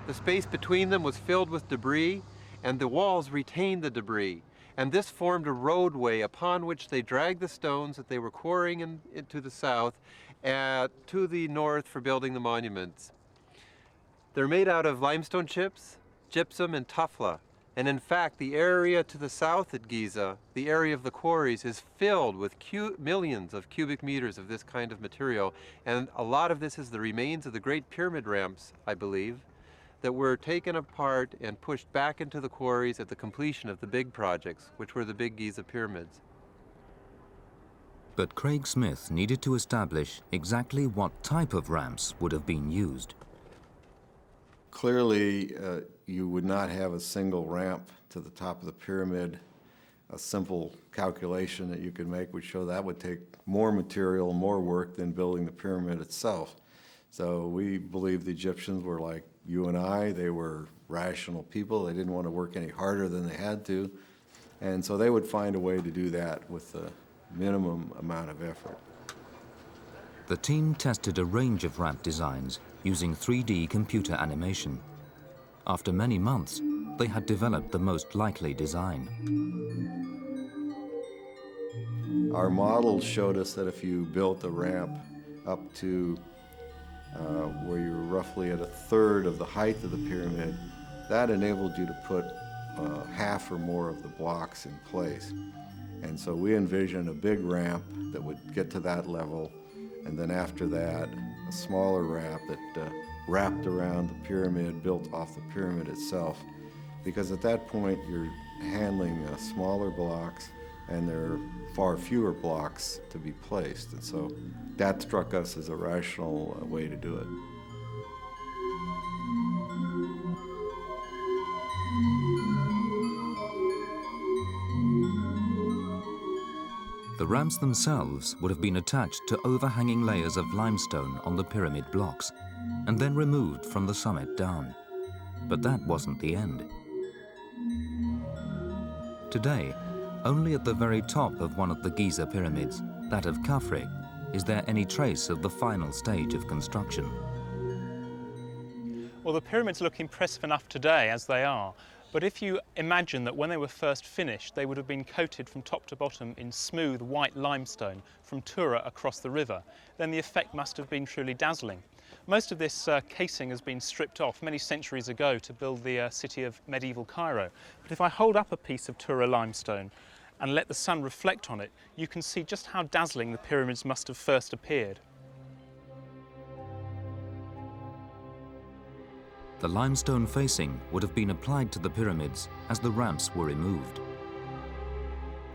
The space between them was filled with debris, and the walls retained the debris. And this formed a roadway upon which they dragged the stones that they were quarrying into the south to the north for building the monuments. They're made out of limestone chips, gypsum, and tuffla. And in fact, the area to the south at Giza, the area of the quarries, is filled with millions of cubic meters of this kind of material. And a lot of this is the remains of the Great Pyramid ramps, I believe, that were taken apart and pushed back into the quarries at the completion of the big projects, which were the big Giza pyramids. But Craig Smith needed to establish exactly what type of ramps would have been used. Clearly, you would not have a single ramp to the top of the pyramid. A simple calculation that you could make would show that would take more material, more work than building the pyramid itself. So we believe the Egyptians were like you and I. They were rational people. They didn't want to work any harder than they had to. And so they would find a way to do that with the minimum amount of effort. The team tested a range of ramp designs using 3D computer animation. After many months, they had developed the most likely design. Our models showed us that if you built a ramp up to where you were roughly at a third of the height of the pyramid, that enabled you to put half or more of the blocks in place. And so we envisioned a big ramp that would get to that level, and then after that, a smaller ramp that wrapped around the pyramid, built off the pyramid itself. Because at that point, you're handling smaller blocks, and there are far fewer blocks to be placed. And so that struck us as a rational way to do it. The ramps themselves would have been attached to overhanging layers of limestone on the pyramid blocks, and then removed from the summit down. But that wasn't the end. Today, only at the very top of one of the Giza pyramids, that of Khafre, is there any trace of the final stage of construction. Well, the pyramids look impressive enough today as they are, but if you imagine that when they were first finished, they would have been coated from top to bottom in smooth white limestone from Tura across the river, then the effect must have been truly dazzling. Most of this casing has been stripped off many centuries ago to build the city of medieval Cairo. But if I hold up a piece of Tura limestone and let the sun reflect on it, you can see just how dazzling the pyramids must have first appeared. The limestone facing would have been applied to the pyramids as the ramps were removed.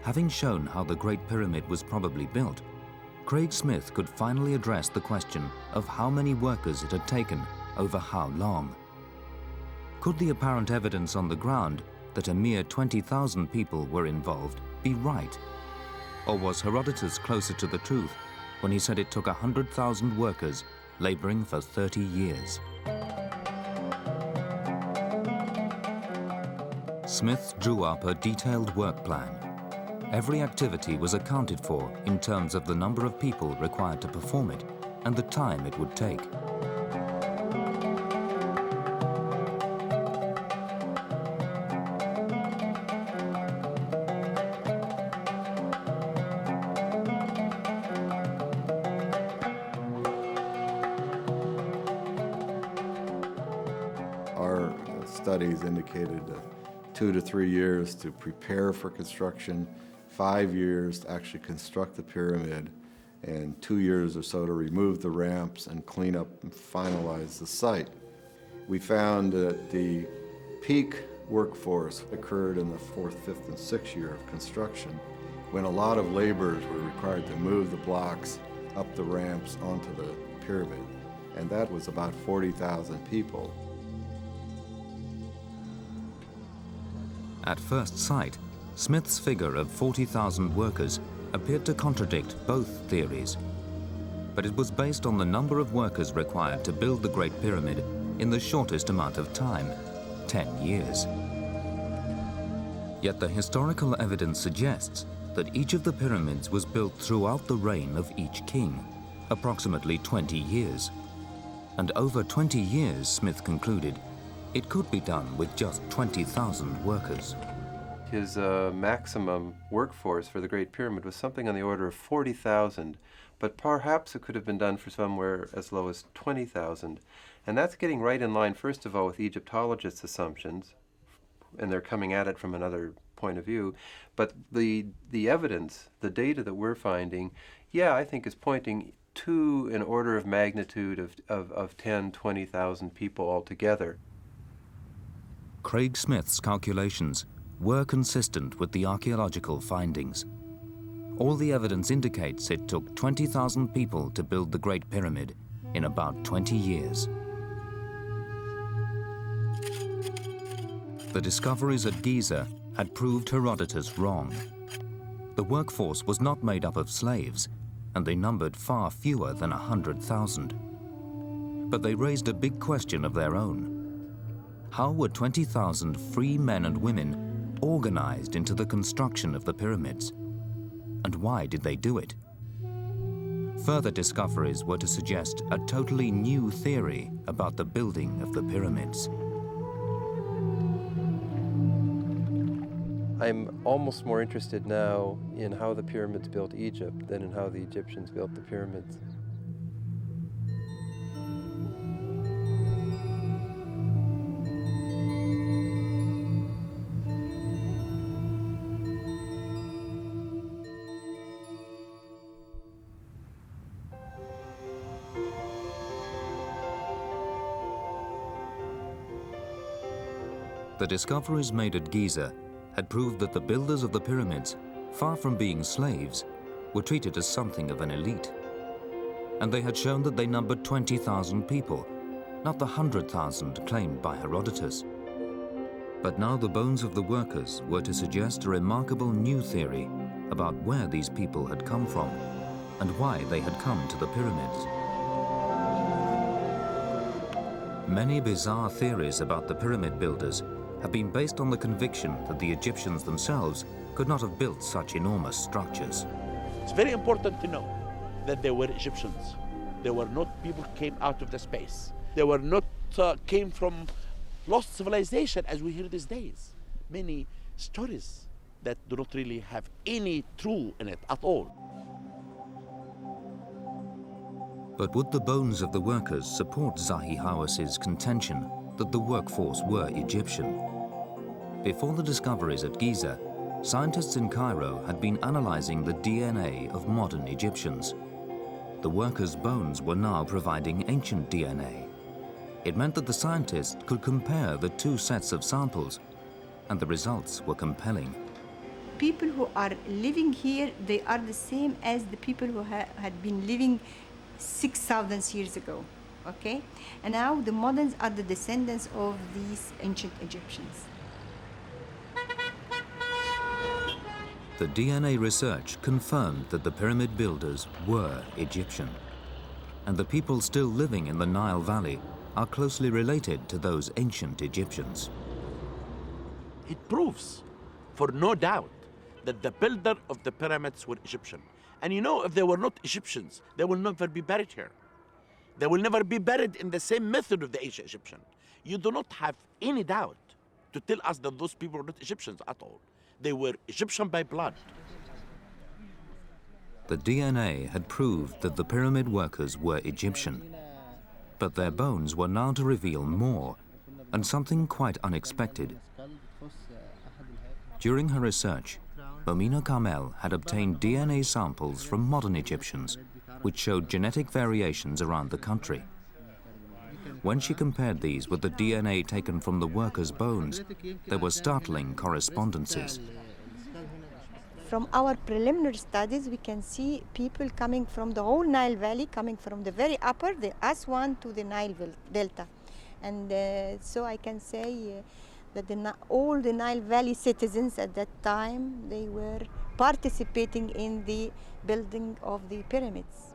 Having shown how the Great Pyramid was probably built, Craig Smith could finally address the question of how many workers it had taken over how long. Could the apparent evidence on the ground that a mere 20,000 people were involved be right? Or was Herodotus closer to the truth when he said it took 100,000 workers laboring for 30 years? Smith drew up a detailed work plan. Every activity was accounted for in terms of the number of people required to perform it and the time it would take. Our studies indicated 2 to 3 years to prepare for construction, 5 years to actually construct the pyramid, and 2 years or so to remove the ramps and clean up and finalize the site. We found that the peak workforce occurred in the 4th, 5th, and 6th year of construction, when a lot of laborers were required to move the blocks up the ramps onto the pyramid, and that was about 40,000 people. At first sight, Smith's figure of 40,000 workers appeared to contradict both theories. But it was based on the number of workers required to build the Great Pyramid in the shortest amount of time, 10 years. Yet the historical evidence suggests that each of the pyramids was built throughout the reign of each king, approximately 20 years. And over 20 years, Smith concluded, it could be done with just 20,000 workers. His maximum workforce for the Great Pyramid was something on the order of 40,000, but perhaps it could have been done for somewhere as low as 20,000. And that's getting right in line, first of all, with Egyptologists' assumptions, and they're coming at it from another point of view. But the evidence, the data that we're finding, yeah, I think is pointing to an order of magnitude of 10, 20,000 people altogether. Craig Smith's calculations were consistent with the archaeological findings. All the evidence indicates it took 20,000 people to build the Great Pyramid in about 20 years. The discoveries at Giza had proved Herodotus wrong. The workforce was not made up of slaves, and they numbered far fewer than 100,000. But they raised a big question of their own. How were 20,000 free men and women organized into the construction of the pyramids? And why did they do it? Further discoveries were to suggest a totally new theory about the building of the pyramids. I'm almost more interested now in how the pyramids built Egypt than in how the Egyptians built the pyramids. The discoveries made at Giza had proved that the builders of the pyramids, far from being slaves, were treated as something of an elite. And they had shown that they numbered 20,000 people, not the 100,000 claimed by Herodotus. But now the bones of the workers were to suggest a remarkable new theory about where these people had come from and why they had come to the pyramids. Many bizarre theories about the pyramid builders have been based on the conviction that the Egyptians themselves could not have built such enormous structures. It's very important to know that they were Egyptians. They were not people who came out of the space. They were not came from lost civilization as we hear these days. Many stories that do not really have any truth in it at all. But would the bones of the workers support Zahi Hawas's contention that the workforce were Egyptian? Before the discoveries at Giza, scientists in Cairo had been analyzing the DNA of modern Egyptians. The workers' bones were now providing ancient DNA. It meant that the scientists could compare the two sets of samples, and the results were compelling. People who are living here, they are the same as the people who had been living 6,000 years ago, okay? And now the moderns are the descendants of these ancient Egyptians. The DNA research confirmed that the pyramid builders were Egyptian, and the people still living in the Nile Valley are closely related to those ancient Egyptians. It proves, for no doubt, that the builder of the pyramids were Egyptian. And you know, if they were not Egyptians, they will never be buried here. They will never be buried in the same method of the ancient Egyptian. You do not have any doubt to tell us that those people were not Egyptians at all. They were Egyptian by blood. The DNA had proved that the pyramid workers were Egyptian. But their bones were now to reveal more, and something quite unexpected. During her research, Momina Kamel had obtained DNA samples from modern Egyptians, which showed genetic variations around the country. When she compared these with the DNA taken from the workers' bones, there were startling correspondences. From our preliminary studies, we can see people coming from the whole Nile Valley, coming from the very upper, the Aswan, to the Nile Delta. And so I can say that all the Nile Valley citizens at that time, they were participating in the building of the pyramids.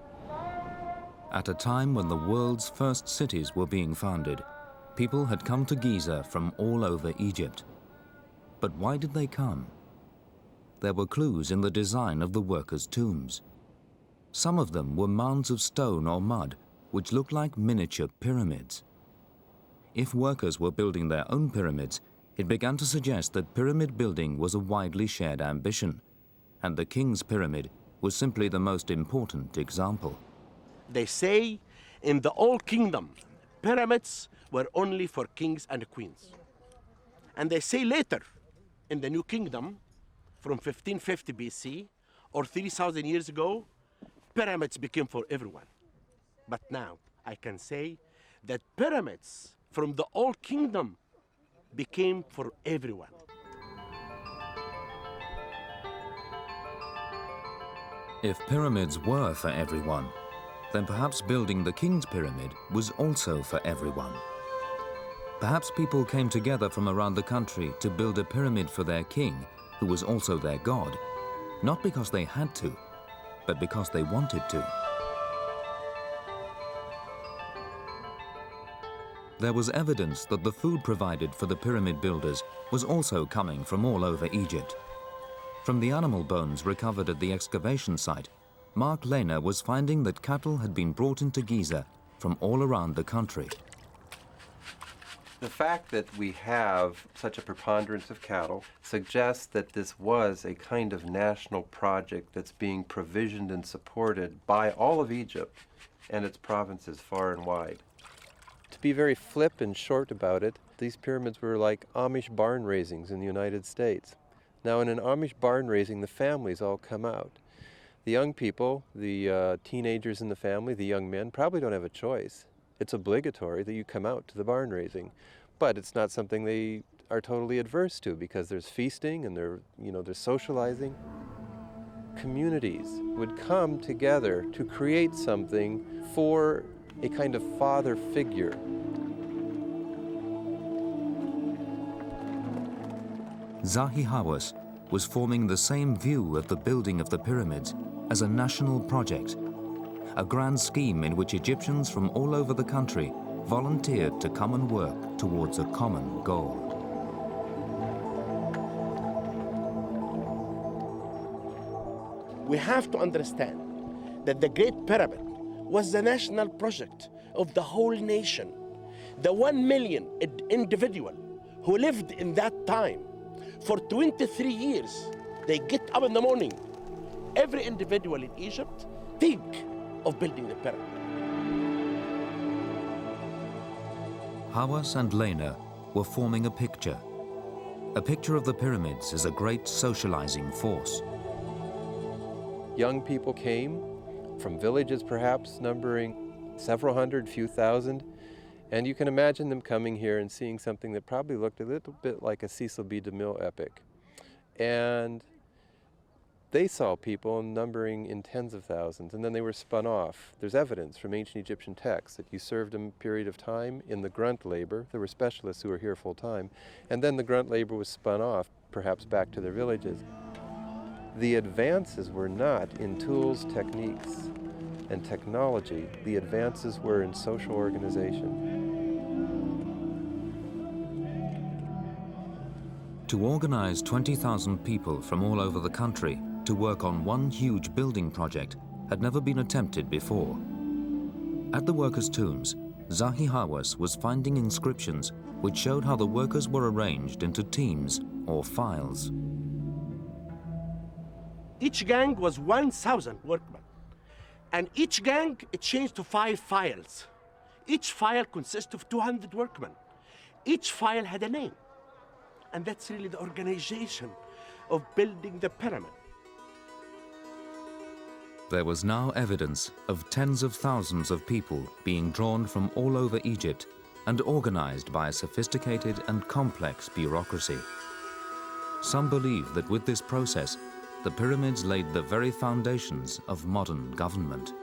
At a time when the world's first cities were being founded, people had come to Giza from all over Egypt. But why did they come? There were clues in the design of the workers' tombs. Some of them were mounds of stone or mud, which looked like miniature pyramids. If workers were building their own pyramids, it began to suggest that pyramid building was a widely shared ambition, and the king's pyramid was simply the most important example. They say in the Old Kingdom, pyramids were only for kings and queens. And they say later, in the New Kingdom, from 1550 BC, or 3,000 years ago, pyramids became for everyone. But now, I can say that pyramids from the Old Kingdom became for everyone. If pyramids were for everyone, then perhaps building the king's pyramid was also for everyone. Perhaps people came together from around the country to build a pyramid for their king, who was also their god, not because they had to, but because they wanted to. There was evidence that the food provided for the pyramid builders was also coming from all over Egypt. From the animal bones recovered at the excavation site, Mark Lehner was finding that cattle had been brought into Giza from all around the country. The fact that we have such a preponderance of cattle suggests that this was a kind of national project that's being provisioned and supported by all of Egypt and its provinces far and wide. To be very flip and short about it, these pyramids were like Amish barn raisings in the United States. Now, in an Amish barn raising, the families all come out. The young people, the teenagers in the family, the young men, probably don't have a choice. It's obligatory that you come out to the barn raising, but it's not something they are totally adverse to because there's feasting and there's socializing. Communities would come together to create something for a kind of father figure. Zahi Hawass was forming the same view of the building of the pyramids as a national project, a grand scheme in which Egyptians from all over the country volunteered to come and work towards a common goal. We have to understand that the Great Pyramid was the national project of the whole nation. The 1 million individual who lived in that time, for 23 years, they get up in the morning. Every individual in Egypt think of building the pyramid. Hawass and Lehner were forming a picture of the pyramids as a great socializing force. Young people came from villages perhaps numbering several hundred, few thousand, and you can imagine them coming here and seeing something that probably looked a little bit like a Cecil B. DeMille epic. And they saw people numbering in tens of thousands, and then they were spun off. There's evidence from ancient Egyptian texts that you served a period of time in the grunt labor. There were specialists who were here full time, and then the grunt labor was spun off, perhaps back to their villages. The advances were not in tools, techniques, and technology. The advances were in social organization. To organize 20,000 people from all over the country to work on one huge building project had never been attempted before. At the workers' tombs, Zahi Hawass was finding inscriptions which showed how the workers were arranged into teams or files. Each gang was 1,000 workmen. And each gang, it changed to 5 files. Each file consists of 200 workmen. Each file had a name. And that's really the organization of building the pyramid. There was now evidence of tens of thousands of people being drawn from all over Egypt and organized by a sophisticated and complex bureaucracy. Some believe that with this process, the pyramids laid the very foundations of modern government.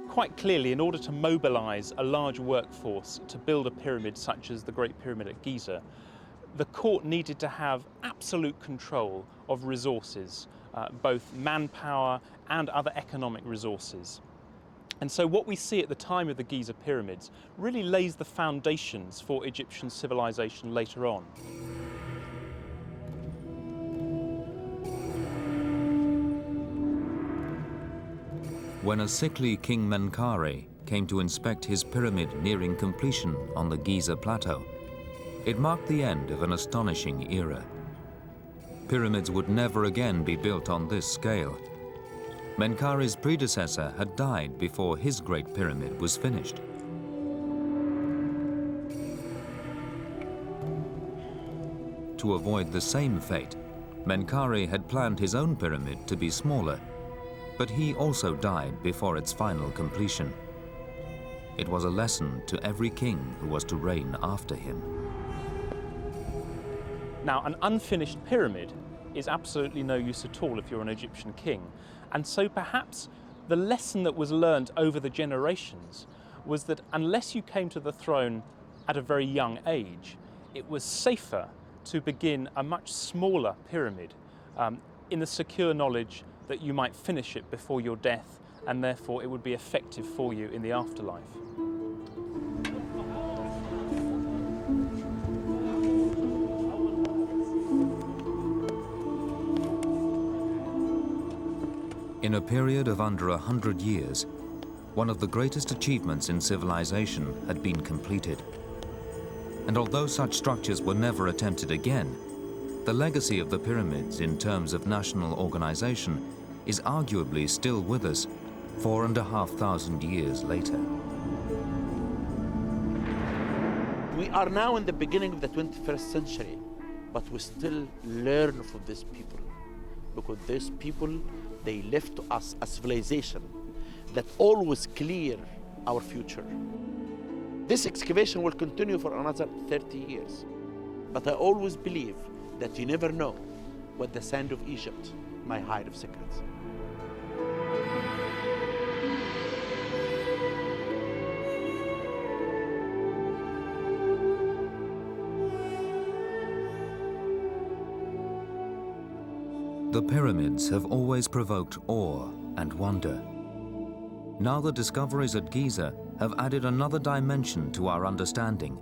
Quite clearly, in order to mobilize a large workforce to build a pyramid such as the Great Pyramid at Giza, the court needed to have absolute control of resources, both manpower and other economic resources. And so what we see at the time of the Giza pyramids really lays the foundations for Egyptian civilization later on. When a sickly King Menkaure came to inspect his pyramid nearing completion on the Giza plateau, it marked the end of an astonishing era. Pyramids would never again be built on this scale. Menkaure's predecessor had died before his Great Pyramid was finished. To avoid the same fate, Menkaure had planned his own pyramid to be smaller, but he also died before its final completion. It was a lesson to every king who was to reign after him. Now, an unfinished pyramid is absolutely no use at all if you're an Egyptian king. And so perhaps the lesson that was learned over the generations was that unless you came to the throne at a very young age, it was safer to begin a much smaller pyramid in the secure knowledge that you might finish it before your death, and therefore it would be effective for you in the afterlife. In a period of under 100 years, one of the greatest achievements in civilization had been completed. And although such structures were never attempted again, the legacy of the pyramids in terms of national organization is arguably still with us 4,500 years later. We are now in the beginning of the 21st century, but we still learn from these people, because these people, they left to us a civilization that always clear our future. This excavation will continue for another 30 years, but I always believe that you never know what the sand of Egypt might hide of secrets. The pyramids have always provoked awe and wonder. Now the discoveries at Giza have added another dimension to our understanding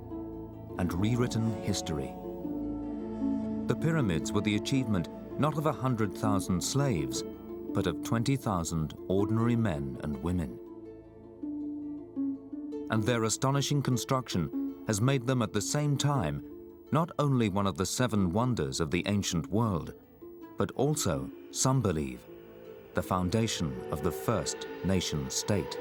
and rewritten history. The pyramids were the achievement not of 100,000 slaves, but of 20,000 ordinary men and women. And their astonishing construction has made them at the same time not only one of the 7 wonders of the ancient world, but also, some believe, the foundation of the first nation state.